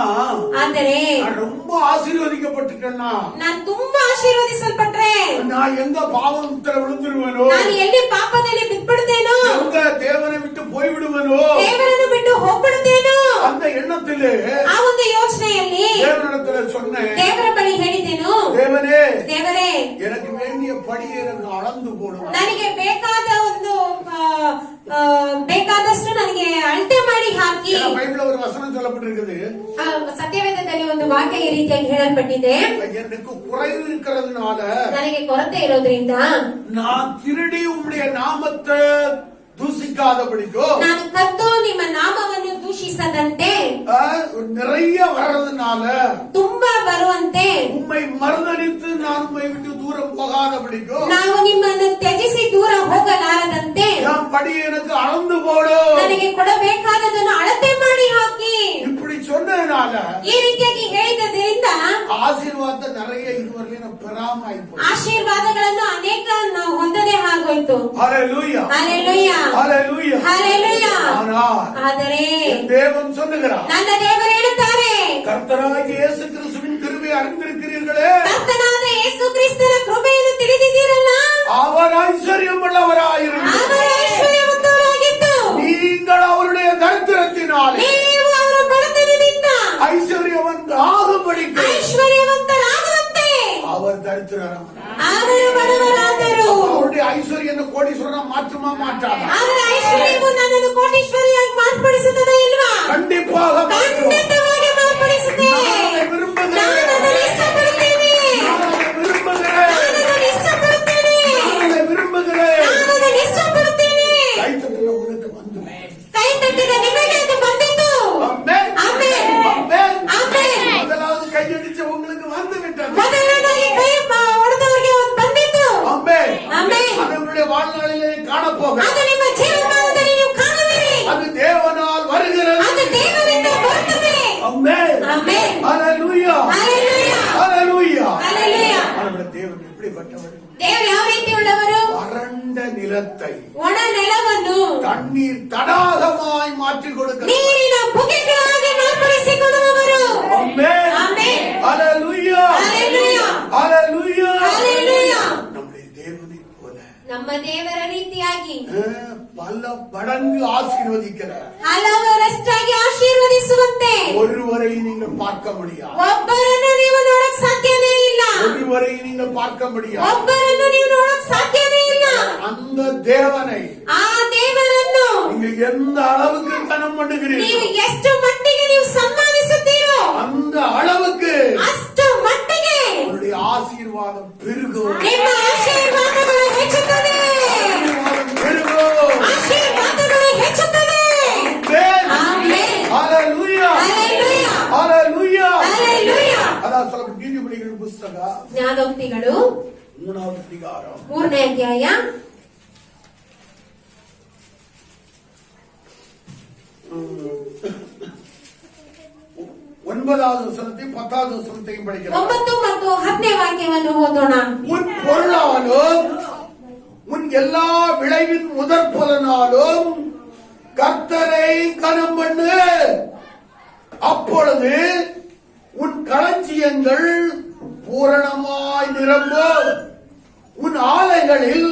ಆದರೆ நான் ரொம்ப ஆசீர்வதிக்கப்பட்டுட்டேன்னா ನಾನು ತುಂಬಾ ಆಶೀರ್ವದಿಸಲ್ಪಟ್ರೆ நான் எங்க பாவத்துல விழுந்துருவேனோ, ನಾನು ಎಲ್ಲಿ ಪಾಪದಲ್ಲಿ ಬಿದ್ಬಿಡ್ತೇನೋ, எங்க தேவனை விட்டு போய்விடுவேனோ, ದೇವರನ್ನು ಬಿಟ್ಟು ಹೋಗ್ಬಿಡ್ತೇನೋ, அந்த எண்ணத்திலே ಆ ಒಂದು ಯೋಚನೆಯಲ್ಲಿ தேவனிடத்துல சொன்னேன், ದೇವರ ಬಳಿ ಹೇಳಿದೆನು, தேவனே ದೇವರೇ எனக்கு வேண்டிய படியை எனக்கு அளந்து போடுவேன். ನನಗೆ ಬೇಕಾದ ಒಂದು ಬೇಕಾದಷ್ಟು ನನಗೆ ಅಳತೆ ಮಾಡಿ ಹಾಕಿ. பைபிள்ல ஒரு வசனம் சொல்லப்பட்டிருக்குது, ಸತ್ಯವೇದದಲ್ಲಿ ಒಂದು ವಾಕ್ಯ ಈ ರೀತಿಯಾಗಿ ಹೇಳಲ್ಪಟ್ಟಿದೆ, எனக்கு குறைவு இருக்கிறதுனால ನನಗೆ ಕೊರತೆ ಇರೋದ್ರಿಂದ நான் திருடி உம்முடைய நாமத்தை தூசிக்காதபடிக்கோ, ನಾನು ಕದ್ದು ನಿಮ್ಮ ನಾಮವನ್ನು ದೂಷಿಸದಂತೆ, நிறைய வர்றதுனால ತುಂಬಾ ಬರುವಂತೆ, உம்மை மறுதலித்து நான் உம்மை விட்டு தூரம் போகாதபடிக்கோ, ನಾವು ನಿಮ್ಮನ್ನು ತ್ಯಜಿಸಿ ದೂರ ಹೋಗಲಾರದಂತೆ என் படியை எனக்கு அளந்து போடு, ನನಗೆ ಕೊಡಬೇಕಾದದನ್ನು ಅಳತೆ ಮಾಡಿ ಹಾಕಿ. இப்படி சொன்னதுனால ಈ ರೀತಿಯಾಗಿ ಹೇಳಿದ್ದರಿಂದ ஆசீர்வாதத்தை நிறைய இதுவரையிலும் நான் பெறாம ஆயிப்போம். ಆಶೀರ್ವಾದಗಳನ್ನು ಅನೇಕ ನಾವು ಹೊಂದದೆ ಆಗೋಯ್ತು. ஹalleluya. ಹಲ್ಲೆಲೂಯಾ. ஹalleluya. ಹಲ್ಲೆಲೂಯಾ. ಆದರೆ தேவன் சொல்லுகிறார், ನನ್ನ ದೇವರು ಹೇಳುತ್ತಾರೆ, கர்த்தராகிய இயேசு கிறிஸ்துவின் கிருபையை அறிந்திருக்கிறீர்களே, ಕರ್ತನಾದ ಯೇಸು ಕ್ರಿಸ್ತನ ಕೃಪೆಯನ್ನು ತಿಳಿದಿದ್ದೀರಲ್ಲ, அவர் ஐஸ்வர்யம் உள்ளவராயிருந்தார், ಅವರ ಐಶ್ವರ್ಯವಂತರಾಗಿದ್ದು நீங்கள் அவருடைய தரித்திரத்தினாலே ನೀವು ಅವರ ಬಡತನದಿಂದ ஐஸ்வர்யவன்களாகும்படிக்கு ಐಶ್ವರ್ಯವಂತರಾಗುವಂತೆ அவர் தரித்திரரானார். ಅವರು ಬಡವರಾದರು. அவருடைய ஐஸ்வர்யம் கோடீஸ்வரனா மாற்றுமா மாற்றாதா? ಅವರ ಐಶ್ವರ್ಯವು ನನ್ನನ್ನು ಕೋಟೀಶ್ವರಿಯಾಗಿ ಮಾರ್ಪಡಿಸುತ್ತದೆ ಇಲ್ವಾ? கண்டிப்பாக மாற்றும். ಖಂಡಿತವಾಗಿ ಮಾರ್ಪಡಿಸುತ್ತೆ. நான் அதை விரும்புகிறேன். ನಾನು ಅದನ್ನು ಇಷ್ಟಪಡುತ್ತೇನೆ. நான் அதை விரும்புகிறேன். ನಾನು ಅದನ್ನು ಇಷ್ಟಪಡುತ್ತೇನೆ. நான் அதை விரும்புகிறேன். ನಾನು ಅದನ್ನು ಇಷ್ಟಪಡುತ್ತೇನೆ. கைத்தட்டல உனக்கு வந்து ಕೈ ತಟ್ಟಿದ ನಿಮಗೆ ಅದು ಬಂದಿತು. ஆமென். ಆಮೆನ್. ஆமென். ಆಮೆನ್. முதலாவது கையடிச்ச உங்களுக்கு வந்து விட்டது. ಮೊದಲನೇದಾಗಿ ಕೈ ಹೊಡೆದವರಿಗೆ ಒಂದು ಬಂದಿತು. ஆமென். ಆಮೆನ್. அது உங்களுடைய வாழ்நாளிலே காணப்போக. ಅದು ನಿಮ್ಮ ಜೀವಮಾನದಲ್ಲಿ ನೀವು ಕಾಣುವಿರಿ. அது தேவனால் வருகிறது. ಅದು ದೇವರಿಂದ ಬರುತ್ತದೆ. ஆமென். ಆಮೆನ್. ஹalleluya. ಹಲ್ಲೆಲೂಯಾ. ஹalleluya. ಹಲ್ಲೆಲೂಯಾ. நம்முடைய தேவன் எப்படிப்பட்டவர்? ದೇವರು ಯಾವ ರೀತಿ ಉಳ್ಳವರು? வறண்ட நிலத்தை ಒಣ ನೆಲವನ್ನು தண்ணீர் தடாகமாய் மாற்றி கொடுக்கிறார். ನೀರಿನ ಬುಗ್ಗೆಗಳಾಗಿ ಮಾರ್ಪಡಿಸಿಕೊಡುವವರು. ஆமென். ಆಮೆನ್. ஹalleluya. ಹಲ್ಲೆಲೂಯಾ. ஹalleluya. ಹಲ್ಲೆಲೂಯಾ. நம்முடைய தேவனை போல ನಮ್ಮ ದೇವರ ರೀತಿಯಾಗಿ பல மடங்கு ஆசீர்வதிக்கிறார். ಹಲವರಷ್ಟಾಗಿ ಆಶೀರ್ವದಿಸುವಂತೆ ஒருவரை நீங்கள் பார்க்க முடியாது. ಒಬ್ಬರನ್ನು ನೀವು ನೋಡಕ್ ಸಾಧ್ಯನೇ ಇಲ್ಲ. ஒருவரை நீங்கள் பார்க்க முடியாது. ಒಬ್ಬರನ್ನು ನೀವು ನೋಡಕ್ ಸಾಧ್ಯನೇ ಇಲ್ಲ. அந்த தேவனை ಆ ದೇವರನ್ನು நீங்க எந்த அளவுக்கு கனம் பண்ணுகிறீர்கள், ನೀವು ಎಷ್ಟು ಮಟ್ಟಿಗೆ ನೀವು ಸನ್ಮಾನಿಸುತ್ತೀರೋ அந்த அளவுக்கு ಅಷ್ಟು ಮಟ್ಟಿಗೆ உங்களுடைய ஆசீர்வாதம் பெருகும். ನಿಮ್ಮ ಆಶೀರ್ವಾದಗಳು ಹೆಚ್ಚುತ್ತದೆ. ஆசீர்வாதம் பெருகும். ಆಶೀರ್ವಾದಗಳು ಹೆಚ್ಚುತ್ತದೆ. ஆமென். ಆಮೆನ್. ஹalleluya. ಹಲ್ಲೆಲೂಯಾ. ஹalleluya. ಹಲ್ಲೆಲೂಯಾ. அதான் சொல்ல நீதிமொழிகள் புஸ்தகம் ಜ್ಞಾನೋಕ್ತಿಗಳು 3வது அதிகாரம் 3ನೇ ಅಧ್ಯಾಯ 9வது வசனத்தையும் 10வது வசனத்தையும் படிக்கிறோம். 9 ಮತ್ತು 10ನೇ ವಾಕ್ಯವನ್ನು ಓದೋಣ. உன் பொருளாலும் உன் எல்லா விளைவின் முதற் பலனாலும் கர்த்தரை கனம் பண்ணு. அப்பொழுது உன் களஞ்சியங்கள் பூரணமாய் நிரம்பும். உன் ஆலைகளில்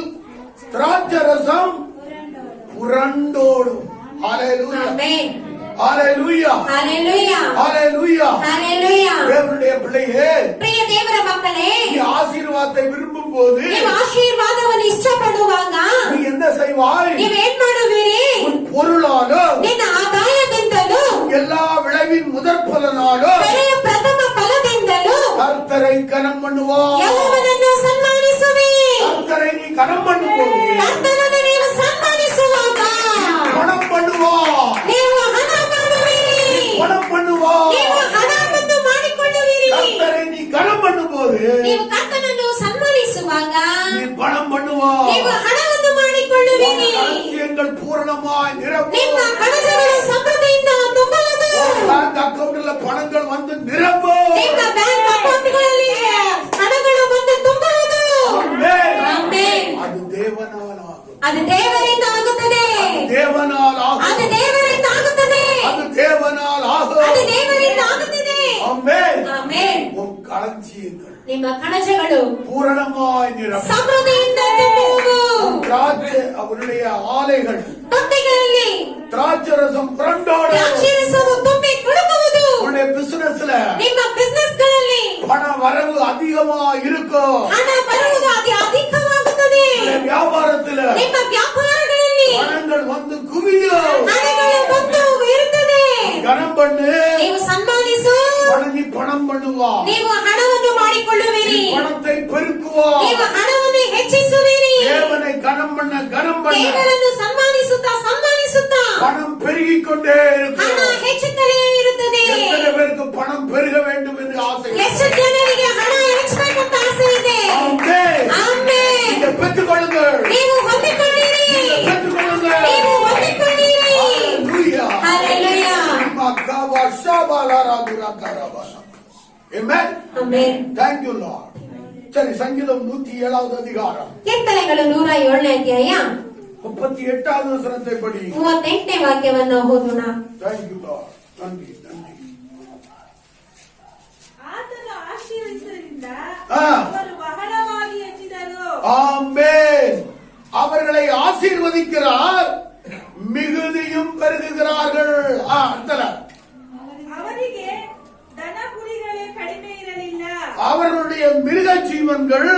திராட்சரசம் புரண்டோடும். ஹalleluya. ಆಮೆನ್. ஹalleluya. ಹಲ್ಲೆಲೂಯಾ. ஹalleluya. ಹಲ್ಲೆಲೂಯಾ. தேவனுடைய பிள்ளையே, ಪ್ರಿಯ ದೇವರ ಮಕ್ಕಳೇ, நீ ஆசீர்வாதத்தை விரும்பும் போது ನೀವು ಆಶೀರ್ವಾದವನ್ನು ಇಷ್ಟಪಡುವಾಗ நீ என்ன செய்வாய்? ನೀವೇನ್ ಮಾಡುವಿರಿ? உன் பொருளாலும் ನಿನ್ನ ಆದಾಯದಿಂದಲೂ எல்லா விளைவின் முதற் பலனாலும் ಬೆಳೆಯ ಪ್ರಥಮ ಫಲದಿಂದಲೂ கர்த்தரை கனம் பண்ணுவாய். ಯೆಹೋವನನ್ನು ಸನ್ಮಾನಿಸುವಿ. கர்த்தரை நீ கனம் பண்ணும்போது ಕರ್ತನನ್ನು ನೀವು ಸನ್ಮಾನಿಸುವಾಗ பணம் பண்ணுவாய். ನೀವು ಹಣ ಮಾಡುವಿರಿ. பணம் பண்ணுவாய். ನೀವು ಹಣವನ್ನು ಮಾಡಿಕೊಳ್ಳುವಿರಿ. கர்த்தரை நீ கனம் பண்ணும்போது ನೀವು ಕರ್ತನನ್ನು ಸನ್ಮಾನಿಸುವಾಗ நீ பணம் பண்ணுவாய். ನೀವು ಹಣವನ್ನು ಮಾಡಿಕೊಳ್ಳುವಿರಿ. களஞ்சியங்கள் பூரணமாய் நிரப்பும். ನಿಮ್ಮ ಕಣಜಗಳು ಸಮೃದ್ಧಿಯಿಂದ ತುಂಬುವುದು. பேங்க் அக்கவுண்ட்ல பணங்கள் வந்து நிரப்பும். ನಿಮ್ಮ ಬ್ಯಾಂಕ್ ಅಕೌಂಟ್ಗಳಲ್ಲಿ ಹಣಗಳು ಬಂದು ತುಂಬುವುದು. ஆமென். ಆಮೆನ್. அது தேவனால் ஆகும். ಅದು ದೇವರಿಂದ ಆಗುತ್ತದೆ. தேவனால் ஆகும். ಅದು ದೇವರಿಂದ ಆಗುತ್ತದೆ. அது தேவனால் ಅದು ஆகும். ದೇವರಿಂದ ಆಗುತ್ತದೆ. ஆமென். ಆಮೆನ್. உன் களஞ்சியங்கள் ನಿಮ್ಮ ಕಣಜಗಳು பூரணமாய் நிரப்பும். ಸಮೃದ್ಧಿಯಿಂದ ತುಂಬುವುದು. திராட்சை அவருடைய ஆலைகள் ತೊಟ್ಟಿಗಳಲ್ಲಿ திராட்சரசம் புரண்டோடு. ದ್ರಾಕ್ಷಿರಸವು ತುಂಬಿ ತುಳುಕುವುದು. உன்னுடைய பிசினஸ்ல ನಿಮ್ಮ ಬಿಸಿನೆಸ್ ಗಳಲ್ಲಿ பண வரவு அதிகமா இருக்கும். ಹಣ ಬರುವುದು ಅಧಿಕವಾಗುತ್ತದೆ. உன்னுடைய வியாபாரத்துல ನಿಮ್ಮ ವ್ಯಾಪಾರಗಳಲ್ಲಿ பணங்கள் வந்து குவியும். ಹಣಗಳು ಬಂದು ಇರುತ್ತದೆ. கனம் பண்ணு. ನೀವು ಸನ್ಮಾನಿಸು. நீ பணம் பண்ணுவா. ನೀವು ಹಣವನ್ನು ಮಾಡಿಕೊಳ್ಳುವಿರಿ. பணத்தை பெருக்குவா. ನೀವು ಹಣವನ್ನು ಹೆಚ್ಚಿಸುವಿರಿ. தேவனை கனம் பண்ண கனம் பண்ண ದೇವರನ್ನು ಸನ್ಮಾನಿಸುತ್ತಾ பணம் பெருகிக் கொண்டே ಹಣ இருக்கும். ಹೆಚ್ಚುತ್ತಲೇ ಇರುತ್ತದೆ. எத்தனை பேருக்கு பணம் பெருக வேண்டும் என்று ஆசை? ಎಷ್ಟು ಜನರಿಗೆ ಹಣ ಹೆಚ್ಚಬೇಕಂತ ಆಸೆ ಇದೆ? ஆமென். ಆಮೆನ್. இதை பெற்றுக்கொள்ளுங்கள். ನೀವು ಹೊಂದಿಕೊಳ್ಳಿರಿ. இதை பெற்றுக்கொள்ளுங்கள். ನೀವು ಹೊಂದಿಕೊಳ್ಳಿರಿ. ஹalleluya. ಹಲ್ಲೆಲೂಯಾ. மக்காவா ஷபாலாரா துராகாரா. Amen. Amen. Thank you Lord. சரி, சங்கீதம் 107வது அதிகாரம் ಕೀರ್ತನೆಗಳು 107ನೇ ಅಧ್ಯಾಯ 38வது வசனத்தை படி. 38ನೇ ವಾಕ್ಯವನ್ನು ಓದೋಣ. Thank you Lord. நன்றி நன்றி. ಆತನು ಆಶೀರ್ವದಿಸಿದ್ದರಿಂದ ಆ. ಅವರು ಬಹಳವಾಗಿ ಹೆಚ್ಚಿದರು. ஆமென். அவர்களை ஆசீர்வதிக்கிறார், மிகுதியும் பெருகுகிறார்கள். அடுத்தல ಅವರಿಗೆ ದನ ಕುರಿಗಳೇ ಕಡಿಮೆ ಇರಲಿಲ್ಲ. அவர்களுடைய மிருக ஜீவன்கள்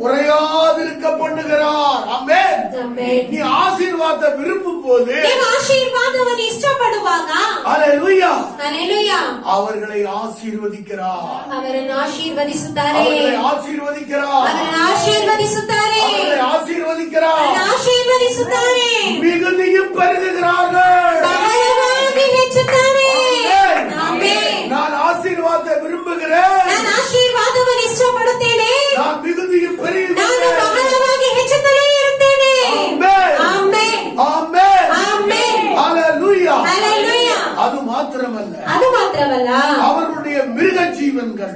குறையாதிருக்க பண்ணுகிறார். ஆமென். ಆಮೆನ್. நீ ஆசீர்வாதத்தை விரும்பும் போது ನೀವು ಆಶೀರ್ವಾದವನ್ನು ಇಷ್ಟಪಡುವಾಗ ஹalleluya, ಹಲ್ಲೆಲೂಯಾ, அவர்களை ஆசீர்வதிக்கிறார். ಅವರನ್ನು ಆಶೀರ್ವದಿಸುತ್ತಾರೆ. அவர்களை ஆசீர்வதிக்கிறார். ಅವರನ್ನು ಆಶೀರ್ವದಿಸುತ್ತಾರೆ. அவர்களை ஆசீர்வதிக்கிறார். ಅವರನ್ನು ಆಶೀರ್ವದಿಸುತ್ತಾರೆ. மிகுதியும் பெருகுகிறார்கள். ಬಹಳವಾಗಿ ಹೆಚ್ಚುತ್ತಾರೆ. ஆமென். ಆಮೆನ್. நான் ஆசீர்வாதத்தை விரும்புகிறேன். ನಾನು ಆಶೀರ್ವಾದವನ್ನು ಇಷ್ಟಪಡುತ್ತೇನೆ. நான் மிகுதியும் ನಾನು பெருகுகிறேன். ಬಹಳವಾಗಿ ಹೆಚ್ಚುತ್ತಲೇ ಇರುತ್ತೇನೆ. ஆமென். ಆಮೆನ್. ஆமென். ಆಮೆನ್. ஹalleluya. ಹಲ್ಲೆಲೂಯಾ. அது மாத்திரமல்ல, ಅದು ಮಾತ್ರವಲ್ಲ, அவர்களுடைய மிருக ஜீவன்கள்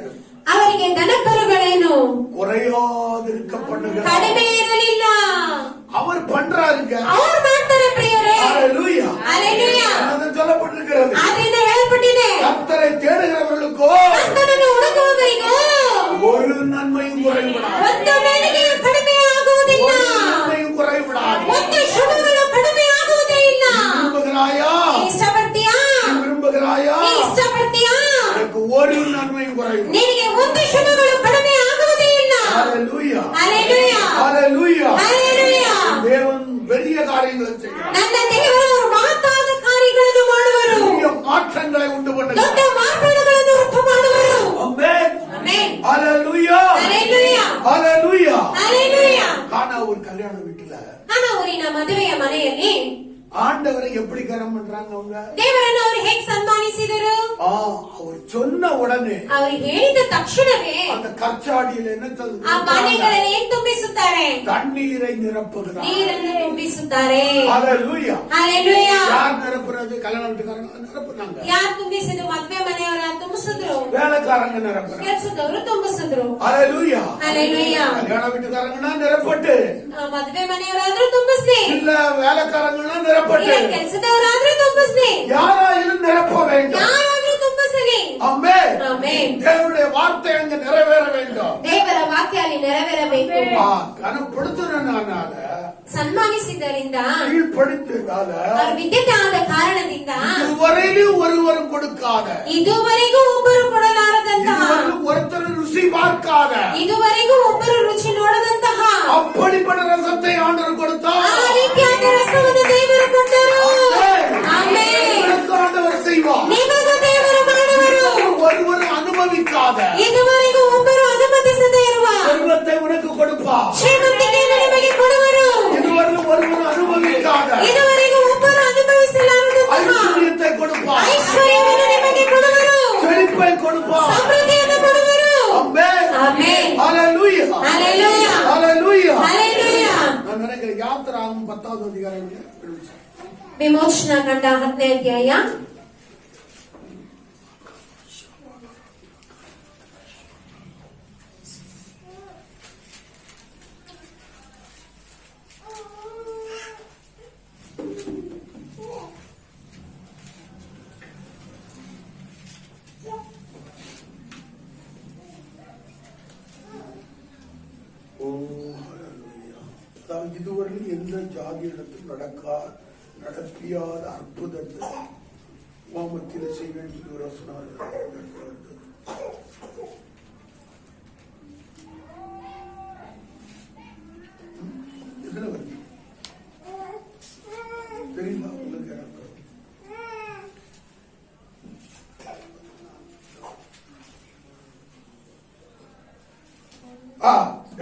ಅವರಿಗೆ ದನಕರುಗಳೇನು குறையாதிருக்க பண்ணுகிறார். ಕಡಿಮೆ ಇರಲಿಲ್ಲ. அவர் பண்றாருங்க. ಅವರು ಮಾಡ್ತಾರೆ ಪ್ರಿಯರೇ. ஹalleluya. ಹಲ್ಲೆಲೂಯಾ. அது சொல்லப்பட்டிருக்கிறது. ಆದ್ರಿಂದ ಹೇಳಲ್ಪಟ್ಟಿದೆ, கர்த்தரை தேடுகிறவர்களுக்கோ ಕರ್ತನನ್ನು ಹುಡುಕುವವರಿಗೂ ஒரு நன்மையும் குறைவிடாது. ಒಂದು ಮೇಲಿಗೆಯೂ ಕಡಿಮೆ ಆಗುವುದಿಲ್ಲ. ஒரு நன்மையும் குறைவிடாது. ಒಂದು ಶುಭಗಳು ಕಡಿಮೆ ಆಗುವುದೇ ಇಲ್ಲ. விரும்புகிறாயா? ನೀ ಇಷ್ಟಪಡ್ತೀಯಾ? விரும்புகிறாயா? ನೀ ಇಷ್ಟಪಡ್ತೀಯಾ? எனக்கு ஒரு நன்மையும் குறைவிடாது. ನಿನಗೆ ಒಂದು ಶುಭಗಳು ಕಡಿಮೆ ಆಗುವುದೇ ಇಲ್ಲ. ஹalleluya. ಹಲ್ಲೆಲೂಯಾ. ஹalleluya. ಹಲ್ಲೆಲೂಯಾ. தேவன் பெரிய காரியங்களை செய்கிறார். ನನ್ನ ದೇವರು ಮಹತ್ತಾದ ಕಾರ್ಯಗಳನ್ನು ಮಾಡುವರು. பெரிய மாற்றங்களை உண்டு ದೊಡ್ಡ பண்ணுகிறார். ಮಾರ್ಪಾಡುಗಳನ್ನು ಉಂಟು ಮಾಡುವರು. ஆமென். ಆಮೆನ್. ஹalleluya. ಹಲ್ಲೆಲೂಯಾ. ஹalleluya. ಹಲ್ಲೆಲೂಯಾ. கானா ஒரு கல்யாண வீட்டுல ಕಾನಾ ಊರಿನ ಮದುವೆಯ ಮನೆಯಲ್ಲಿ ஆண்டவரை எப்படி கனம் பண்றாங்க அவங்க? ದೇವರನ್ನು ಅವರು ಹೇಗೆ ಸನ್ಮಾನಿಸಿದರು? அவர் சொன்ன உடனே ಅವರು ಹೇಳಿದ ತಕ್ಷಣವೇ அந்த கற்சாடியில் என்ன ಆ ಪಾತ್ರೆಗಳಲ್ಲಿ ಏನ್ ತುಂಬಿಸುತ್ತಾರೆ? தண்ணீரை நிரப்புகிறார். ನೀರನ್ನು ತುಂಬಿಸುತ್ತಾರೆ. ஹalleluya. ಹಲ್ಲೆಲೂಯಾ. யார் நிரப்புறது? கல்யாண வீட்டுக்காரங்க நிரப்புனாங்க. ಯಾರು ತುಂಬಿಸಿದ್ರು? ಮದ್ವೆ ಮನೆಯವರ ತುಂಬಿಸಿದ್ರು. வேலைக்காரங்க நிரப்புறாங்க. ಕೆಲಸದವರು ತುಂಬಿಸಿದ್ರು. ஹalleluya. ಹಲ್ಲೆಲೂಯಾ. கல்யாண வீட்டுக்காரங்கன்னா நிரப்பட்டு, ಮದ್ವೆ ಮನೆಯವರಾದ್ರೂ ತುಂಬಿಸ್ಲಿ, இல்ல வேலைக்காரங்கன்னா நிரப்பட்டு, ಕೆಲಸದವರಾದ್ರೂ ತುಂಬಿಸ್ಲಿ, யாராயிலும் நிரப்ப வேண்டும். ಯಾರಾದ್ರೂ ತುಂಬಿಸಲಿ. ஆமென். ಆಮೆನ್. தேவனுடைய வார்த்தை அங்க நிறைவேற வேண்டும். ದೇವರ ವಾಕ್ಯ ಅಲ್ಲಿ ನೆರವೇರಬೇಕು. கனப்படுத்தினால, ಸನ್ಮಾನಿಸಿದ್ದರಿಂದ, கீழ்ப்படுத்தினால, ಅವರು ವಿದ್ಯತೆ ಆದ ಕಾರಣದಿಂದ இதுவரையிலும் ஒருவரும் கொடுக்காத, ಇದುವರೆಗೂ ಒಬ್ಬರು ಕೊಡಲಾರದಂತಹ, இதுவரையிலும் ஒருத்தர் ருசி பார்க்காத ಇದುವರೆಗೂ ಒಬ್ಬರು ರುಚಿ ನೋಡದಂತಹ அப்படிப்பட்ட ரசத்தை ஆண்டவர் கொடுத்தார். ಆ ಅನುಮತಿಸದ ಇದುವರೆಗೂ ಒಬ್ಬರು ಅನುಮತಿಸದೇ ಇರುವ செல்வத்தை உனக்கு கொடுப்பா. ಶ್ರೀಮಂತಿಕೆಯನ್ನು ನಿಮಗೆ ಕೊಡುವರು. இதுவரை ஒருவன் அனுபவிக்காத ಇದುವರೆಗೂ ಒಬ್ಬರು ಅನುಭವಿಸಲಾರದಂತಹ ஐஸ்வர்யத்தை கொடுப்பா. ಐಶ್ವರ್ಯವನ್ನು ನಿಮಗೆ ಕೊಡುವರು. செழிப்பை கொடுப்பா. ಸಮೃದ್ಧಿಯನ್ನು ಕೊಡುವರು. ஆமென். ಆಮೆನ್. ஹalleluya. ஹalleluya. ஹalleluya. ஹalleluya. நான் நினைக்கிறேன் யாத்திராகமம் 10வது அதிகாரம் ವಿಮೋಚನಾ ಕಂಡ 10ನೇ ಅಧ್ಯಾಯ. இதுவரையில் எந்த ஜாதியிடத்தில் நடப்பியாத அற்புதத்தை வாமத்தில் செய்ய வேண்டிய இதுல வருது தெரியுமா உங்களுக்கு? எனக்கு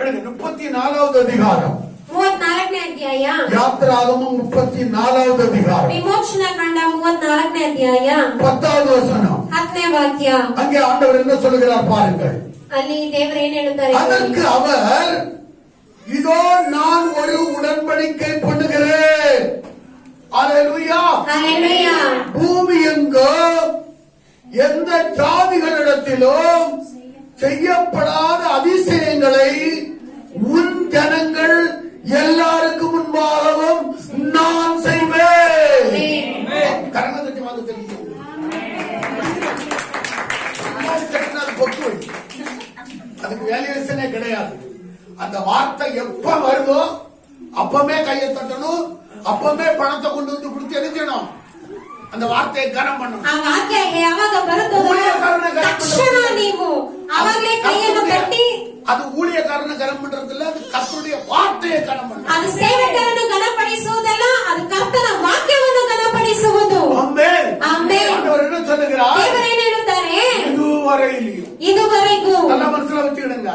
எடுங்க 34வது அதிகாரம் 34ನೇ ಅಧ್ಯಾಯ. யாத்திராகமம் 34வது அதிகாரம் ವಿಮೋಚನಾ ಕಂಡ 34ನೇ ಅಧ್ಯಾಯ 10வது வசனம். 10ನೇ ವಾಕ್ಯ. அங்கே ஆண்டவர் என்ன சொல்லுகிறார் பாருங்கள். ಅಲ್ಲಿ ದೇವರು ಏನ್ ಹೇಳ್ತಾರೆ? அதற்கு அவர், இதோ நான் ஒரு உடன்படிக்கை பண்ணுகிறேன். அல்லேலூயா. ஹalleluya. பூமி எங்கும் எந்த ஜாதிகளிடத்திலும் செய்யப்படாத அதிசயங்களை உன் ஜனங்கள் எல்லாருக்கும் முன்பாகவும் நான் செய்வேன். கரணத்தை வந்து தெரிஞ்சு அதுக்கு வேல்யூஷனே கிடையாது. அந்த வார்த்தை எப்ப வருதோ அப்பமே கையை தட்டணும், அப்பமே பணத்தை கொண்டு வந்து கொடுத்து எழுதிடணும். அந்த வார்த்தையை கனம் பண்ணணும். ಆ ವಾಕ್ಯ ಯಾವಾಗ ಬರುತ್ತದೋ ತಕ್ಷಣ ನೀವು ಅವಾಗಲೇ ಕೈಯನ್ನು ತಟ್ಟಿ, ಅದು ஊழியக்காரನ கனம் பண்றதில்ல, அது கர்த்தருடைய வார்த்தையை கனம் பண்ணணும். ಅದು ಸೇವಕರನ್ನು ಘನಪಡಿಸುವುದಲ್ಲ, ಅದು ಕರ್ತನ ವಾಕ್ಯವನ್ನು ಘನಪಡಿಸುವುದು. ಆಮೆನ್. ಆಮೆನ್. ஆண்டவர் என்ன சொல்லுகிறார்? ದೇವರು ಏನು ಹೇಳುತ್ತಾರೆ? இதுவரையிலும் நல்ல ಇದುವರೆಗೂ மனசுல வச்சுக்கிடுங்க.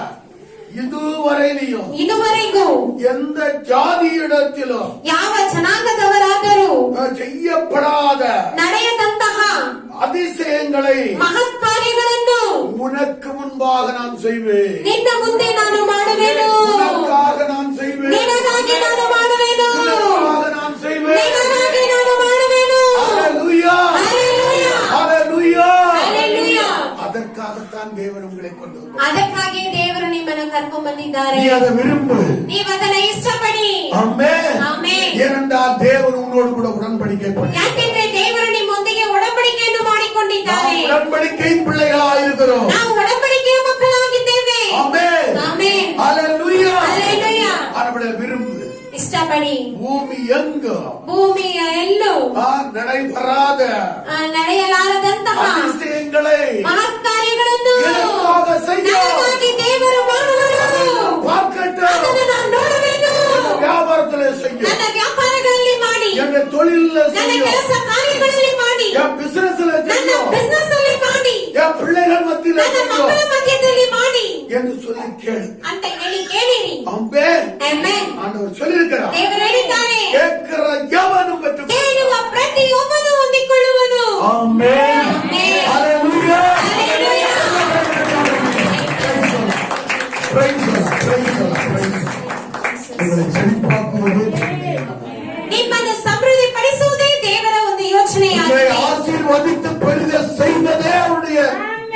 இதுவரையிலும் ಇದುವರೆಗೂ எந்த ஜாதியிடத்திலும் ಯಾವ ಜನಾಂಗದವರಾದರೂ செய்யப்படாத ನಡೆಯದಂತಹ அதிசயங்களை ಮಹತ್ ಕಾರ್ಯಗಳನ್ನು உனக்கு முன்பாக நான் செய்வேன். ನಿನ್ನ ಮುಂದೆ ನಾನು ಮಾಡುವೆನು. உனக்காக நான் செய்வேன். ನಿನಗಾಗಿ ನಾನು ಮಾಡುವೆನು. உனக்காக நான் செய்வேன். ನಿನಗಾಗಿ ನಾನು ಮಾಡುವೆನು. ஹalleluya. ಹಲ್ಲೆಲೂಯಾ. ஹalleluya. ಹಲ್ಲೆಲೂಯಾ. அதற்காகத்தான் தேவன் உங்களை கொண்டு வந்தார். ಅದಕ್ಕಾಗಿ ದೇವರು ನಿಮ್ಮನ್ನು ಕರ್ಕೊಂಡು ಬಂದಿದ್ದಾರೆ. நீ அதை விரும்பு. ನೀವು ಅದನ್ನ ಇಷ್ಟಪಡಿ. ஆமென். ಆಮೆನ್. ஏனென்றால் தேவன் உன்னோடு கூட உடன்படிக்கை பண்ணார். ಯಾಕೆಂದ್ರೆ ದೇವರು ನಿಮ್ಮೊಂದಿಗೆ ಒಡಂಬಡಿಕೆಯನ್ನು ಮಾಡಿಕೊಂಡಿದ್ದಾರೆ. நாம் உடன்படிக்கையின் பிள்ளைகளாக இருக்கிறோம். ನಾವು ಒಡಂಬಡಿಕೆಯ ಮಕ್ಕಳಾಗಿದ್ದೇವೆ. ஆமென். ಆಮೆನ್. ஹalleluya. ಹಲ್ಲೆಲೂಯಾ. அவருடைய விரும்பு. ಇಷ್ಟಪಡಿ. பூமி எங்கும் ಭೂಮಿಯ ಎಲ್ಲೂ நடைபெறாத ನಡೆಯಲಾರದಂತಹ அதிசயங்களை ಮಹತ್ ಕಾರ್ಯಗಳನ್ನು எனக்காக செய்ய ನನಗಾಗಿ ದೇವರು ಮಾಡುವರು. பார்க்கட்டும். ಅದನ್ನು ನಾನು ನೋಡುವೆನು. வியாபாரத்திலே செய்ய, ನನ್ನ ವ್ಯಾಪಾರಗಳಲ್ಲಿ ಮಾಡಿ, எங்க தொழில ನನ್ನ செய்ய, ಕೆಲಸ ಕಾರ್ಯಗಳಲ್ಲಿ ಮಾಡಿ, என் பிசினஸ்ல ನನ್ನ செய்ய, ಬಿಸಿನೆಸ್ ಅಲ್ಲಿ ಮಾಡಿ, என் பிள்ளைகள் மத்தியில ನನ್ನ செய்ய ಮಕ್ಕಳ ಮಧ್ಯದಲ್ಲಿ ಮಾಡಿ என்று சொல்லி கேளு. ಅಂತ ಹೇಳಿ ಕೇಳಿರಿ. ஆமென். ಆಮೆನ್. ஆண்டவர் சொல்லியிருக்கிறார். ದೇವರು ಹೇಳಿದ್ದಾರೆ, கேட்கிற எவனும் பெற்றுக் ಕೇಳುವ ಪ್ರತಿಯೊಬ್ಬನು ಹೊಂದಿಕೊಳ್ಳುವನು. ஆமென். ಆಮೆನ್. ஹalleluya. Hallelujah. Praise God. Praise God. Praise God. உங்களை செழிப்பாக்குவது ನಿಮ್ಮನ್ನು ಸಮೃದ್ಧಿ ಪಡಿಸುವುದೇ ದೇವರ ಒಂದು உங்களை ಯೋಚನೆಯಾಗಿದೆ. ஆசீர்வதித்து பெரித செய்வதே அவருடைய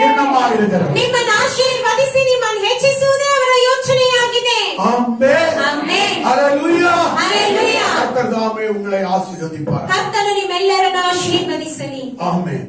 எண்ணமாக இருக்கிறது. ನಿಮ್ಮನ್ನು ಆಶೀರ್ವದಿಸಿ ನಿಮ್ಮನ್ನು ಹೆಚ್ಚಿಸುವುದೇ ಅವರ ಯೋಚನೆಯಾಗಿದೆ. ஆமென். ಆಮೆನ್. ஹalleluya. ಹಲ್ಲೆಲೂಯಾ. கர்த்தர் தாமே உங்களை ஆசீர்வதிப்பார். ಕರ್ತನು ನಿಮ್ಮೆಲ್ಲರನ್ನು ಆಶೀರ್ವದಿಸಲಿ. ஆமென்.